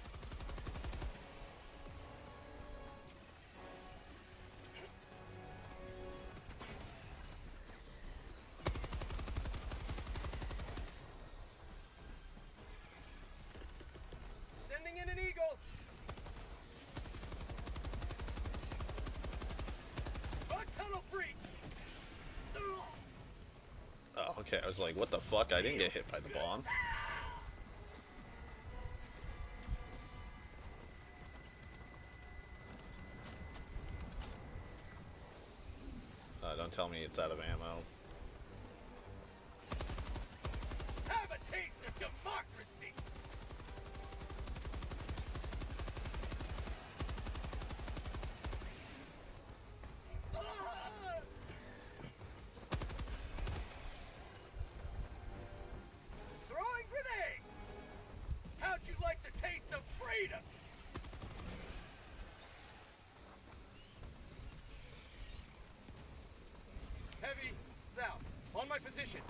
Sending in an eagle. A tunnel breach. Oh, okay. I was like, what the fuck? I didn't get hit by the bomb. Don't tell me it's out of ammo. Have a taste of democracy. Throwing grenade. How'd you like the taste of freedom? Heavy, south. On my position.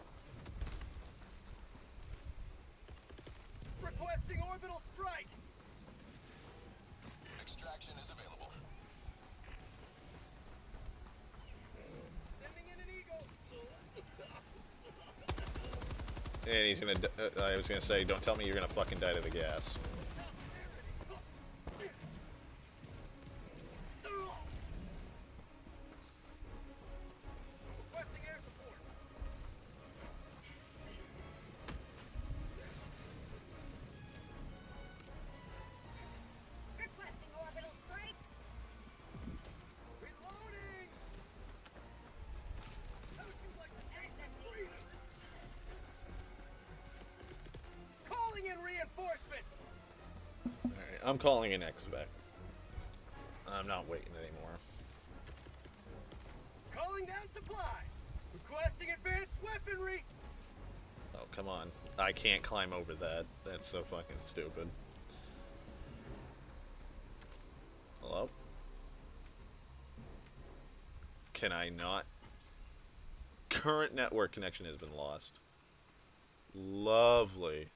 Requesting orbital strike. Extraction is available. Sending in an eagle. And he's gonna. I was gonna say, don't tell me you're gonna fucking die to the gas. Requesting air support. Requesting orbital strike. Reloading. How would you like to taste that freedom? Calling in reinforcements. Alright, I'm calling an XVEC. I'm not waiting anymore. Calling down supplies. Requesting advanced weaponry. Oh, come on. I can't climb over that. That's so fucking stupid. Hello? Can I not? Current network connection has been lost. Lovely.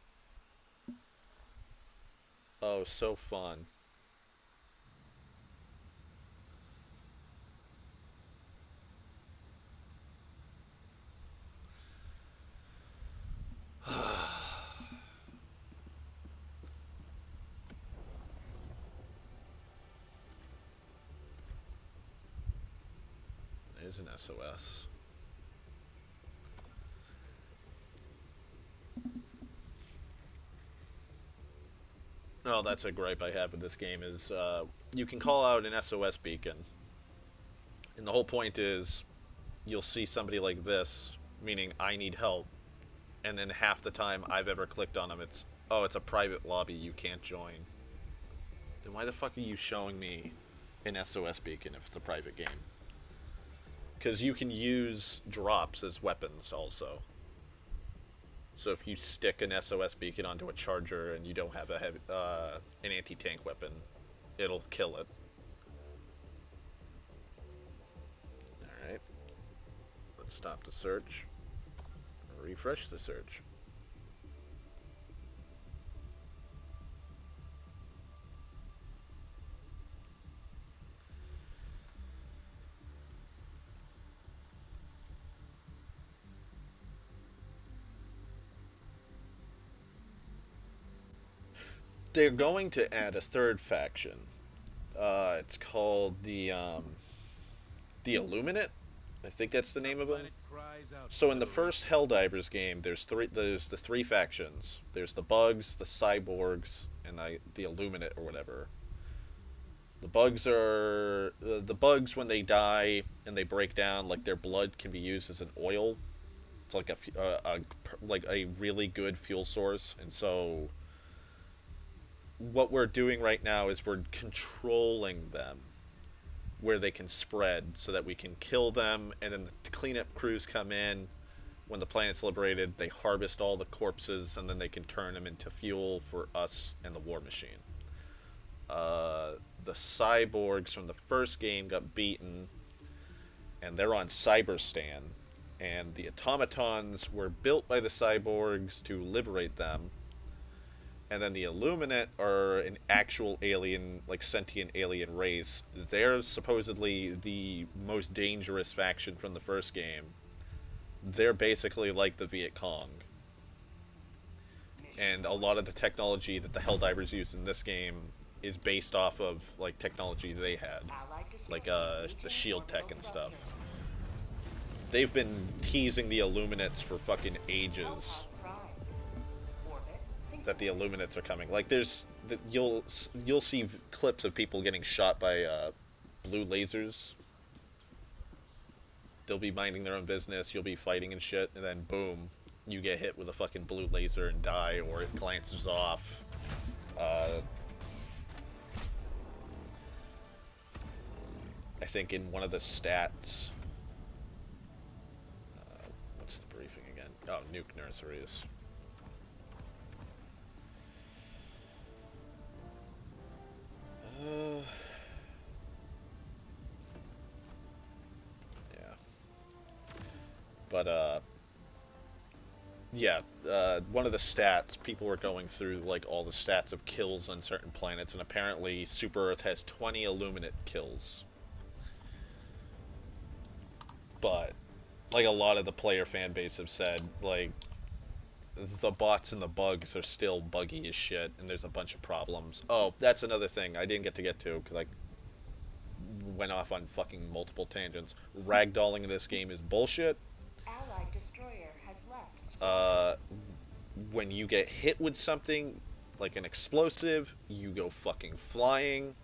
Oh, so fun. There's an SOS. Oh, that's a gripe I have with this game is you can call out an SOS beacon. And the whole point is you'll see somebody like this, meaning I need help. And then half the time I've ever clicked on them, it's, oh, it's a private lobby, you can't join. Then why the fuck are you showing me an SOS beacon if it's a private game? Because you can use drops as weapons also. So if you stick an SOS beacon onto a charger and you don't have a heavy, an anti-tank weapon, it'll kill it. Alright. Let's stop the search. Refresh the search. They're going to add a third faction. It's called the Illuminate. I think that's the name of them. Planet cries out So for in the first Helldivers game, there's the three factions. There's the bugs, the cyborgs, and the Illuminate or whatever. The bugs when they die and they break down, like their blood can be used as an oil. It's like like a really good fuel source, and so what we're doing right now is we're controlling them where they can spread so that we can kill them, and then the cleanup crews come in when the planet's liberated, they harvest all the corpses, and then they can turn them into fuel for us and the war machine. The cyborgs from the first game got beaten, and they're on Cyberstan, and the automatons were built by the cyborgs to liberate them. And then the Illuminate are an actual alien, like sentient alien race. They're supposedly the most dangerous faction from the first game. They're basically like the Viet Cong. And a lot of the technology that the Helldivers use in this game is based off of like technology they had. Like the shield tech and stuff. They've been teasing the Illuminates for fucking ages. That the Illuminates are coming. Like you'll see clips of people getting shot by blue lasers. They'll be minding their own business, you'll be fighting and shit, and then boom, you get hit with a fucking blue laser and die, or it glances off. I think in one of the stats, what's the briefing again? Oh, nuke nurseries. Yeah. But, yeah, one of the stats, people were going through like all the stats of kills on certain planets, and apparently Super Earth has 20 Illuminate kills. But like a lot of the player fan base have said, like the bots and the bugs are still buggy as shit, and there's a bunch of problems. Oh, that's another thing I didn't get to because I went off on fucking multiple tangents. Ragdolling in this game is bullshit. Allied destroyer has left Uh, squadron. when you get hit with something like an explosive, you go fucking flying,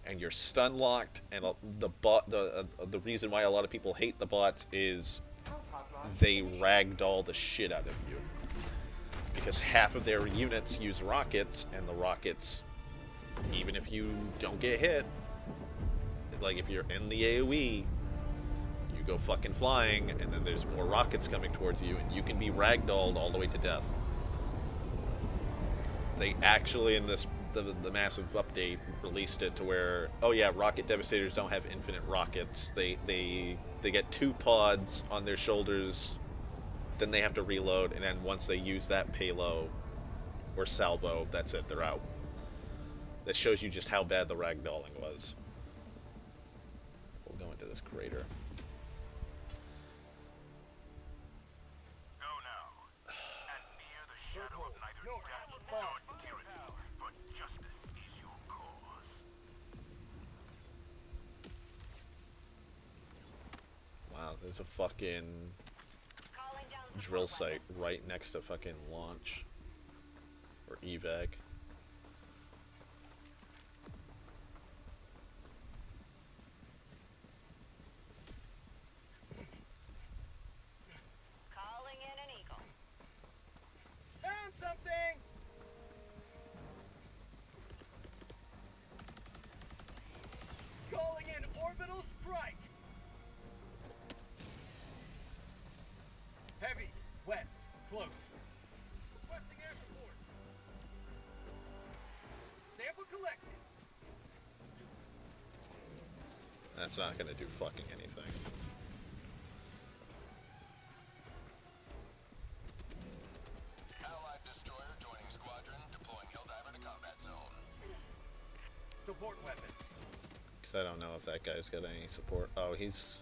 and you're stun locked. And the reason why a lot of people hate the bots is Hellpod launch they initiated. ragdoll the shit out of you because half of their units use rockets, and the rockets, even if you don't get hit, like if you're in the AoE, you go fucking flying, and then there's more rockets coming towards you, and you can be ragdolled all the way to death. They actually, in the massive update, released it to where, oh yeah, rocket devastators don't have infinite rockets. They get 2 pods on their shoulders, then they have to reload, and then once they use that payload or salvo, that's it, they're out. That shows you just how bad the ragdolling was. We'll go into this crater. Go now. And near the shadow of neither North, death far. nor tyranny, but justice is your cause. Wow, there's a fucking Calling down drill support site right next to fucking launch. Or evac. weapon. Calling in an eagle. Found something! Calling in orbital strike! Heavy, west, close. Requesting air support. Sample collected. That's not gonna do fucking anything. Allied destroyer joining squadron, deploying Helldiver to combat zone. Support weapon. Because I don't know if that guy's got any support. Oh, he's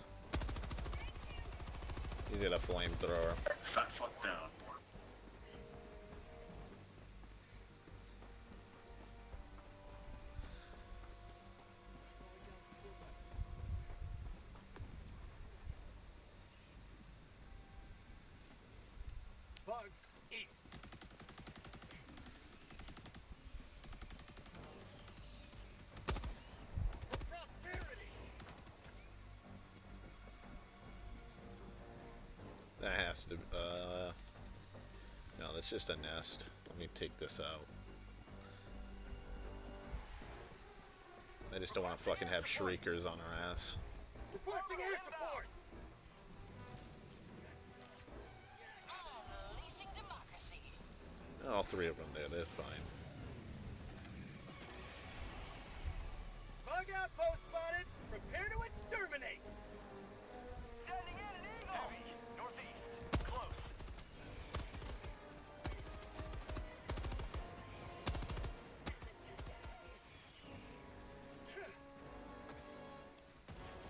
got a flamethrower. Fat fuck down. Bugs, east. For prosperity. That has to. No, that's just a nest. Let me take this out. I just don't want to fucking have shriekers on our ass. Requesting air support. Unleashing democracy. All 3 of them there, they're fine. Bug outpost spotted. Prepare to exterminate. Sending in an eagle! Heavy, northeast, close.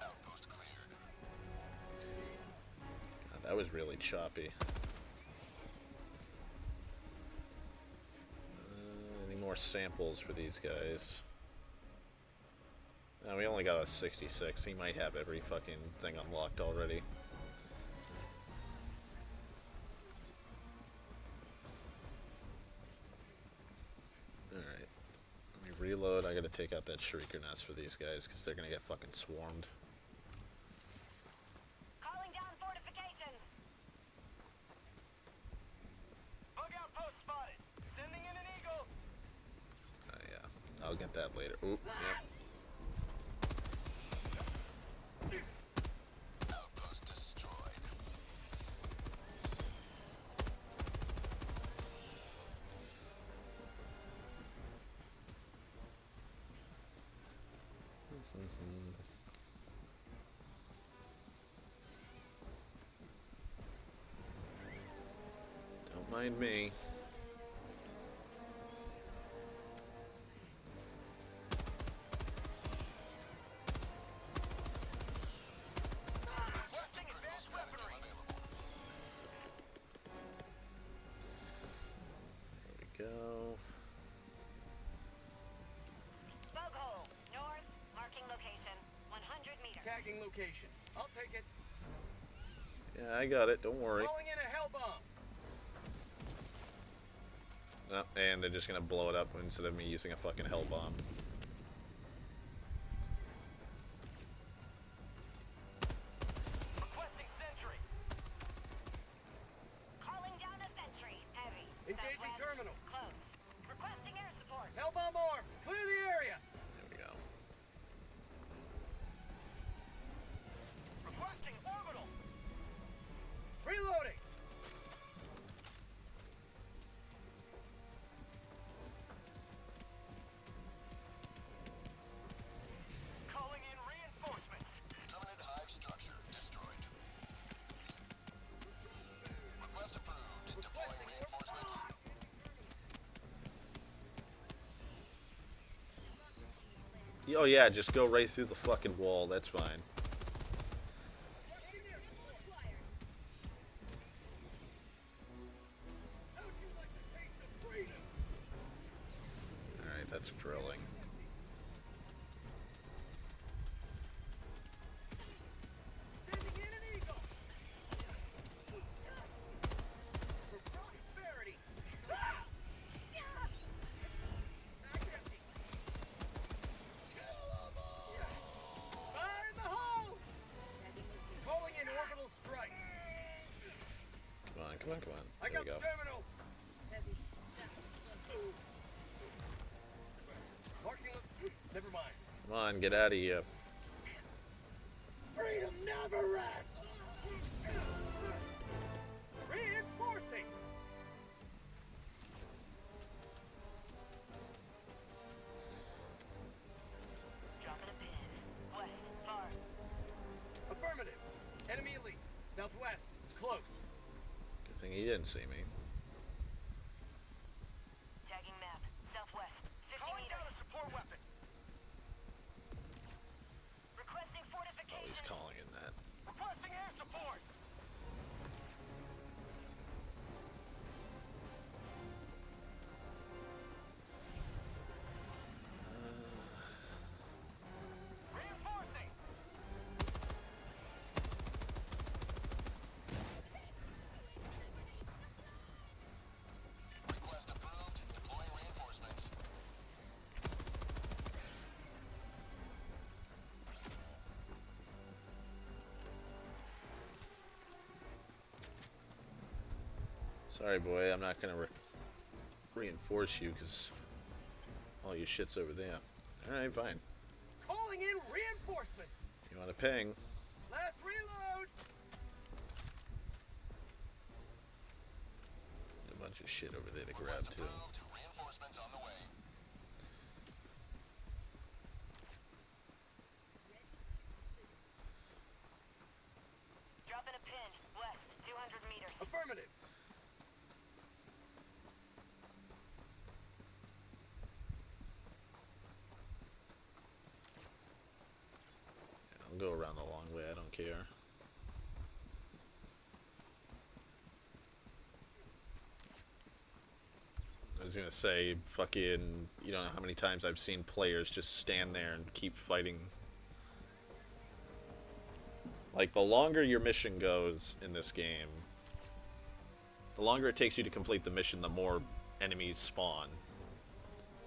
Outpost cleared. God, that was really choppy. Any more samples for these guys? No, we only got a 66. He might have every fucking thing unlocked already. Alright. Let me reload. I gotta take out that shrieker nest for these guys because they're gonna get fucking swarmed. Calling down fortifications. Bug outpost spotted. Sending in an eagle. Yeah. I'll get that later. Oop, yep. Outpost destroyed. mind me. Requesting advanced weaponry. There we go. Bug hole. North. Marking location. 100 meters. Tagging location. I'll take it. Yeah, I got it. Don't worry. Calling in a hell bomb. Oh, and they're just gonna blow it up instead of me using a fucking hell bomb. Requesting sentry. Calling down a sentry. Heavy. Engaging Southwest. terminal. Close. Requesting air support. Hell bomb armed. Clear the area. There we go. Requesting orbital. Reloading. Calling in reinforcements. Terminate hive structure destroyed. Request approved. Deploying reinforcements. Oh yeah, just go right through the fucking wall. That's fine. Alright, that's thrilling. Sending in an eagle. For prosperity. Back empty. Fire in the hole. Calling in orbital strike. Come on, come on, come on. I There got we go. the terminal. Marking. Never mind. Come on, get out of here. Freedom never rests. Reinforcing. Dropping a pin. West. Far. Affirmative. Enemy elite. Southwest. Close. Good thing he didn't see me. Tagging map. Southwest. 50 Calling down meters. a support weapon. Requesting Oh, he's fortification. calling in that. Requesting air support. Reinforcing. Request approved. Deploying reinforcements. Sorry, boy, I'm not gonna reinforce you because all your shit's over there. Alright, fine. Calling in reinforcements. You want a ping? Last reload. A bunch of shit over there to grab Request too. approved. Reinforcements on the way. Dropping a pin. West. 200 meters. Affirmative. I'll go around the long way, I don't care. I was gonna say, fucking, you don't know how many times I've seen players just stand there and keep fighting. Like, the longer your mission goes in this game, the longer it takes you to complete the mission, the more enemies spawn.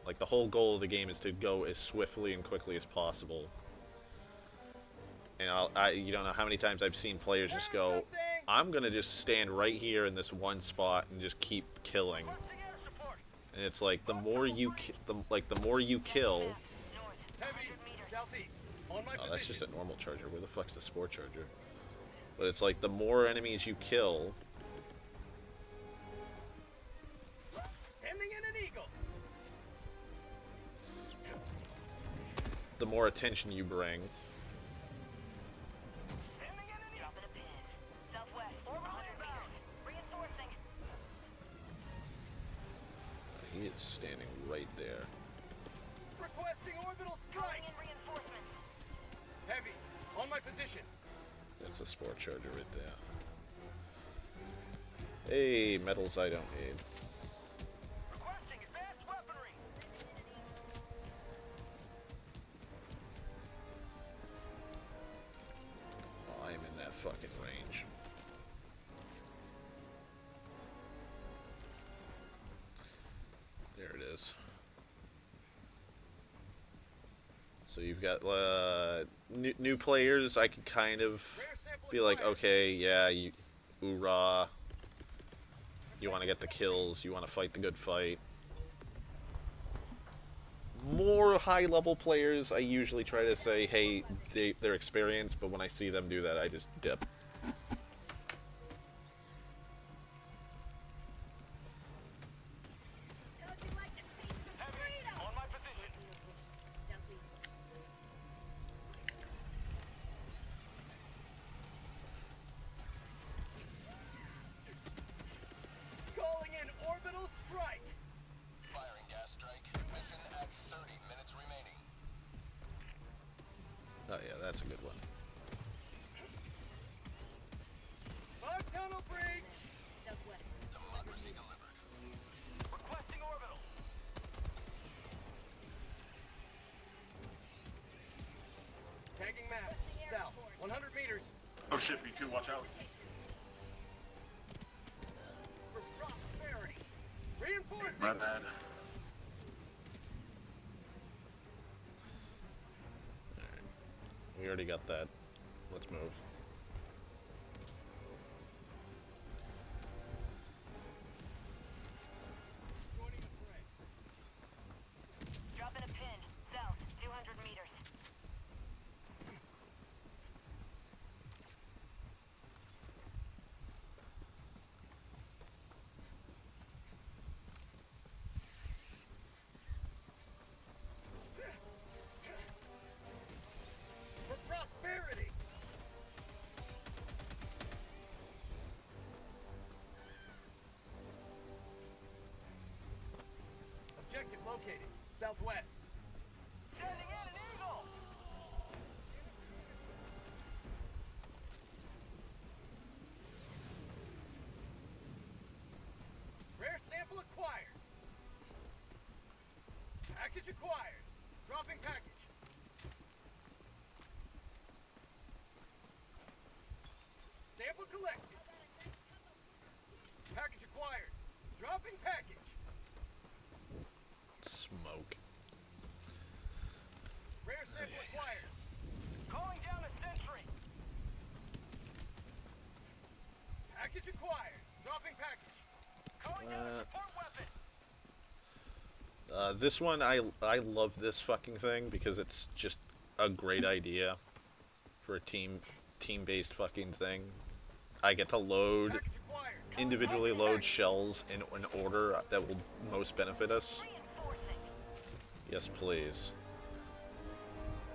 Like, the whole goal of the game is to go as swiftly and quickly as possible. And you don't know how many times I've seen players just go, I'm gonna just stand right here in this one spot and just keep killing. Requesting air support. And it's like the more you the more you kill. North. Heavy. 100 meters. Southeast. On my Oh, position. that's just a normal charger. Where the fuck's the sport charger? But it's like the more enemies you kill, Sending in an eagle. the more attention you bring. Sending in an eagle. Dropping a pin. Southwest. 100 meters. Reinforcing. He is standing right there. Requesting orbital Calling strike. in reinforcements. Heavy. On my position. That's a sport charger right there. Hey, metals I don't need. Requesting advanced weaponry. Oh, I am in that fucking range. There it is. So you've got new players. I can kind of Rare sample be like, acquired. okay, yeah, you, hoorah. You want to get the kills. You want to fight the good fight. More high-level players, I usually try to say, hey, they're experienced, but when I see them do that, I just dip. Heavy. On my position. Calling in orbital strike. Firing gas strike. Mission at 30 minutes remaining. Oh yeah, that's a good one. Bug tunnel breach. Southwest. Democracy delivered. Requesting orbital. Tagging map. South. 100 meters. Oh shit, B2, watch out. For prosperity. Reinforcing. My bad. We already got that. Let's move. Joining the fray. Dropping a pin. South, 200 meters. For prosperity. Objective located. Southwest. Sending in an eagle. Rare sample acquired. Package acquired. Dropping package. Sample collected. Package acquired. Dropping package. Smoke. Rare sample acquired. Calling down a sentry. Package acquired. Dropping package. Calling down a support weapon. This one, I love this fucking thing because it's just a great idea for a team-based fucking thing. I get to load, Package acquired. individually load shells in an order that will most benefit us. Reinforcing. Yes, please.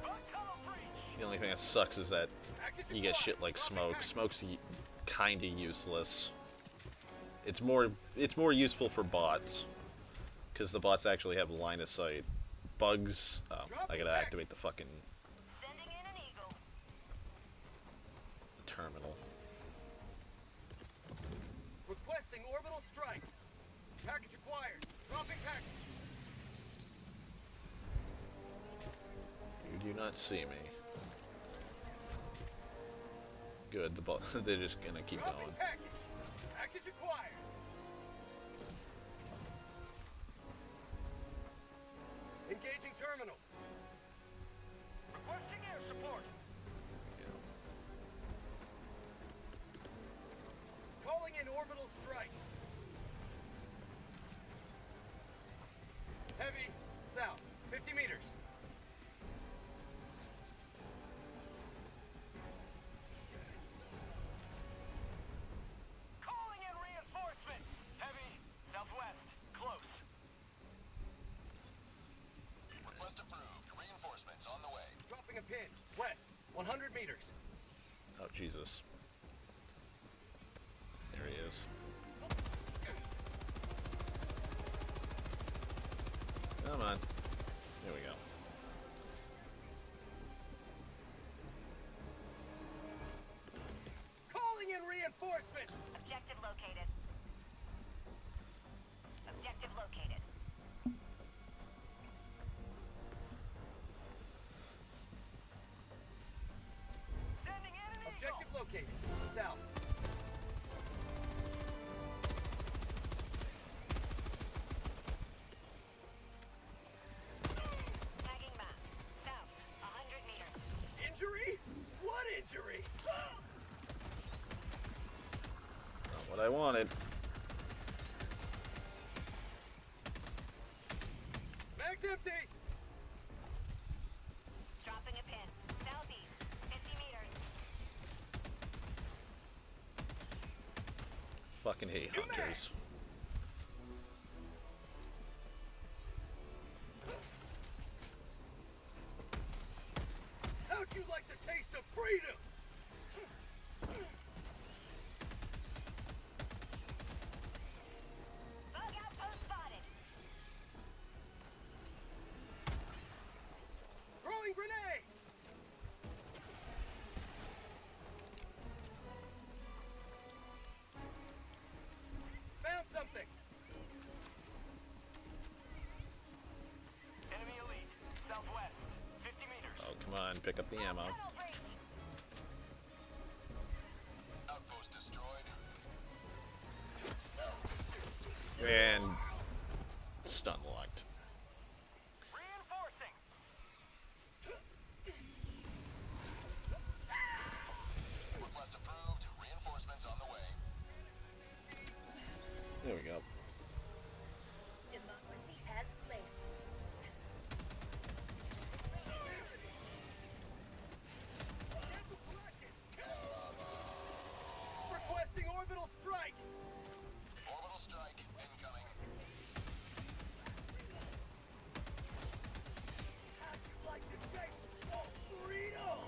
Bug tunnel breach. The only thing that sucks is that Package you get acquired. shit like Dropping smoke. package. Smoke's kinda useless. It's more useful for bots, because the bots actually have line of sight. Bugs, oh, I gotta activate the fucking Sending in an eagle. terminal. Requesting orbital strike. Package acquired. Dropping package. You do not see me. Good, they're just gonna keep Dropping going. package. Package acquired. Engaging terminal. Requesting air support. Yeah. Calling in orbital strike. Heavy, south, 50 meters. Calling in reinforcements. Heavy, southwest, close. Request approved. Reinforcements on the way. Dropping a pin, west, 100 meters. Oh, Jesus. There he is. Come on. There we go. Calling in reinforcements! Objective located. Objective located. Sending in an objective located. South. Tagging map. South. 100 meters. Injury? What injury? Not what I wanted. Mag's empty! Dropping a pin. Southeast. 50 meters. Fucking hate hunters. How'd you like the taste of freedom? Bug outpost spotted. Throwing grenade! Found something! Enemy elite, southwest, 50 meters. Oh, come on, pick up the ammo. Tunnel breach. Outpost destroyed. And stun locked. Reinforcing! Request approved. Reinforcements on the way. There we go. Democracy has flared. Requesting orbital strike! Orbital strike incoming. How'd you like to taste freedom?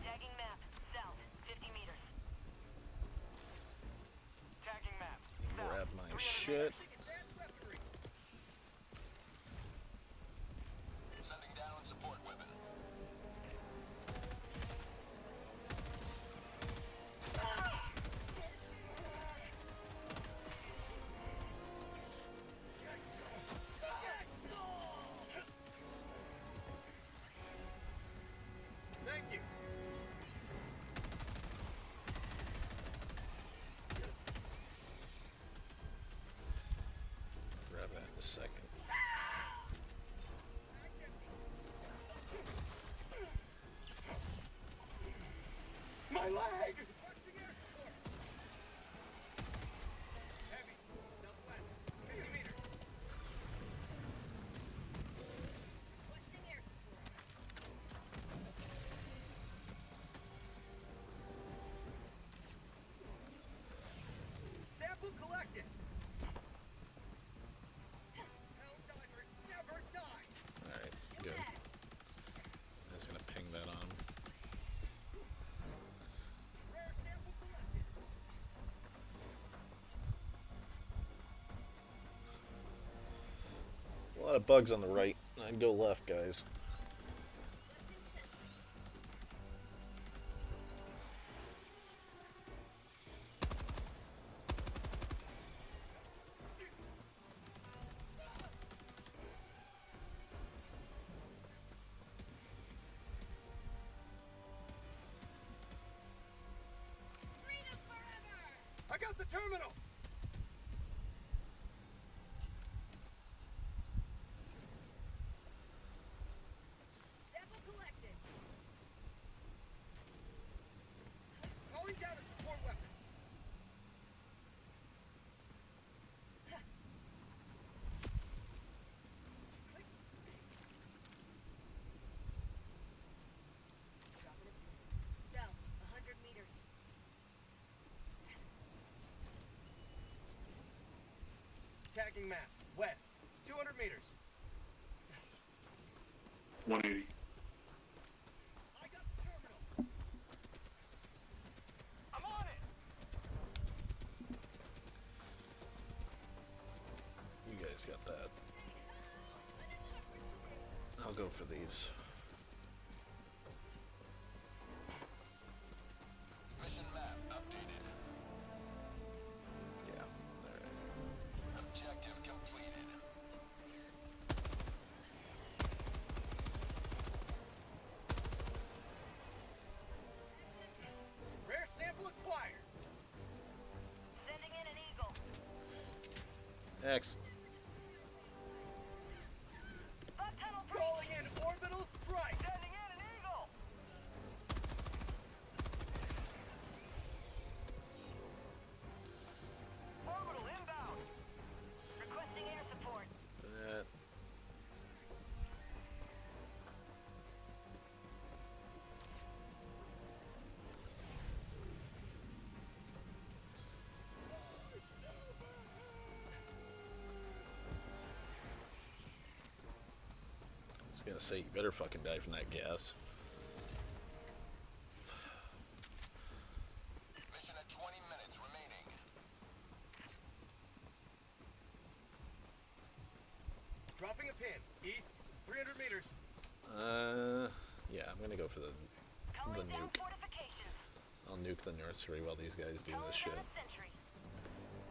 Tagging map. South. 50 meters. Tagging map. South. Grab my 300 shit. Advanced weaponry. Sending down support weapon. Thank you. Grab that in a second. My leg! Heavy. Southwest. 50 meters. Requesting air support. Sample collected. Helldivers never die. Alright, good. I'm just gonna ping that on him. Rare sample collected. A lot of bugs on the right. I'd go left, guys. Freedom forever! I got the terminal. Sample collected. Calling down a support weapon. Dropping a pin. South. 100 meters. Tagging map. West. 200 meters. 180. I got the terminal. I'm on go for these. Mission map updated. Yeah, alright. Objective completed. Rare sample acquired. Sending in an eagle. Excellent. Bug tunnel breach. Calling in orbital strike. Sending in an eagle. Orbital inbound. Requesting air support. That. I was gonna say, you better fucking die from that gas. Mission at 20 minutes remaining. Dropping a pin. East, 300 meters. Yeah, I'm gonna go for the Calling down nuke. fortifications. I'll nuke the nursery while these guys do Calling this shit. down a sentry.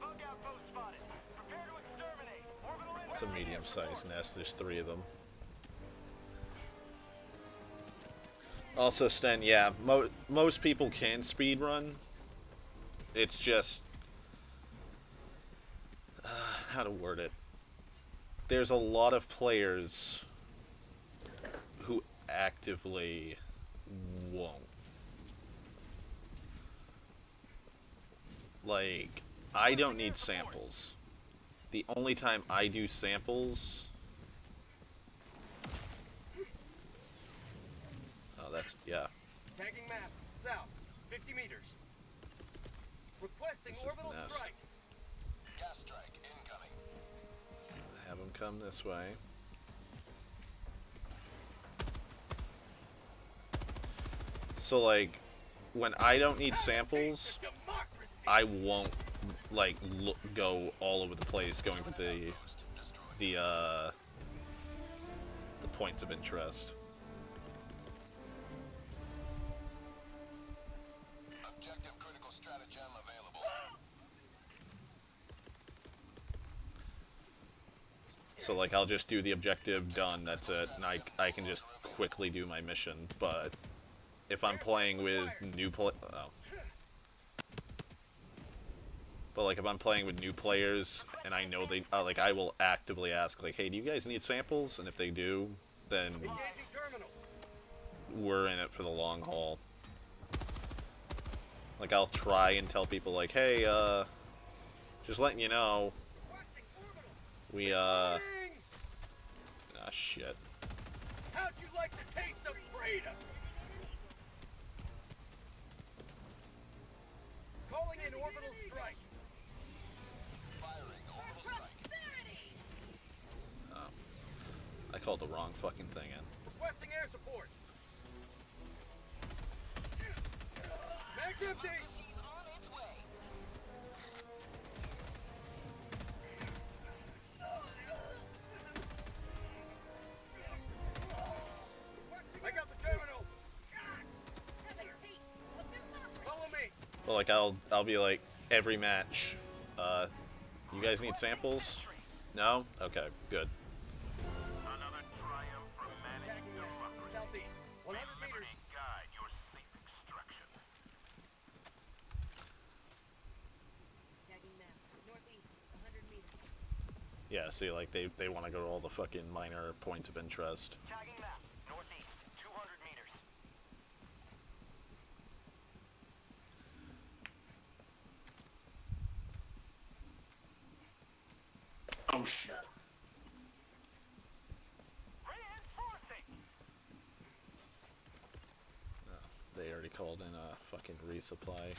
Bug outpost spotted. Prepare to exterminate. Orbital It's a medium-sized nest. There's 3 of them. Also, Sten, yeah, most people can speedrun. It's just how to word it. There's a lot of players who actively won't. Like, I don't need samples. The only time I do samples... Oh, that's... yeah. Tagging map. South, 50 meters. Requesting This is orbital nest. strike. Gas strike incoming. Have them come this way. So, like, when I don't need samples, Democracy. I won't, like, go all over the place going for the points of interest. Objective critical stratagem available. So, like, I'll just do the objective, done, that's it, and I can just quickly do my mission. But if I'm playing with new But, like, if I'm playing with new players, and I know they, like, I will actively ask, like, hey, do you guys need samples? And if they do, then Engaging terminal. we're in it for the long haul. Like, I'll try and tell people, like, hey, just letting you know, Requesting orbital. we, Ring. ah, shit. How'd you like the taste of freedom? Calling in orbital strike. Firing orbital strike. Oh. I called the wrong fucking thing in. Requesting air support. Mag's empty. On its way. I got the terminal. Follow me. Well, like, I'll be like, every match, you guys need samples? No? Okay, good. Another triumph for managed democracy. Southeast, 100 meters. Liberty guide your safe extraction. Tagging map. Northeast, 100 meters. Yeah, see, like, they want to go to all the fucking minor points of interest. Tagging map. Northeast, 200 meters. Oh shit. Reinforcing. They already called in a fucking resupply.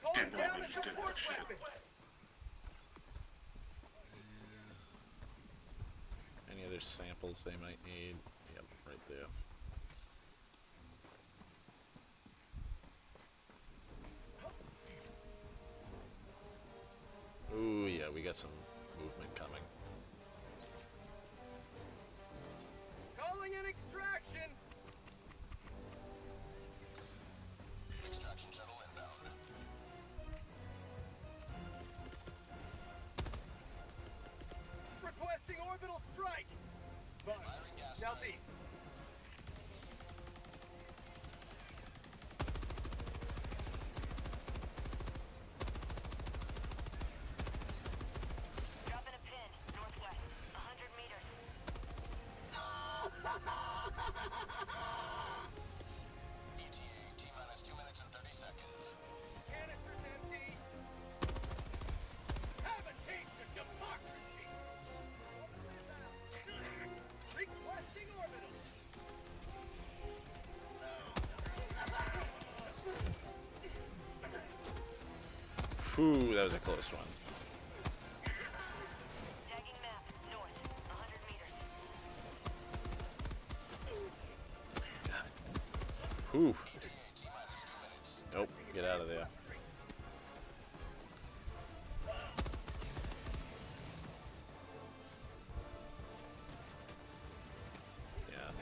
Calling Can't believe down they a just did support that shit. weapon. Any other samples they might need? Yep, right there. Ooh, yeah, we got some movement coming. Ooh, that was a close one. Tagging map, north, 100 meters. Ooh. Nope, get out of there. Yeah,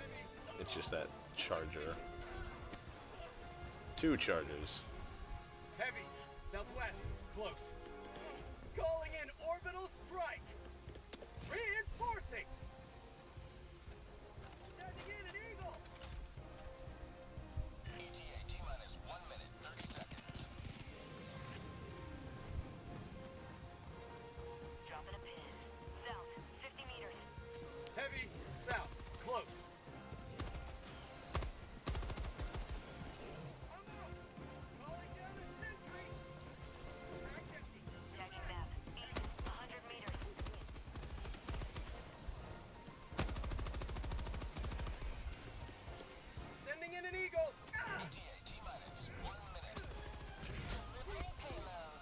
it's just that charger. 2 chargers. Heavy, southwest, close. Calling in orbital strike. Reinforcing. Sending in an eagle. ETA T-minus 1 minute, 30 seconds. Dropping a pin. South, 50 meters. Heavy, south, close. Calling down a sentry. Tagging map, east, 100 meters. Sending in an eagle. ETA T-minus 1 minute. Delivering payload.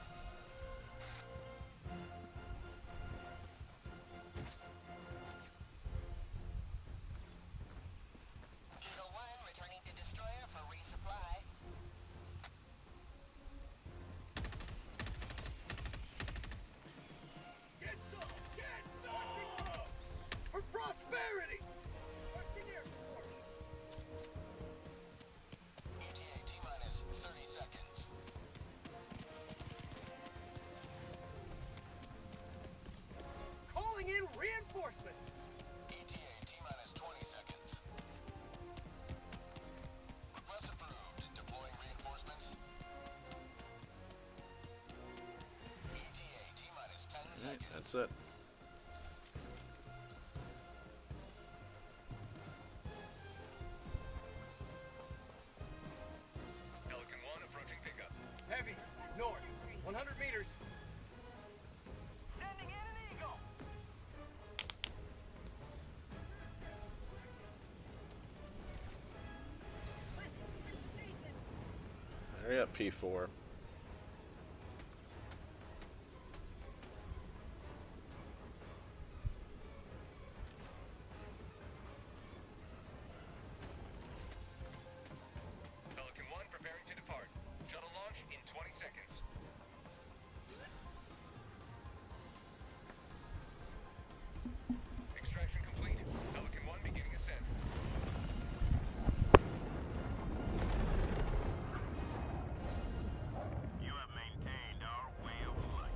Eagle 1 returning to destroyer for resupply. Get some! Get some! For prosperity! Russian Air Force! ETA T-minus 30 seconds. Calling in reinforcements! ETA T-minus 20 seconds. Request approved. Deploying reinforcements. ETA T-minus 10 Alright, seconds. that's it. Pelican 1 approaching pickup. Heavy, north, 100 meters. Sending in an eagle! Hurry up, P4. Pelican 1 preparing to depart. Shuttle launch in 20 seconds. Extraction complete. Pelican 1 beginning ascent. You have maintained our way of life.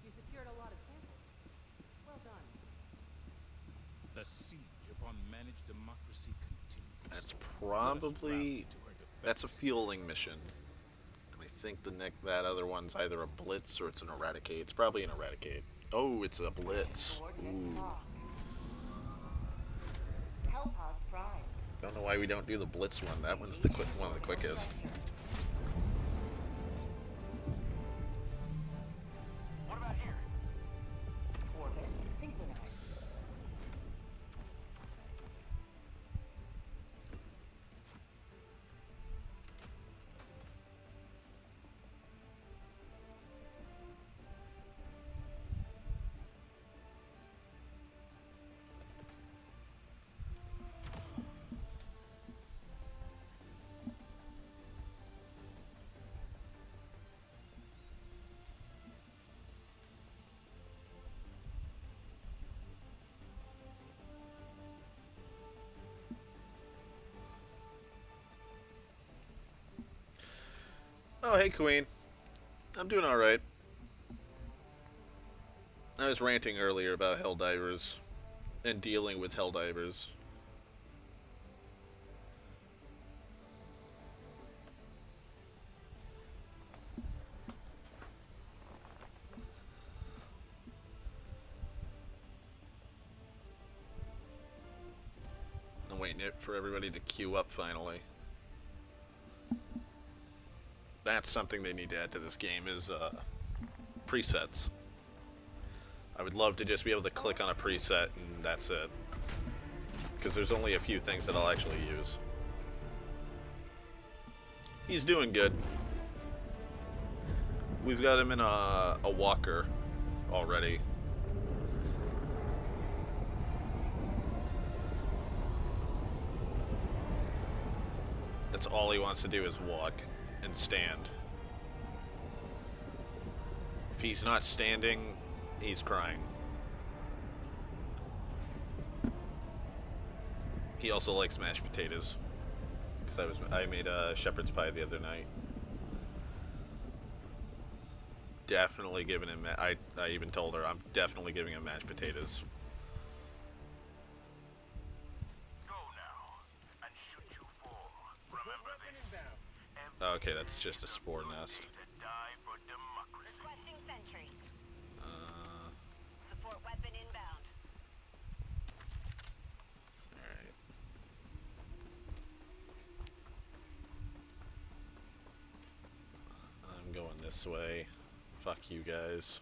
You secured a lot of samples. Well done. The siege upon managed democracy continues. That's Let us probably... rally to her defense. That's a fueling mission. I think that other one's either a blitz or it's an eradicate. It's probably an eradicate. Oh, it's a blitz. Coordinates Ooh. locked. Hellpods prime. Don't know why we don't do the blitz one. That one's the one of the quickest. What about here? Orbit synchronized. Hey, Queen. I'm doing alright. I was ranting earlier about Helldivers and dealing with Helldivers. I'm waiting for everybody to queue up finally. That's something they need to add to this game is presets. I would love to just be able to click on a preset and that's it. Because there's only a few things that I'll actually use. He's doing good. We've got him in a walker already. That's all he wants to do is walk and stand. If he's not standing, he's crying. He also likes mashed potatoes. Because I made a shepherd's pie the other night. Definitely giving him. I even told her I'm definitely giving him mashed potatoes. Go now and shoot you fall. Remember this. Okay, that's just a spore nest. To die for democracy. Requesting sentry. Support weapon inbound. Alright. I'm going this way. Fuck you guys.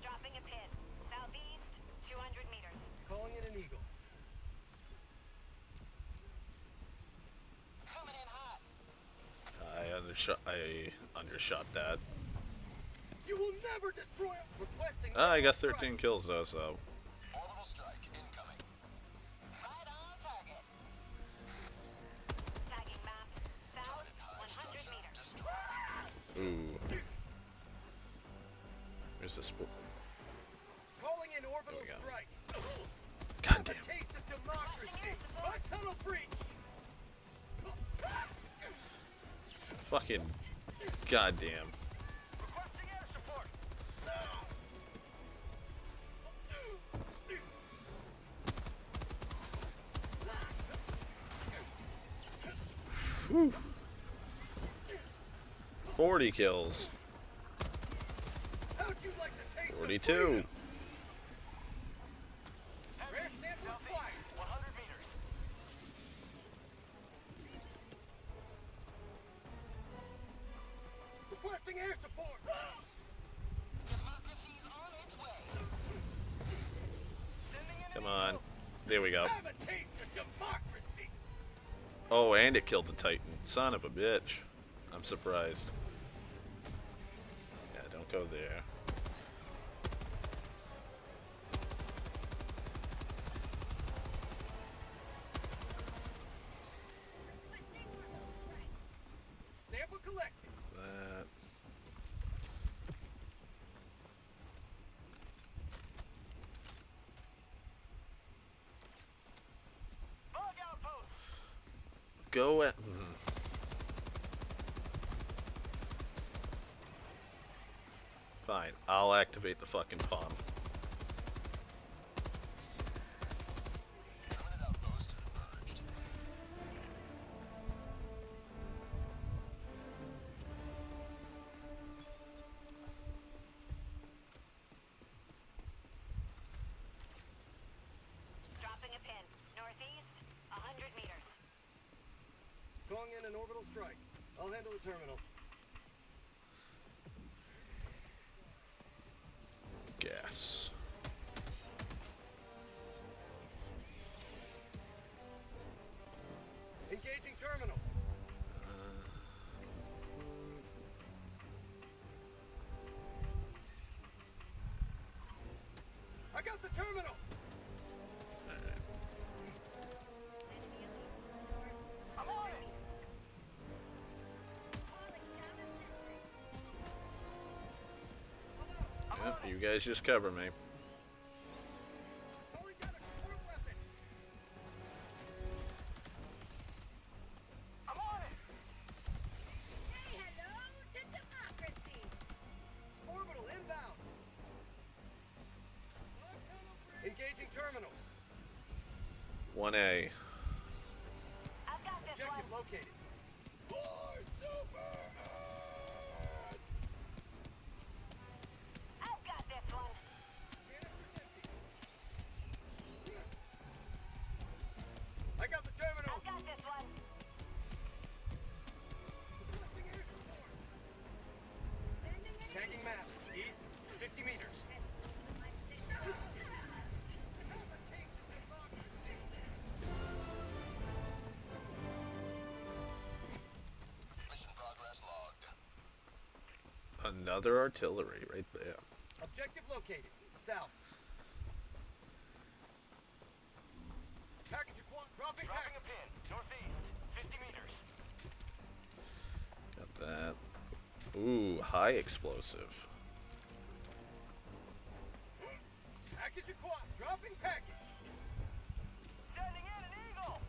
Dropping a pin. Southeast, 200 meters. Calling in an eagle. Coming in hot. I undershot that. You will never destroy us. Requesting. I got 13 kills though, so. Orbital strike incoming. Right on target. Tagging map. South, 100 meters. Ooh. Where's the spore? Calling in orbital There we go. strike. God A damn. taste of democracy. My tunnel breach. Fucking goddamn. Requesting air support. Whew. 40 kills. How'd you like the taste of 42. freedom? Rare sample acquired. 100 meters. Requesting air support. Democracy's on its way. Sending in an Come on. eagle. There we go. Have a taste of democracy. Oh, and it killed the Titan. Son of a bitch. I'm surprised. Yeah, don't go there. Sample collected. That. Bug outpost. Go at. Fine, I'll activate the fucking bomb. Permanent outpost purged. Dropping a pin. Northeast, 100 meters. Calling in an orbital strike. I'll handle the terminal. Gas. Engaging terminal. I got the terminal. I'm on it. Yep, you guys just cover me. Only got a support weapon. 1A. I've got this one. Objective located. More super Earth! I've got this one. I got the terminal. I've got this one. Tagging map. East, 50 meters. Mission progress logged. Another artillery right there. Objective located. South. Package dropping Dropping a pin. Northeast. 50 meters. Got that. Ooh, high explosive. package acquired. Dropping package. Sending in an eagle.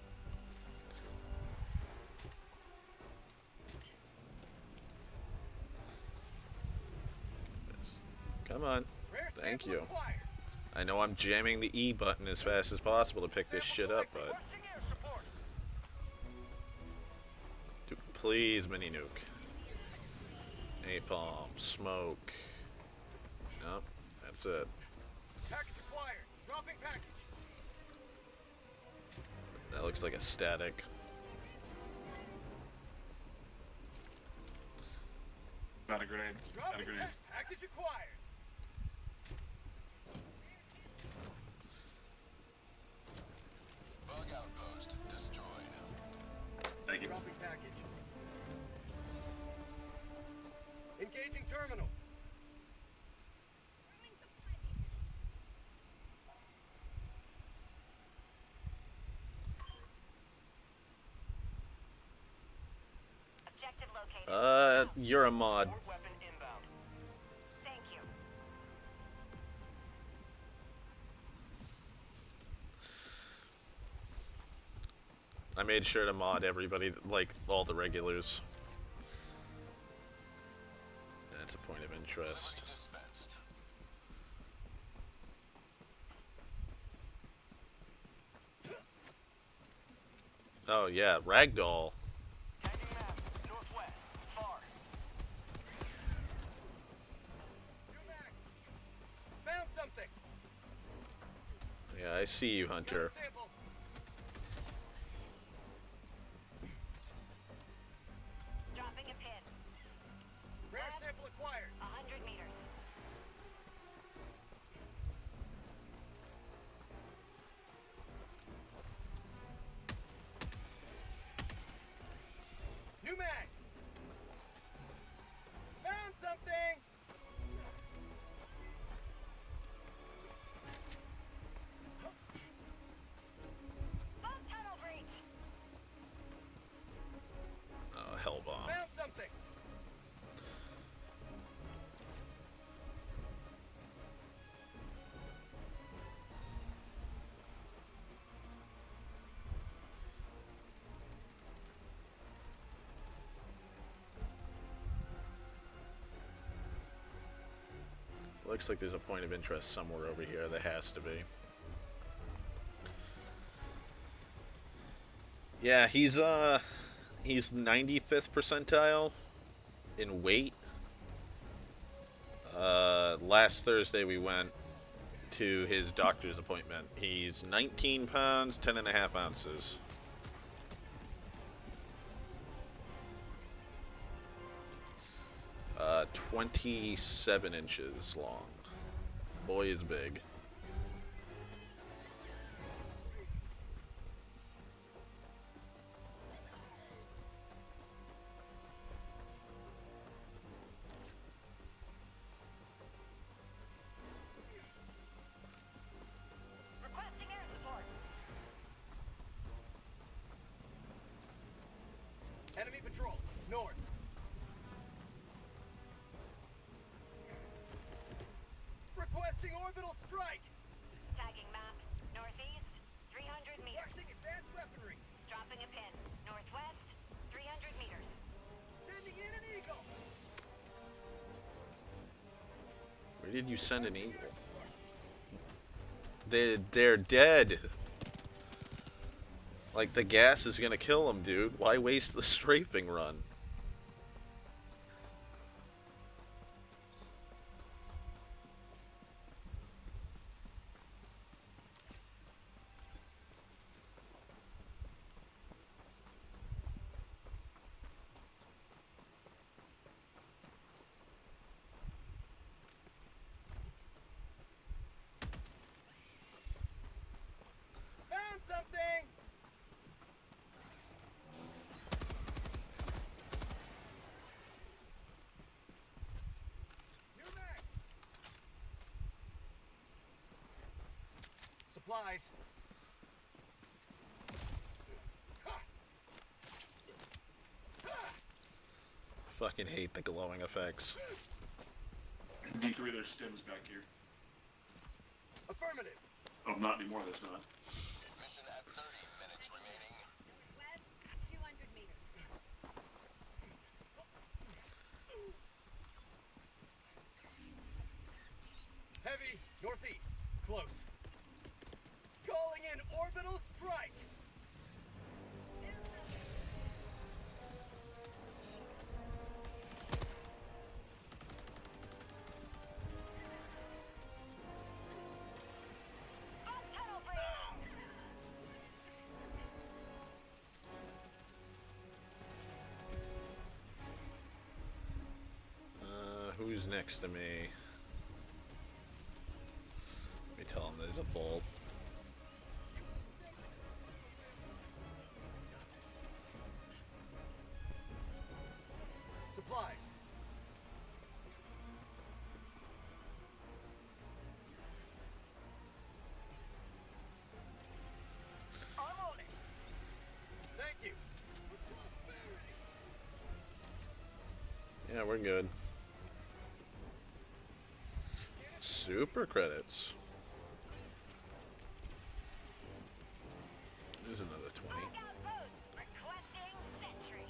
Come on. Rare Thank sample you. acquired. I know I'm jamming the E button as fast as possible to pick this shit up, but Requesting air support. please, mini nuke. Napalm, smoke. Nope, that's it. Package acquired. Dropping package. That looks like a static. Out of grenades. Out of Dropping grenades. package acquired. Bug outpost destroyed. Thank you. Dropping package. Engaging terminal. Objective located. You're a mod. Support weapon inbound. Thank you. I made sure to mod everybody, like all the regulars. That's a point of interest. Dispensed. Oh yeah, ragdoll. Tagging map. Northwest. Far. Found something. Yeah, I see you, Hunter. Got a sample. Dropping a pin. Rare sample acquired. 100 meters. New mag. Found something. Bomb tunnel breach. Oh, hell bomb. Found something. Looks like there's a point of interest somewhere over here. There has to be. Yeah, he's 95th percentile in weight. Last Thursday we went to his doctor's appointment. He's 19 pounds, 10 and a half ounces. Uh, 27 inches long. Boy is big. Requesting air support. Enemy patrol. North. Requesting orbital strike. Tagging map. Northeast. 300 meters. Requesting advanced weaponry. Dropping a pin. Northwest. 300 meters. Sending in an eagle. Where did you send an eagle? They're dead. Like, the gas is gonna kill him, dude. Why waste the strafing run? Found something! New mag! Supplies. Fucking hate the glowing effects. D3, there's stims back here. Affirmative. Oh, not anymore, there's not. Mission at 30 minutes remaining. Northwest, 200 meters. Heavy, northeast. Close. Calling in orbital strike. Bump tunnel breach. Who's next to me? Let me tell him there's a bolt. Supplies. I'm on it. Thank you. Yeah, we're good. Super credits. There's another 20. Blackout post. Requesting sentry.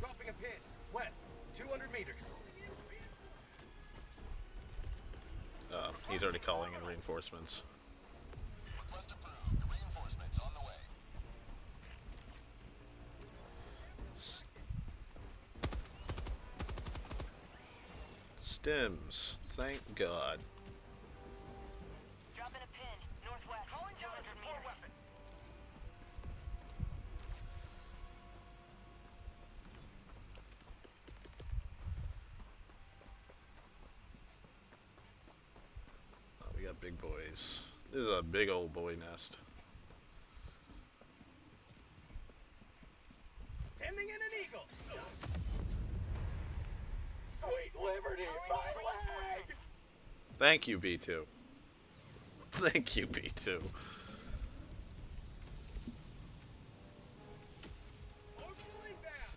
Dropping a pin. West, 200 meters. He's already calling in reinforcements. Request approved. Reinforcements on the way. Stims. Thank God. Dropping a pin. Northwest, 200 meters. Oh, we got big boys. This is a big old boy nest. Sending in an eagle. Sweet liberty, my leg. Thank you, B2. Thank you, B2. Orbital inbound.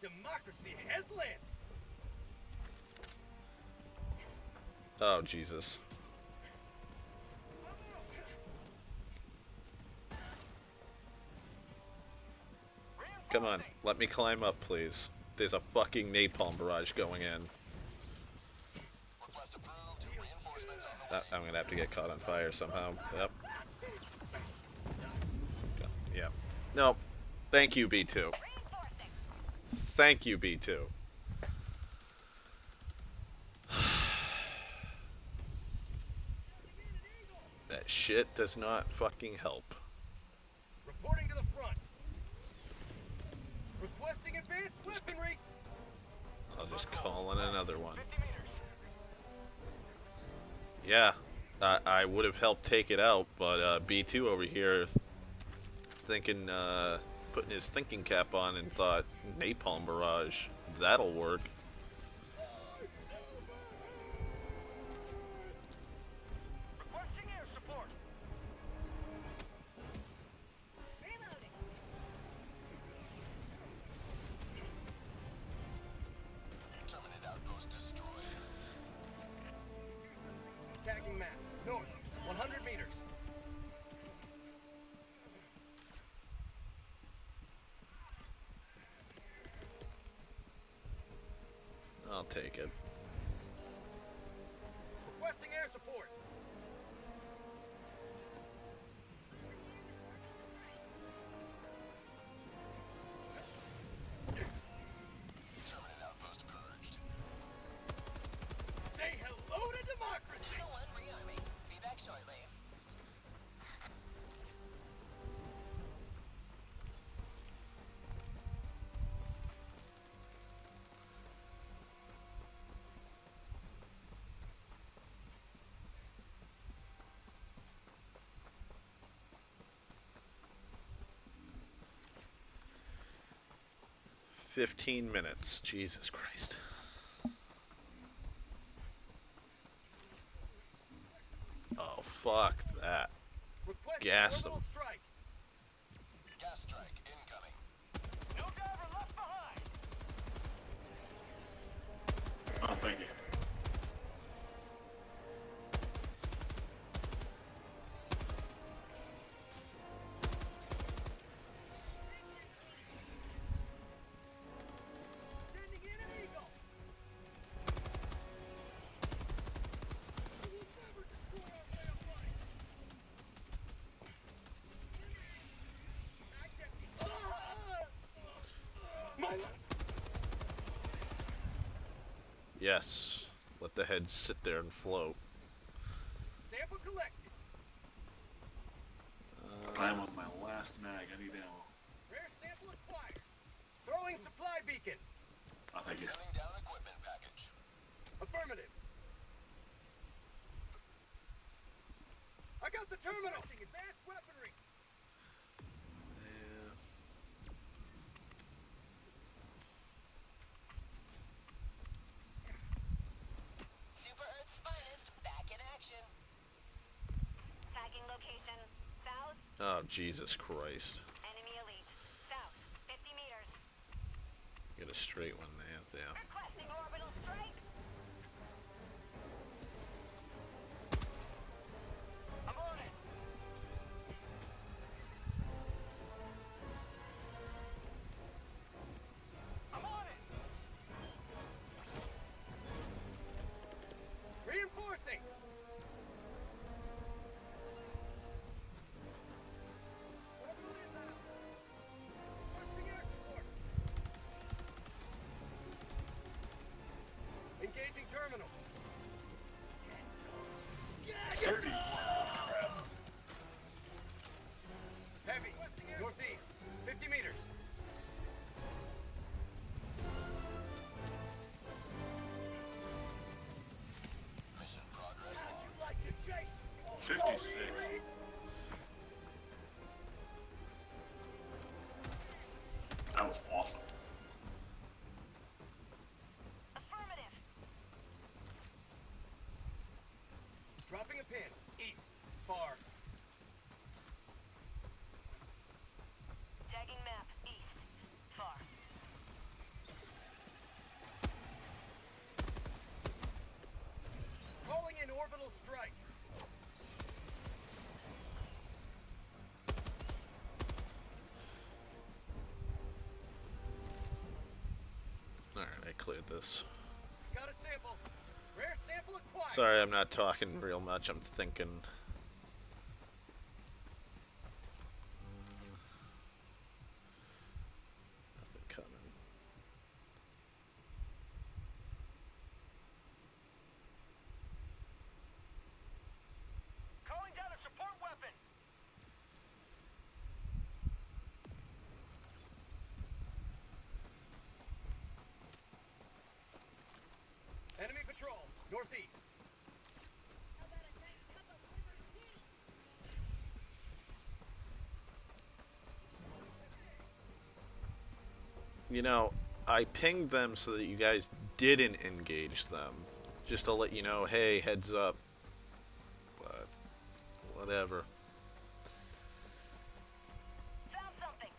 Democracy has landed. Oh, Jesus. Come on, let me climb up, please. There's a fucking napalm barrage going in. Request approved. Reinforcements on the way. I'm gonna have to get caught on fire somehow. Yep. Yep. No. Thank you, B2. Reinforcing. Thank you, B2. That shit does not fucking help. Reporting to the front. Requesting advanced weaponry. I'll just call in another one. 50 meters. Yeah, I would have helped take it out, but B2 over here thinking, putting his thinking cap on and thought, napalm barrage, that'll work. Requesting air support. Reloading. Tagging map. North. 100 meters. I'll take it. Requesting air support. Terminate outpost purged. Say hello to democracy. Eagle 1 rearming. Be back shortly. "15 minutes. Jesus Christ. Oh, fuck that. Requesting Gas them. orbital strike. Gas strike incoming. No diver left behind. Oh, thank you. Sending in an eagle. We will never destroy our way of life. Mag's empty. My life. Yes. Let the heads sit there and float. Sample collected. I'm on my last mag. I need ammo. Rare sample acquired. Throwing supply beacon. Oh, thank you. Sending down equipment package. Affirmative. I got the terminal. Advanced weaponry. Yeah. Super Earth's finest back in action. Tagging location. South. Oh, Jesus Christ. Enemy elite. South. 50 meters. Get a straight one there. Yeah. Requesting orbital strike. I'm on it. I'm on it. Reinforcing. Orbital inbound. Requesting air support. Engaging terminal. 30. Heavy. Northeast. 50 meters. Mission progress. How'd you like to chase? 56. That was awesome. Affirmative. Dropping a pin. East. Far. Tagging map. East. Far. Calling in orbital strike. Alright, I cleared this. Got a sample. Rare sample acquired. Sorry, I'm not talking real much. I'm thinking. Nothing coming. Calling down a support weapon. Enemy patrol. Northeast. You know, I pinged them so that you guys didn't engage them. Just to let you know, hey, heads up. But, whatever. Found something.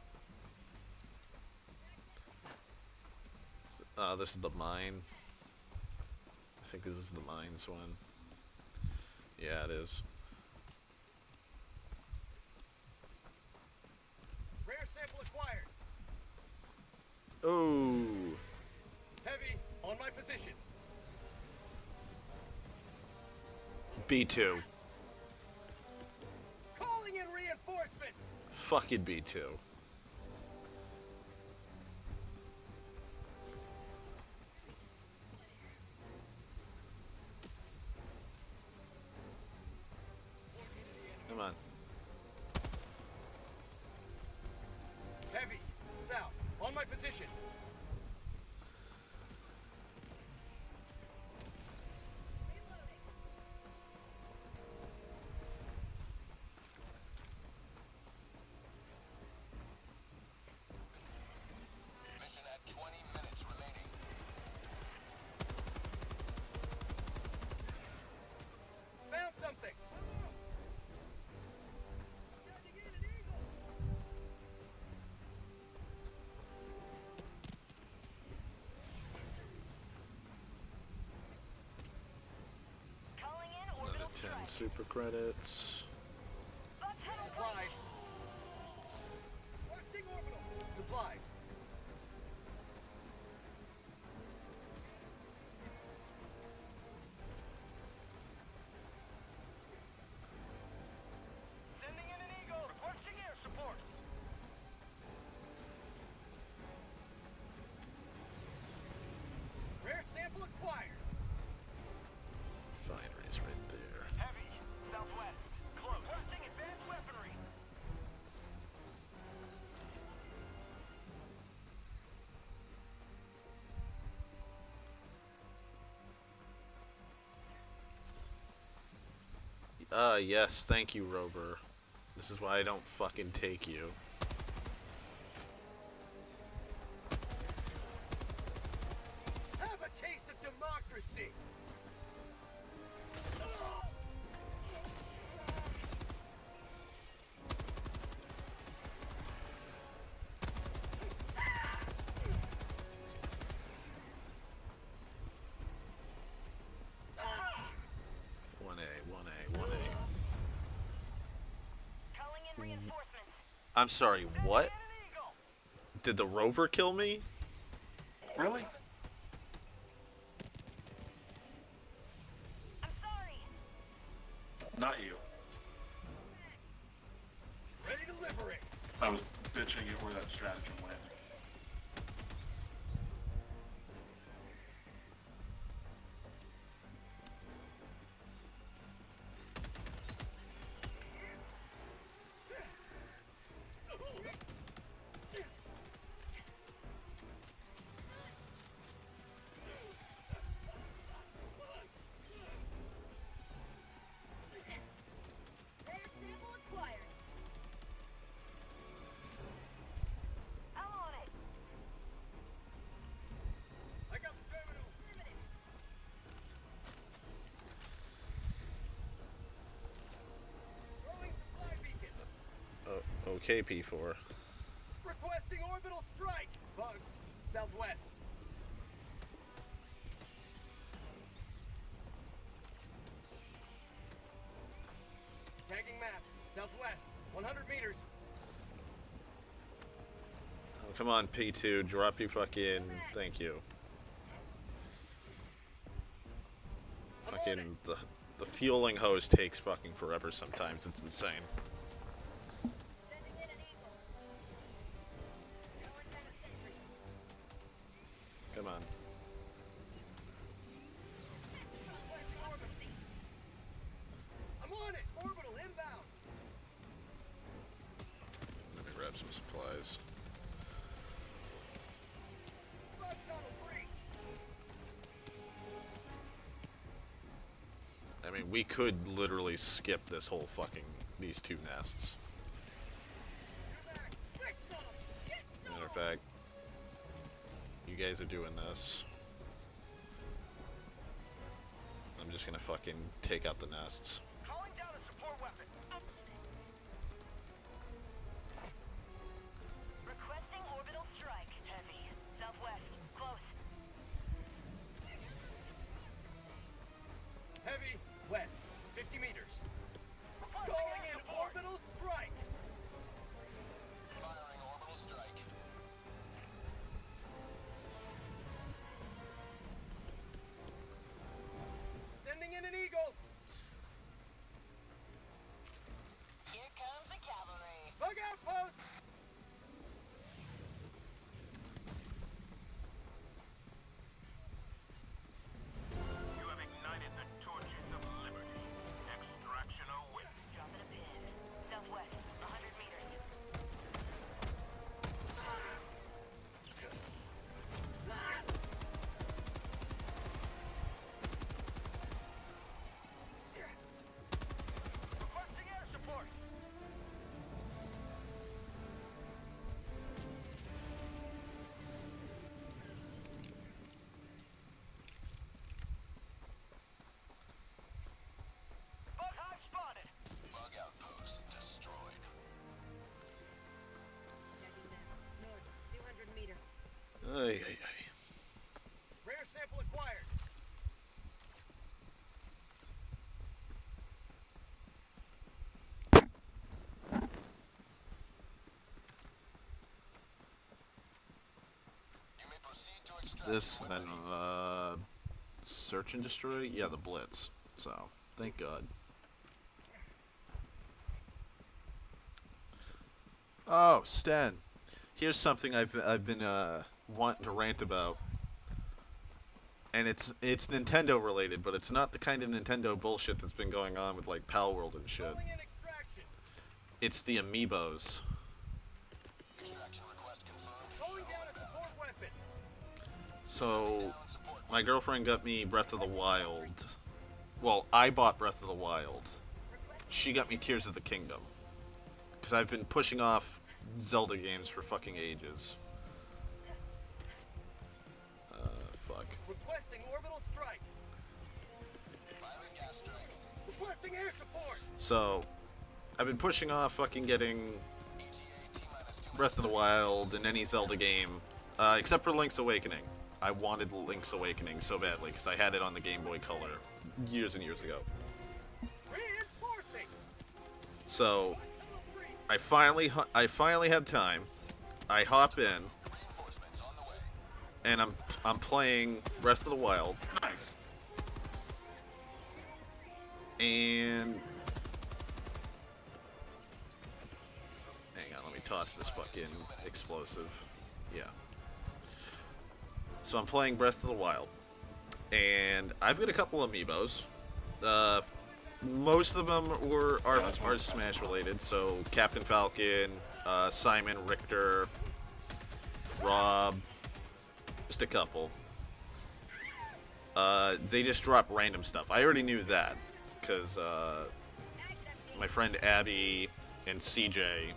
This is the mine. I think this is the mines one. Yeah, it is. Rare sample acquired. Oh. Heavy, on my position. B2. Calling in reinforcements. Fucking B2. Come on. Heavy, south, on my position. Mission at 20 minutes remaining. Found something. Calling in Another orbital 10 strike. super credits. Supplies. Requesting orbital. Supplies. Sending in an eagle. Requesting air support. Rare sample acquired. Refinery's right there. Heavy. Southwest. Close. Requesting advanced weaponry. Yes, thank you, Rover. This is why I don't fucking take you. Have a taste of democracy. One A. Calling in reinforcements. I'm sorry, what? An eagle. Did the Rover kill me? Really? I'm sorry. Not you. Ready to liberate. I was bitching at where that stratagem went. Rare sample acquired. I'm on it. I got the terminal. Affirmative. Throwing supply beacon. Okay, P4. Requesting orbital strike. Bugs. Southwest. Tagging map. Southwest. 100 meters. Oh, come on, P2. Drop your fucking... Thank you. I'm on Fucking... it. The fueling hose takes fucking forever sometimes. It's insane. Sending in an eagle. Calling down a sentry. Come on. Democracy. I'm on it. Orbital inbound. Let me grab some supplies. Bug tunnel breach. I mean, we could literally skip this whole fucking... these two nests. You're back. Get some. Get some. Matter of fact, you guys are doing this. I'm just gonna fucking take out the nests. Calling down a support weapon. Requesting orbital strike. Heavy. Southwest. Close. Heavy. West. 50 meters. Ay, ay, ay. Rare sample acquired. You may proceed to extract This, your and then, weapon. search and destroy? Yeah, the Blitz. So, thank God. Oh, Sten. Here's something I've been wanting to rant about. And it's Nintendo related, but it's not the kind of Nintendo bullshit that's been going on with like Pal World and shit. Calling in extraction. It's the amiibos. Extraction request confirmed. Calling down a support weapon. So, my girlfriend got me Breath of the Wild. Well, I bought Breath of the Wild. She got me Tears of the Kingdom. Because I've been pushing off Zelda games for fucking ages. Fuck. Requesting orbital strike. Firing gas strike. Requesting air support. So, I've been pushing off fucking getting ETA T-minus 2 Breath of the Wild in any Zelda game, except for Link's Awakening. I wanted Link's Awakening so badly because I had it on the Game Boy Color years and years ago. Reinforcing. So, I finally had time. I hop in, reinforcements on the way. and I'm playing Breath of the Wild, Nice. and hang on, let me toss this fucking explosive. Yeah. So I'm playing Breath of the Wild, and I've got a couple amiibos. Most of them are Smash related. So Captain Falcon, Simon, Richter, Rob, just a couple. They just drop random stuff. I already knew that because my friend Abby and CJ.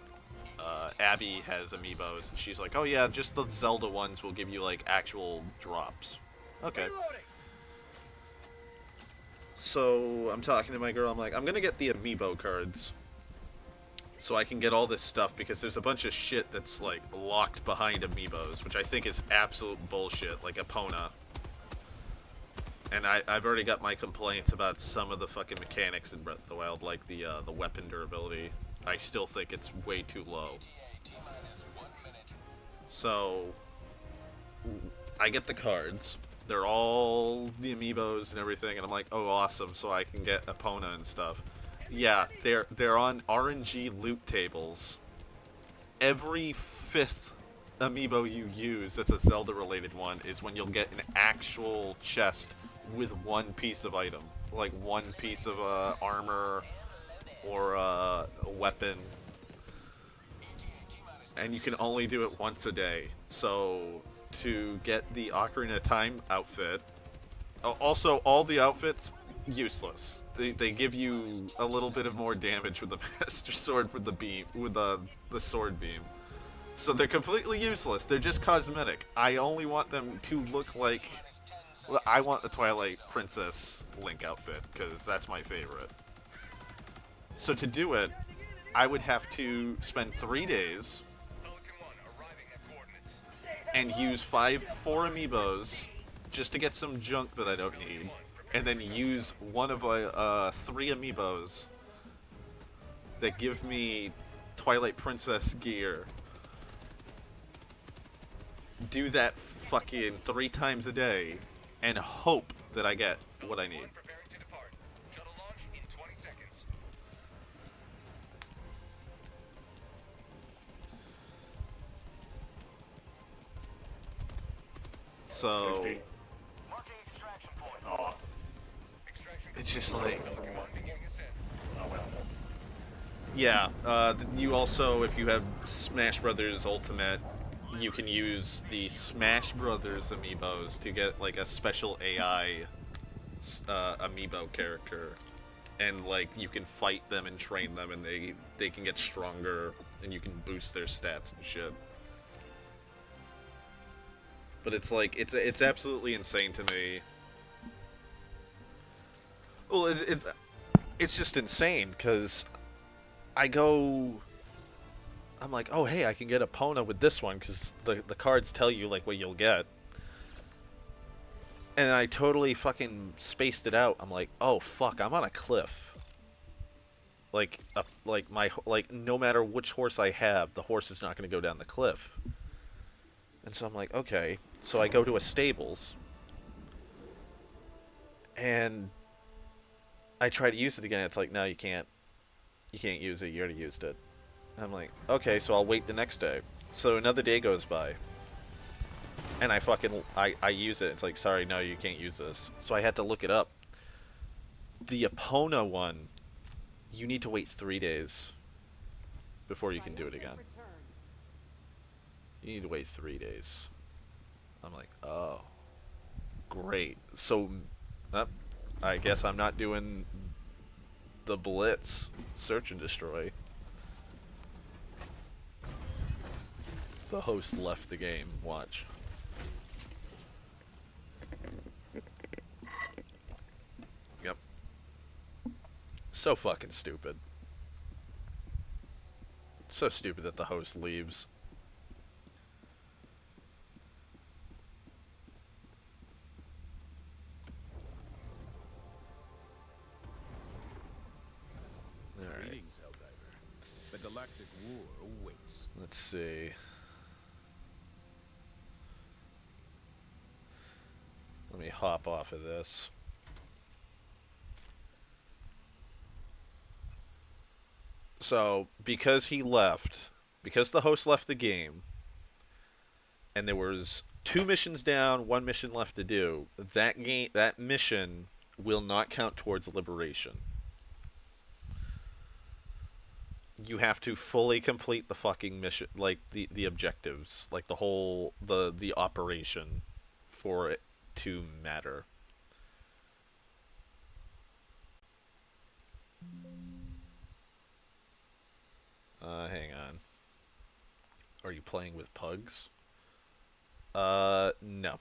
Abby has amiibos, and she's like, "Oh yeah, just the Zelda ones will give you like actual drops." Okay. Reloading. So I'm talking to my girl. I'm like, I'm gonna get the amiibo cards, so I can get all this stuff because there's a bunch of shit that's like locked behind amiibos, which I think is absolute bullshit, like Epona. And I've already got my complaints about some of the fucking mechanics in Breath of the Wild, like the weapon durability. I still think it's way too low. ETA T-minus 1 minute. So I get the cards. They're all the amiibos and everything, and I'm like, oh, awesome! So I can get Epona and stuff. Yeah, they're on RNG loot tables. Every 5th amiibo you use that's a Zelda-related one is when you'll get an actual chest with one piece of item, like one piece of armor or a weapon, and you can only do it once a day. So to get the Ocarina of Time outfit, also all the outfits useless. They give you a little bit of more damage with the Master Sword with the beam, with the sword beam. So they're completely useless. They're just cosmetic. I only want them to look like. Well, I want the Twilight Princess Link outfit because that's my favorite. So to do it, I would have to spend 3 days Pelican 1 arriving at coordinates. and use 4 amiibos just to get some junk that I don't need, and then use one of 3 amiibos that give me Twilight Princess gear. Do that fucking 3 times a day and hope that I get what I need. Preparing to depart. Shuttle launch in 20 seconds. So Safety. Marking extraction point. Oh, Extraction. it's just like, Pelican 1 beginning ascent. oh well. yeah, you also, if you have Smash Brothers Ultimate, you can use the Smash Brothers amiibos to get like a special AI amiibo character, and like you can fight them and train them, and they can get stronger, and you can boost their stats and shit. But it's like it's absolutely insane to me. Well, it's just insane because I go I'm like, oh hey, I can get Epona with this one because the cards tell you like what you'll get. And I totally fucking spaced it out. I'm like, oh fuck, I'm on a cliff. Like no matter which horse I have, the horse is not going to go down the cliff. And so I'm like, okay. So I go to a stables, and I try to use it again. It's like, no, you can't. You can't use it. You already used it. And I'm like, okay, so I'll wait the next day. So another day goes by, and I use it. It's like, sorry, no, you can't use this. So I had to look it up. The Epona one, you need to wait 3 days before you can do it again. You need to wait 3 days. I'm like, oh, great. So, I guess I'm not doing the Blitz search and destroy. The host left the game. Watch. Yep. So fucking stupid. So stupid that the host leaves. Alright. Greetings, Helldiver. The galactic war awaits. Let's see. Let me hop off of this. So, because he left, because the host left the game, and there was 2 missions down, 1 mission left to do, that mission will not count towards liberation. You have to fully complete the fucking mission, like the objectives, like the operation for it to matter. Hang on. Are you playing with pugs? No.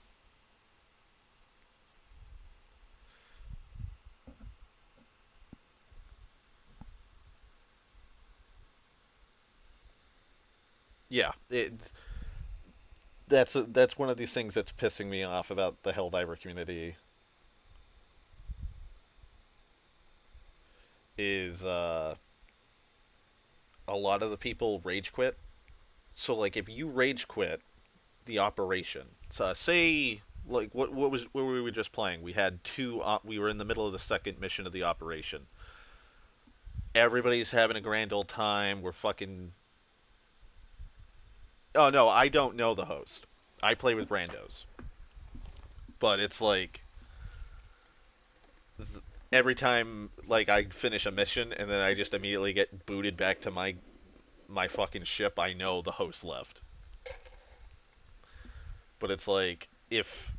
Yeah, that's one of the things that's pissing me off about the Helldiver community is a lot of the people rage quit. So like if you rage quit the operation, so say like what were we just playing? We had we were in the middle of the second mission of the operation. Everybody's having a grand old time. We're fucking. Oh no, I don't know the host. I play with randos. But it's like every time like I finish a mission and then I just immediately get booted back to my fucking ship, I know the host left. But it's like if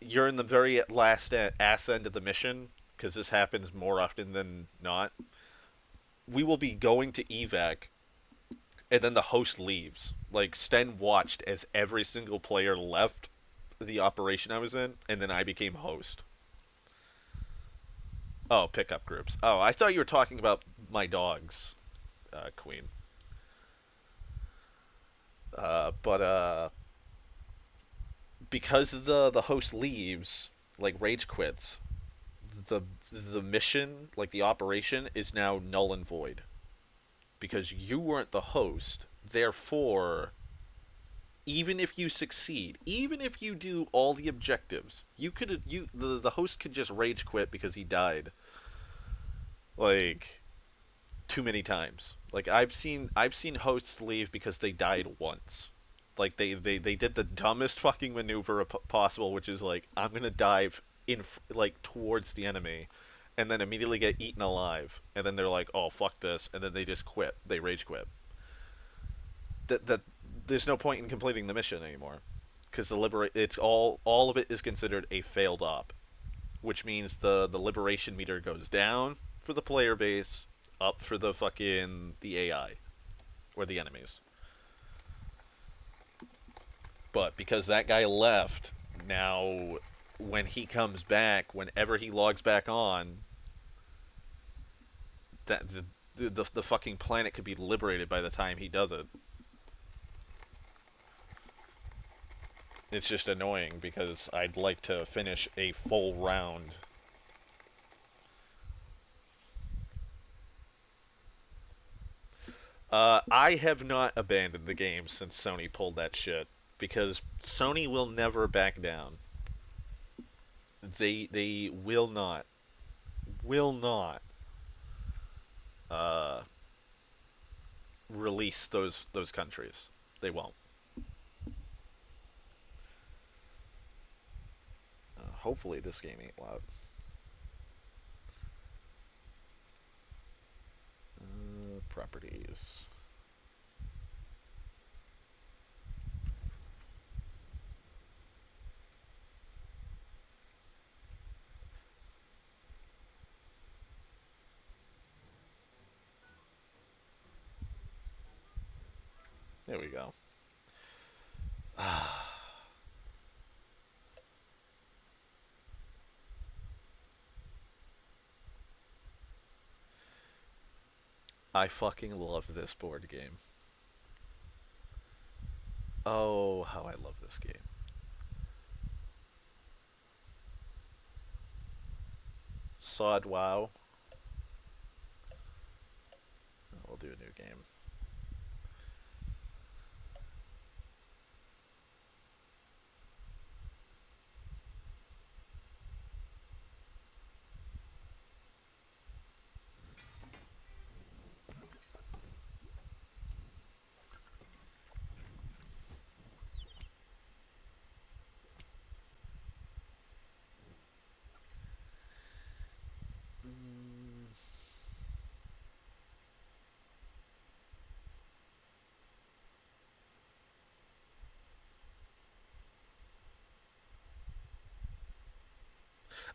you're in the very last ass end of the mission, because this happens more often than not, we will be going to evac, and then the host leaves. Like Sten watched as every single player left the operation I was in, and then I became host. Oh, pickup groups. Oh, I thought you were talking about my dogs, Queen. But because the host leaves, like rage quits, the mission, like the operation, is now null and void. Because you weren't the host, therefore, even if you succeed, even if you do all the objectives, the host could just rage quit because he died. Like too many times. Like I've seen hosts leave because they died once. Like they did the dumbest fucking maneuver possible, which is like I'm gonna dive in like towards the enemy, and then immediately get eaten alive, and then they're like, oh fuck this, and then they just quit. They rage quit. That there's no point in completing the mission anymore, because it's all of it is considered a failed op, which means the liberation meter goes down for the player base, up for the AI or the enemies. But because that guy left, now when he comes back, whenever he logs back on, the fucking planet could be liberated by the time he does it. It's just annoying because I'd like to finish a full round. I have not abandoned the game since Sony pulled that shit because Sony will never back down. They will not uh, release those countries. They won't. Hopefully this game ain't loud. Properties. There we go. I fucking love this board game. Oh, how I love this game. Sod WoW. We'll do a new game.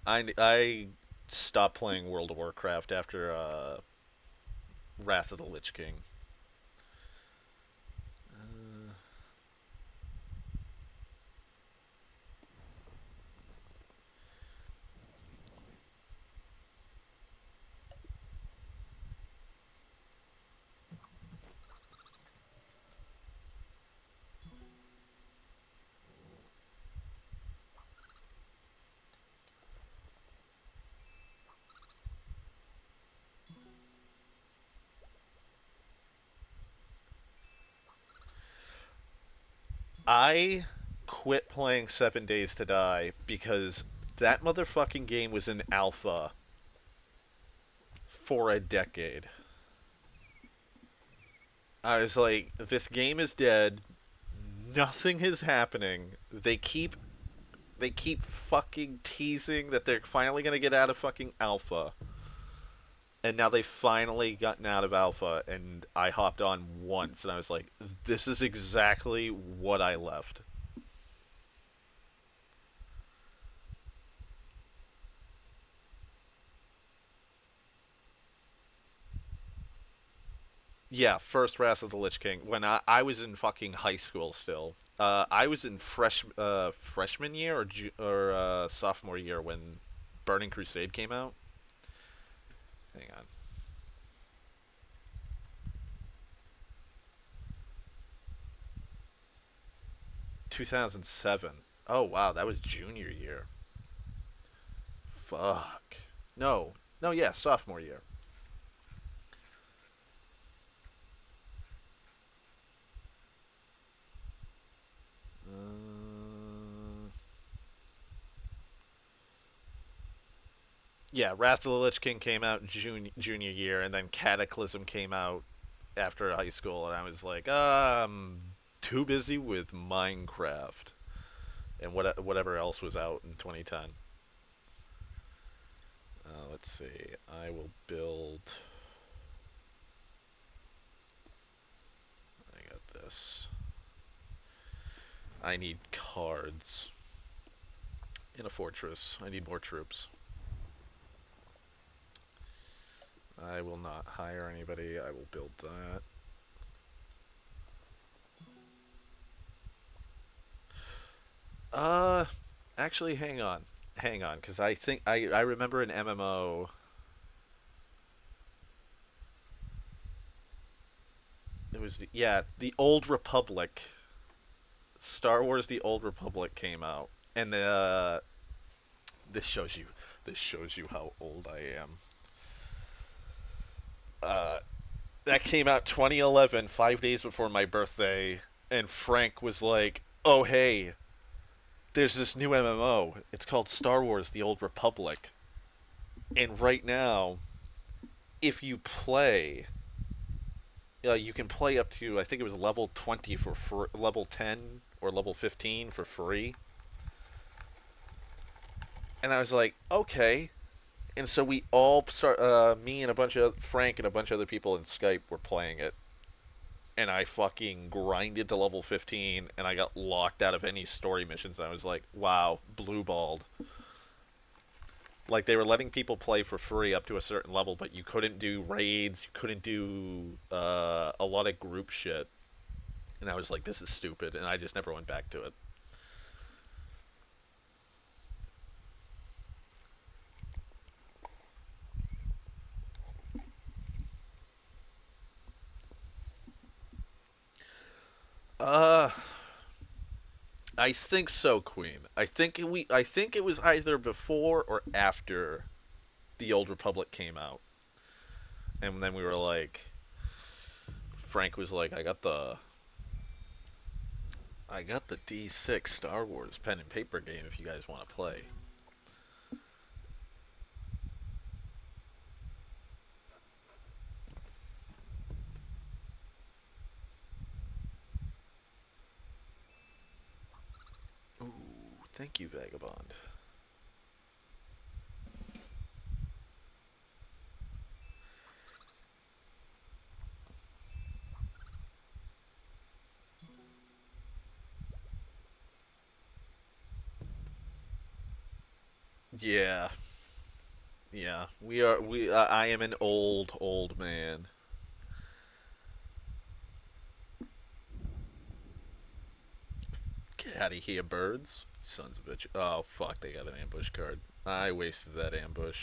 I stopped playing World of Warcraft after Wrath of the Lich King. I quit playing 7 Days to Die because that motherfucking game was in alpha for a decade. I was like, this game is dead. Nothing is happening. They keep fucking teasing that they're finally gonna get out of fucking alpha. And now they've finally gotten out of alpha, and I hopped on once, and I was like, this is exactly what I left. Yeah, first Wrath of the Lich King. When I was in fucking high school still. I was in freshman year or sophomore year when Burning Crusade came out. Hang on. 2007. Oh wow, that was junior year. Fuck. No. No, yeah, sophomore year. Uh, yeah, Wrath of the Lich King came out junior year, and then Cataclysm came out after high school, and I was like, I'm too busy with Minecraft and whatever else was out in 2010. Let's see. I will build. I got this. I need cards in a fortress. I need more troops. I will not hire anybody. I will build that. Actually, hang on. Hang on, because I think I remember an MMO. It was yeah, the Old Republic. Star Wars: The Old Republic came out, and this shows you how old I am. Uh, that came out 2011, 5 days before my birthday, and Frank was like, "Oh hey, there's this new MMO. It's called Star Wars: The Old Republic, and right now, if you play, you can play up to I think it was level 20 for level 10 or level 15 for free." And I was like, "Okay." And so we all start, me and a bunch of Frank and a bunch of other people in Skype were playing it, and I fucking grinded to level 15, and I got locked out of any story missions. And I was like, wow, blue balled. Like, they were letting people play for free up to a certain level, but you couldn't do raids, you couldn't do a lot of group shit. And I was like, this is stupid, and I just never went back to it. Uh, I think so, Queen. I think it was either before or after the Old Republic came out. And then we were like, Frank was like, I got the D6 Star Wars pen and paper game if you guys want to play. Ooh, thank you, Vagabond. Yeah, yeah. I am an old man. Get out of here, birds. Sons of bitch. Oh, fuck, they got an ambush card. I wasted that ambush.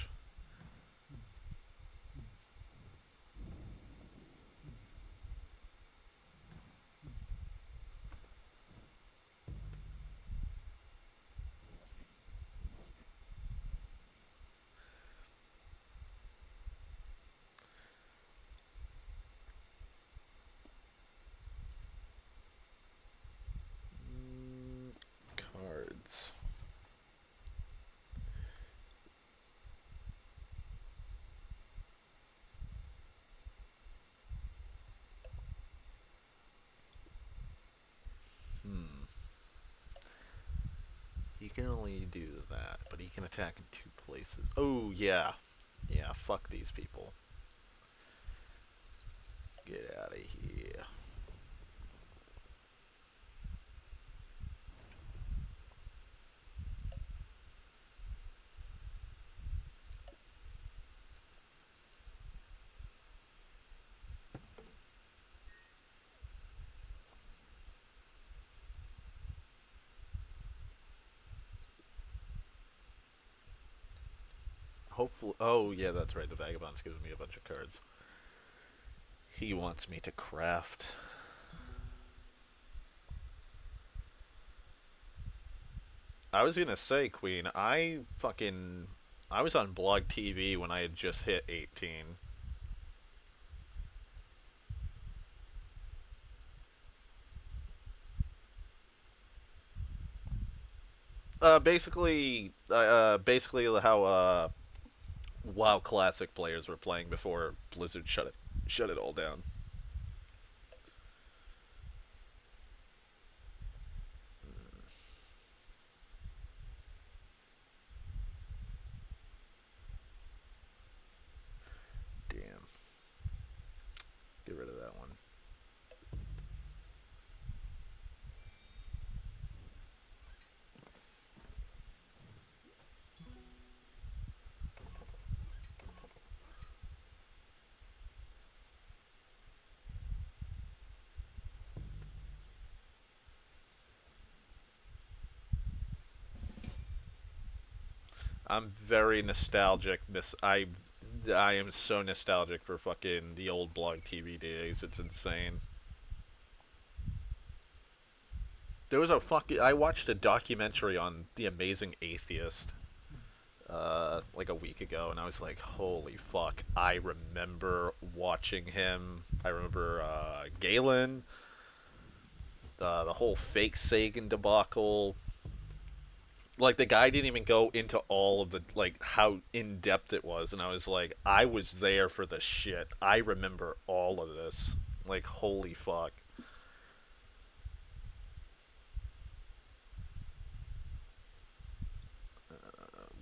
Cards. Hmm. He can only do that, but he can attack in 2 places. Oh, yeah. Yeah, fuck these people. Get out of here. Hopefully, oh yeah, that's right. The Vagabond's giving me a bunch of cards. He wants me to craft. I was gonna say, Queen, I was on Blog TV when I had just hit 18. Basically how WoW Classic players were playing before Blizzard shut it all down. Damn. Get rid of that one. I'm very nostalgic. I am so nostalgic for fucking the old Blog TV days. It's insane. There was a fucking. I watched a documentary on The Amazing Atheist, like a week ago, and I was like, holy fuck! I remember watching him. I remember Galen, the whole fake Sagan debacle. Like the guy didn't even go into all of the like how in depth it was, and I was like, I was there for the shit. I remember all of this. Like, holy fuck.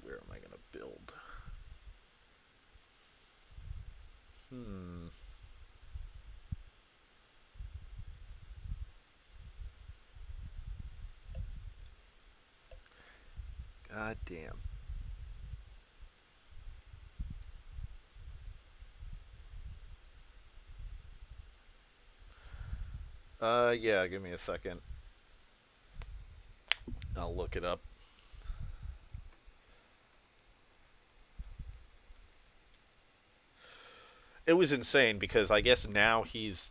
Where am I gonna build? Hmm. God damn. Yeah, give me a second. I'll look it up. It was insane because I guess now he's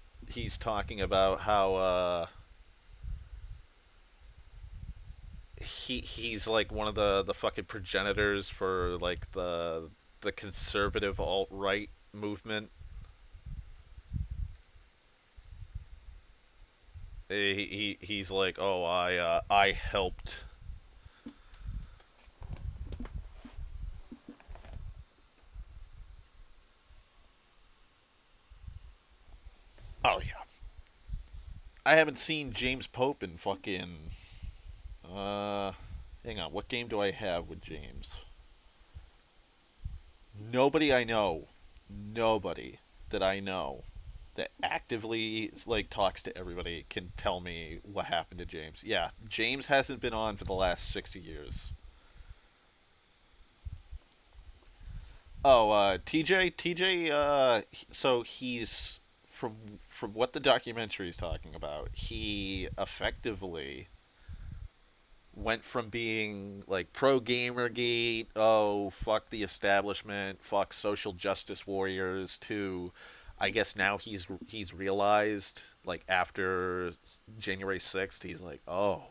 talking about how he's like one of the fucking progenitors for like the conservative alt-right movement. He's like, "Oh, I helped." Oh yeah. I haven't seen James Pope in fucking uh hang on. What game do I have with James? Nobody I know. Nobody that I know that actively like talks to everybody can tell me what happened to James. Yeah, James hasn't been on for the last 60 years. Oh, TJ, so he's from what the documentary is talking about, he effectively went from being like pro Gamergate, oh fuck the establishment, fuck social justice warriors, to I guess now he's realized like after January 6th, he's like, oh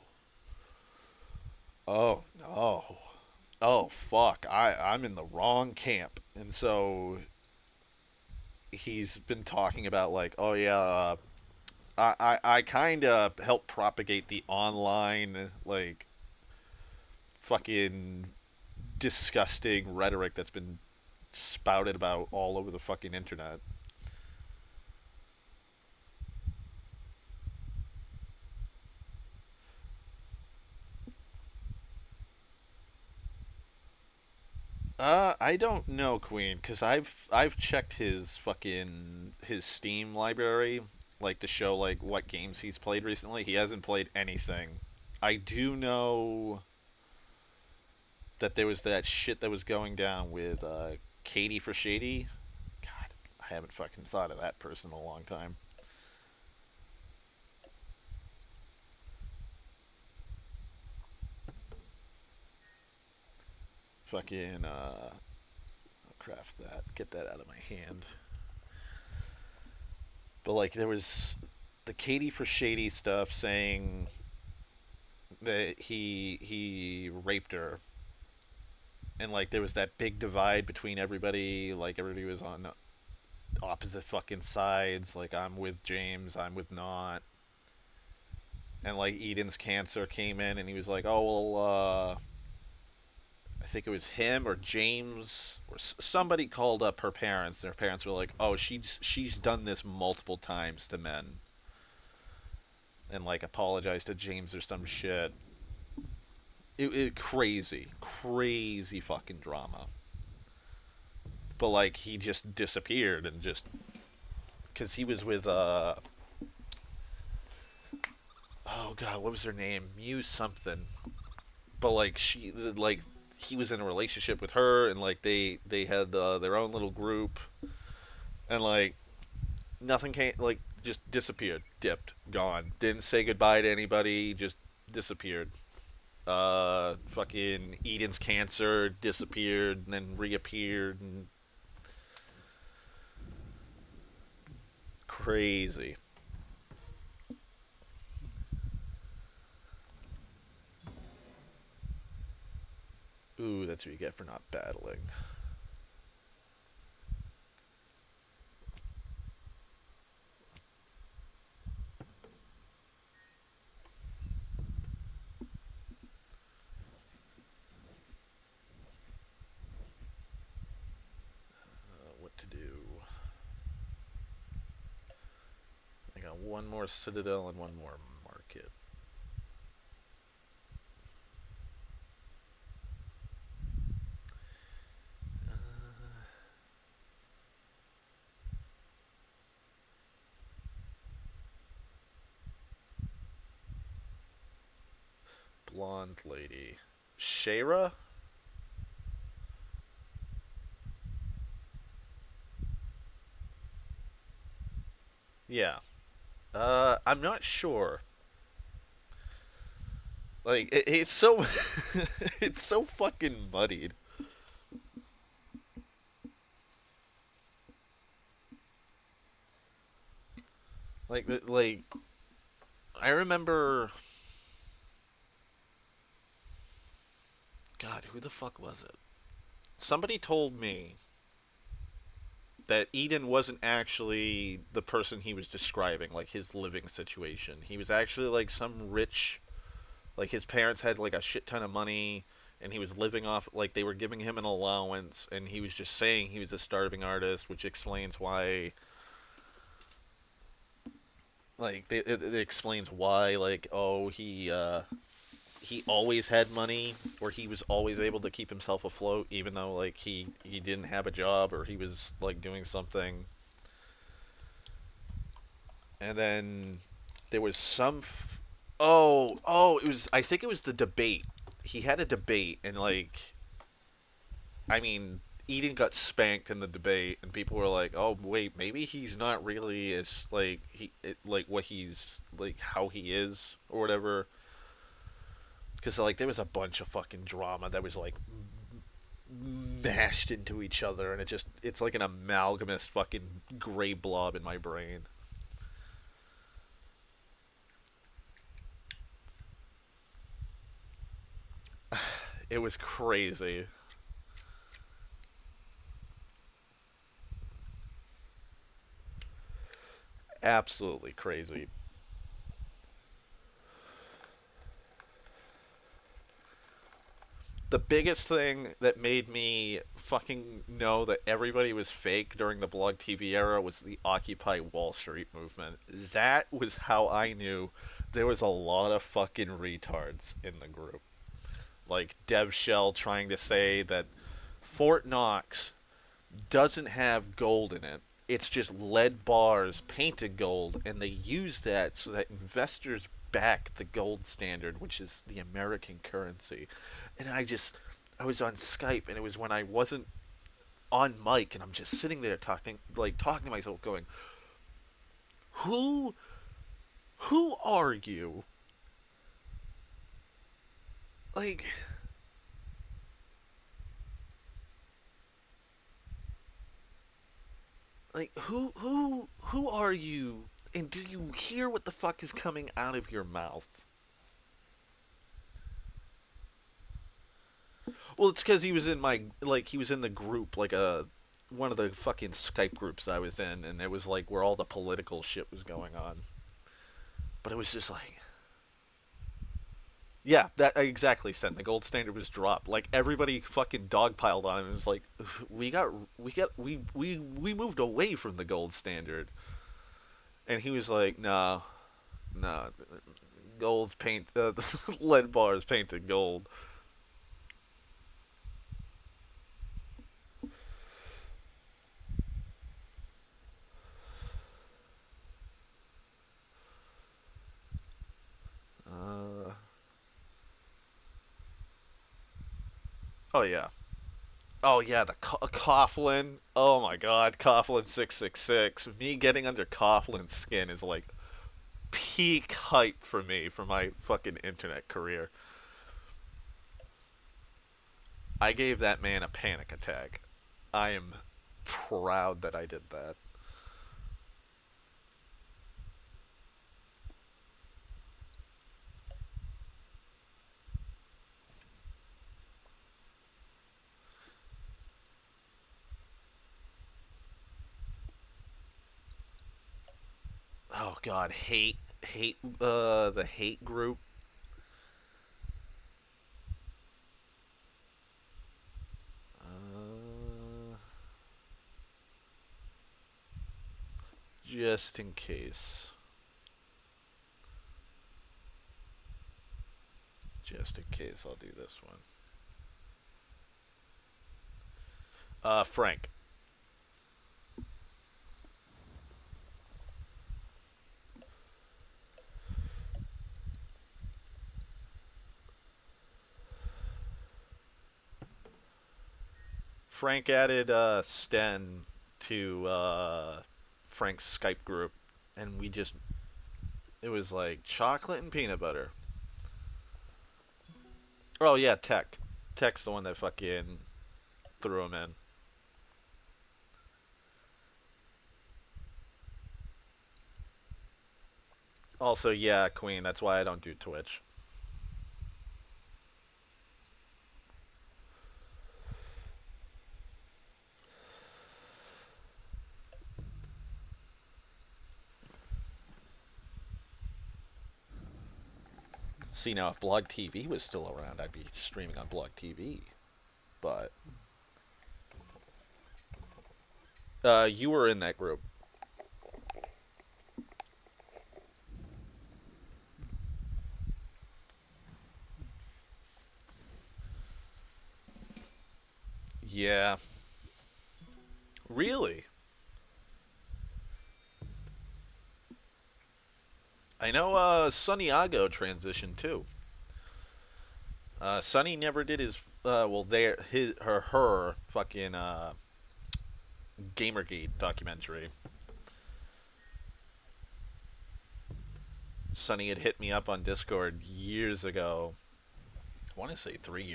no, oh fuck, I'm in the wrong camp, and so he's been talking about like, oh yeah, I kind of help propagate the online like fucking disgusting rhetoric that's been spouted about all over the fucking internet. I don't know, Queen, because I've checked his fucking his Steam library, like to show like what games he's played recently. He hasn't played anything. I do know that there was that shit that was going down with Katie for Shady. God, I haven't fucking thought of that person in a long time. Fucking I'll craft that. Get that out of my hand. But like there was the Katie for Shady stuff saying that he raped her, and like there was that big divide between everybody. Like everybody was on opposite fucking sides. Like I'm with James, I'm with not. And like Eden's cancer came in, and he was like, "Oh well, I think it was him or James or somebody called up her parents. And her parents were like, "Oh, she's done this multiple times to men," and like apologized to James or some shit. It crazy, crazy fucking drama. But like he just disappeared and just because he was with oh god, what was her name? Muse something. But like like he was in a relationship with her, and like they had their own little group, and like nothing came, like just disappeared, dipped, gone, didn't say goodbye to anybody, just disappeared. Fucking Eden's cancer disappeared and then reappeared, and crazy. That's what you get for not battling. What to do? I got one more citadel and one more market. Blonde lady. Shayra? Yeah. I'm not sure. Like, it's so... it's so fucking muddied. Like, I remember... God, who the fuck was it? Somebody told me that Eden wasn't actually the person he was describing, like his living situation. He was actually like some rich, like his parents had like a shit ton of money, and he was living off, like they were giving him an allowance, and he was just saying he was a starving artist, which explains why, like it explains why, like, oh, he always had money, or he was always able to keep himself afloat, even though like he didn't have a job, or he was like doing something. And then there was some. Oh, it was. I think it was the debate. He had a debate, and like, I mean, Eden got spanked in the debate, and people were like, "Oh, wait, maybe he's not really as like like what he's like how he is or whatever." Because like there was a bunch of fucking drama that was like mashed into each other, and it's like an amalgamous fucking gray blob in my brain. It was crazy. Absolutely crazy. The biggest thing that made me fucking know that everybody was fake during the blog TV era was the Occupy Wall Street movement. That was how I knew there was a lot of fucking retards in the group. Like Dev Shell trying to say that Fort Knox doesn't have gold in it. It's just lead bars painted gold, and they use that so that investors back the gold standard, which is the American currency. And I was on Skype, and it was when I wasn't on mic, and I'm just sitting there talking to myself, going, "Who, who are you? Like, who are you? And do you hear what the fuck is coming out of your mouth?" Well, it's because he was in he was in the group, like one of the fucking Skype groups I was in, and it was like where all the political shit was going on. But it was just like, yeah, that exactly said the gold standard was dropped. Like everybody fucking dogpiled on him. It was like, we moved away from the gold standard, and he was like, no, no, gold's paint, lead bars painted gold. Uh, oh yeah. Oh yeah, the Coughlin. Oh my God, Coughlin 666. Me getting under Coughlin's skin is like peak hype for me for my fucking internet career. I gave that man a panic attack. I am proud that I did that. God, the hate group. Uh, just in case. Just in case, I'll do this one. Frank. Frank added Sten to Frank's Skype group, and it was like chocolate and peanut butter. Oh yeah, Tech. Tech's the one that fucking threw him in. Also, yeah, Queen, that's why I don't do Twitch. See, now if Blog TV was still around, I'd be streaming on Blog TV. But you were in that group. Yeah. Really? I know Sunniago transitioned too. Sunny never did his well her fucking Gamergate documentary. Sunny had hit me up on Discord years ago. I want to say 3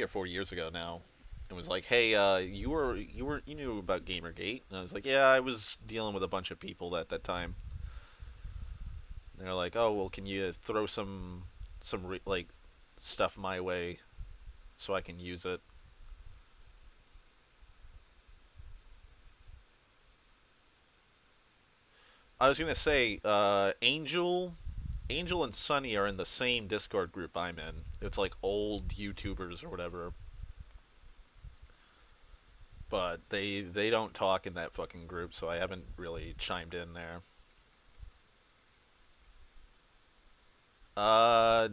or 4 years ago now. It was like, hey, you knew about Gamergate, and I was like, yeah, I was dealing with a bunch of people at that time. And they're like, oh, well, can you throw some like stuff my way so I can use it? I was gonna say, Angel and Sunny are in the same Discord group I'm in. It's like old YouTubers or whatever, but they don't talk in that fucking group, so I haven't really chimed in there. Uh,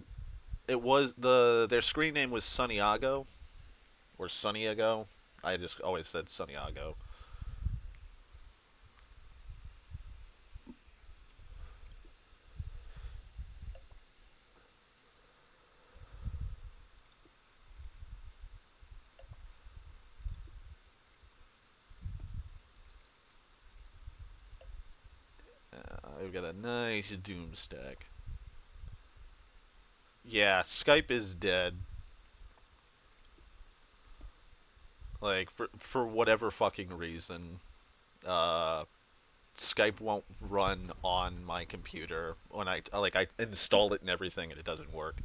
it was their screen name was Sunniago or Sunniago. I just always said Sunniago. I've got a nice doom stack. Yeah, Skype is dead. Like for whatever fucking reason, uh, Skype won't run on my computer when I installed it and everything and it doesn't work.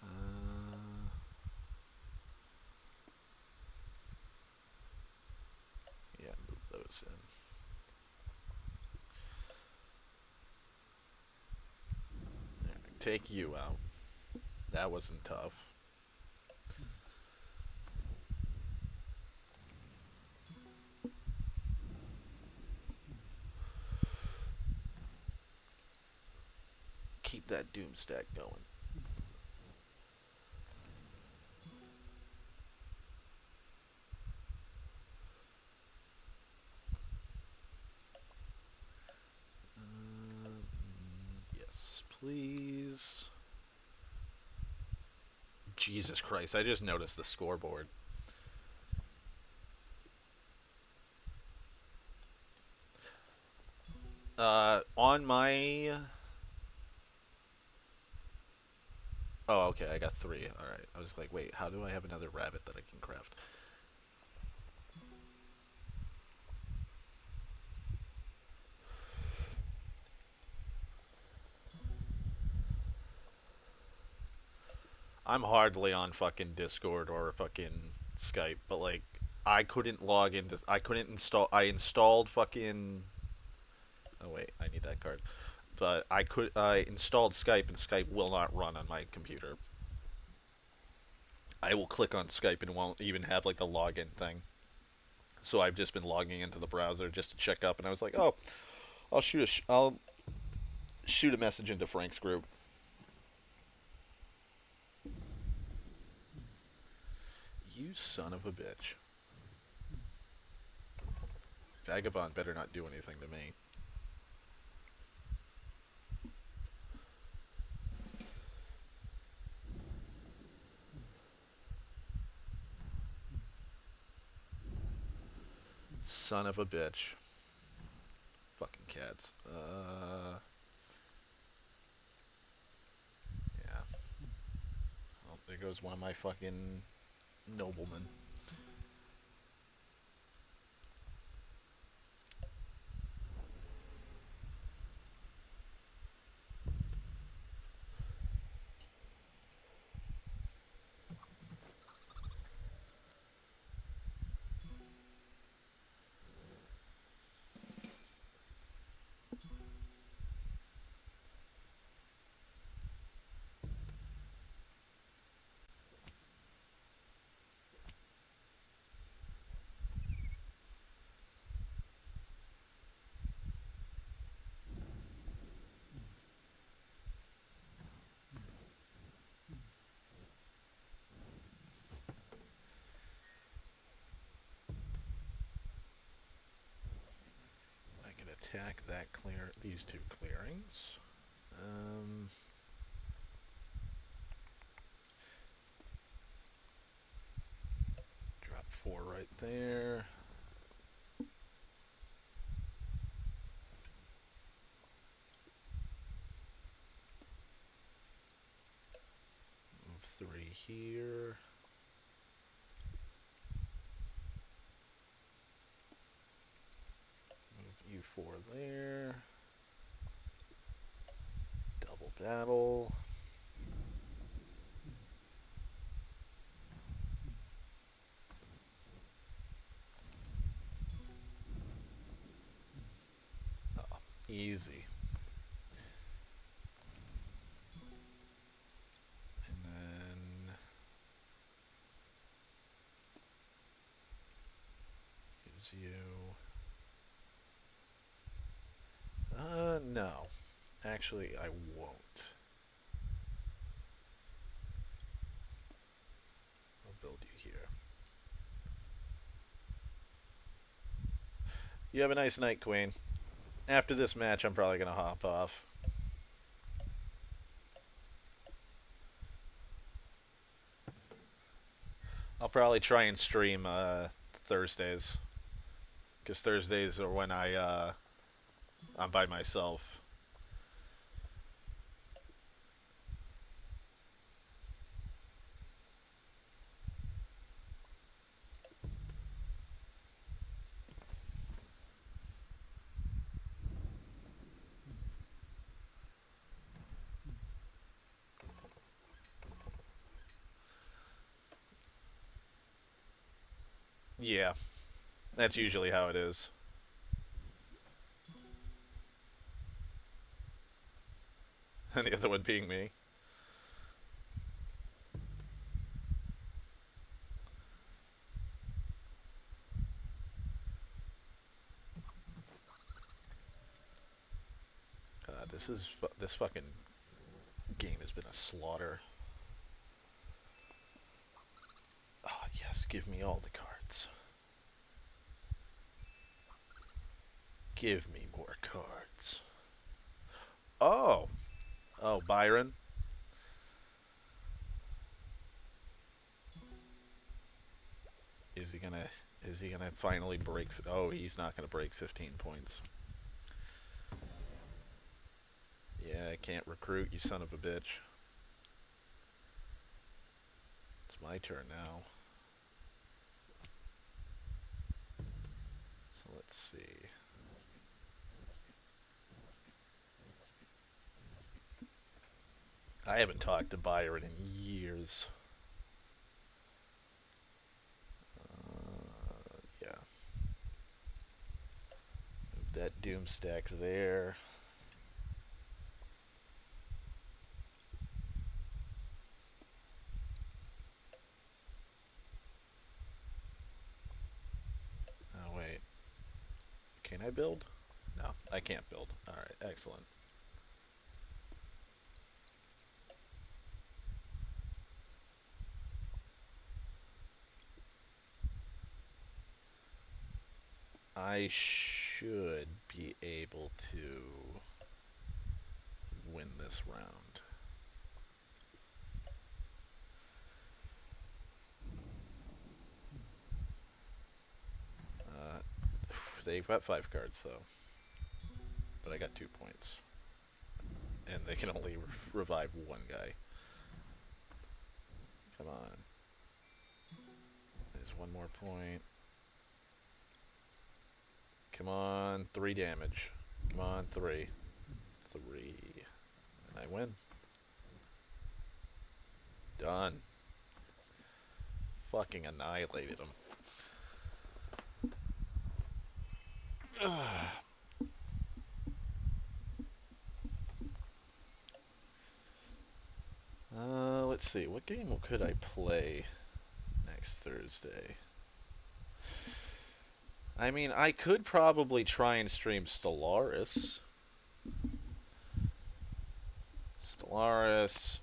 Uh, yeah, move those in. There, take you out. That wasn't tough. Keep that doom stack going. Yes, please. Jesus Christ, I just noticed the scoreboard. On my... Oh, okay, I got 3. Alright, I was like, wait, how do I have another rabbit that I can craft? I'm hardly on fucking Discord or fucking Skype, but like I couldn't log into. I couldn't install. I installed fucking. Oh wait, I need that card. But I installed Skype and Skype will not run on my computer. I will click on Skype and it won't even have like the login thing. So I've just been logging into the browser just to check up, and I was like, oh, I'll shoot a message into Frank's group. You son of a bitch. Vagabond better not do anything to me. Son of a bitch. Fucking cats. Yeah. Well, there goes one of my fucking noblemen. I can attack that these two clearings. Drop 4 right there. Move 3 here. Move you 4 there. Double battle. Oh, easy. And then use you. No. Actually, I won't. I'll build you here. You have a nice night, Queen. After this match, I'm probably going to hop off. I'll probably try and stream Thursdays. Because Thursdays are when I'm by myself. Yeah, that's usually how it is. And the other one being me. This fucking game has been a slaughter. Oh yes, give me all the cards. Give me more cards. Oh, oh, Byron. Is he gonna? Is he gonna finally break? Oh, he's not gonna break 15 points. Yeah, I can't recruit, you son of a bitch. It's my turn now. So let's see. I haven't talked to Byron in years. is. Yeah. Move that doom stack there. Oh, wait. Can I build? No, I can't build. Alright, excellent. I should be able to win this round. They've got 5 cards, though. But I got 2 points. And they can only revive one guy. Come on. There's one more point. Come on, 3 damage. Come on, 3. 3. And I win. Done. Fucking annihilated him. Let's see. What game could I play next Thursday? I mean, I could probably try and stream Stellaris. Stellaris,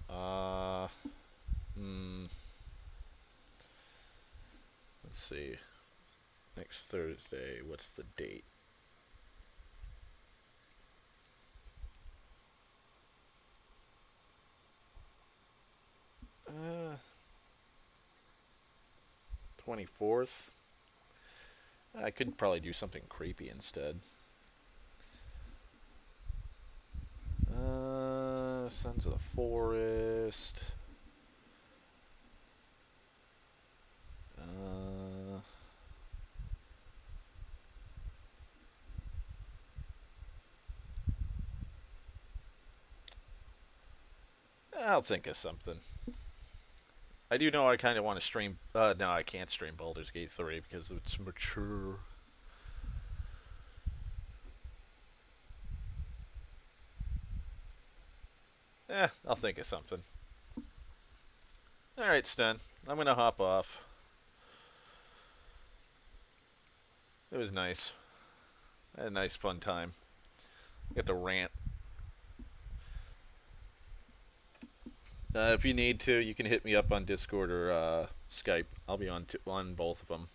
let's see. Next Thursday, what's the date? Uh, 24th. I could probably do something creepy instead. Sons of the Forest. I'll think of something. I do know I kind of want to stream. No, I can't stream Baldur's Gate 3 because it's mature. I'll think of something. Alright, Sten. I'm gonna hop off. It was nice. I had a nice fun time. Get to rant. If you need to, you can hit me up on Discord or Skype. I'll be on both of them.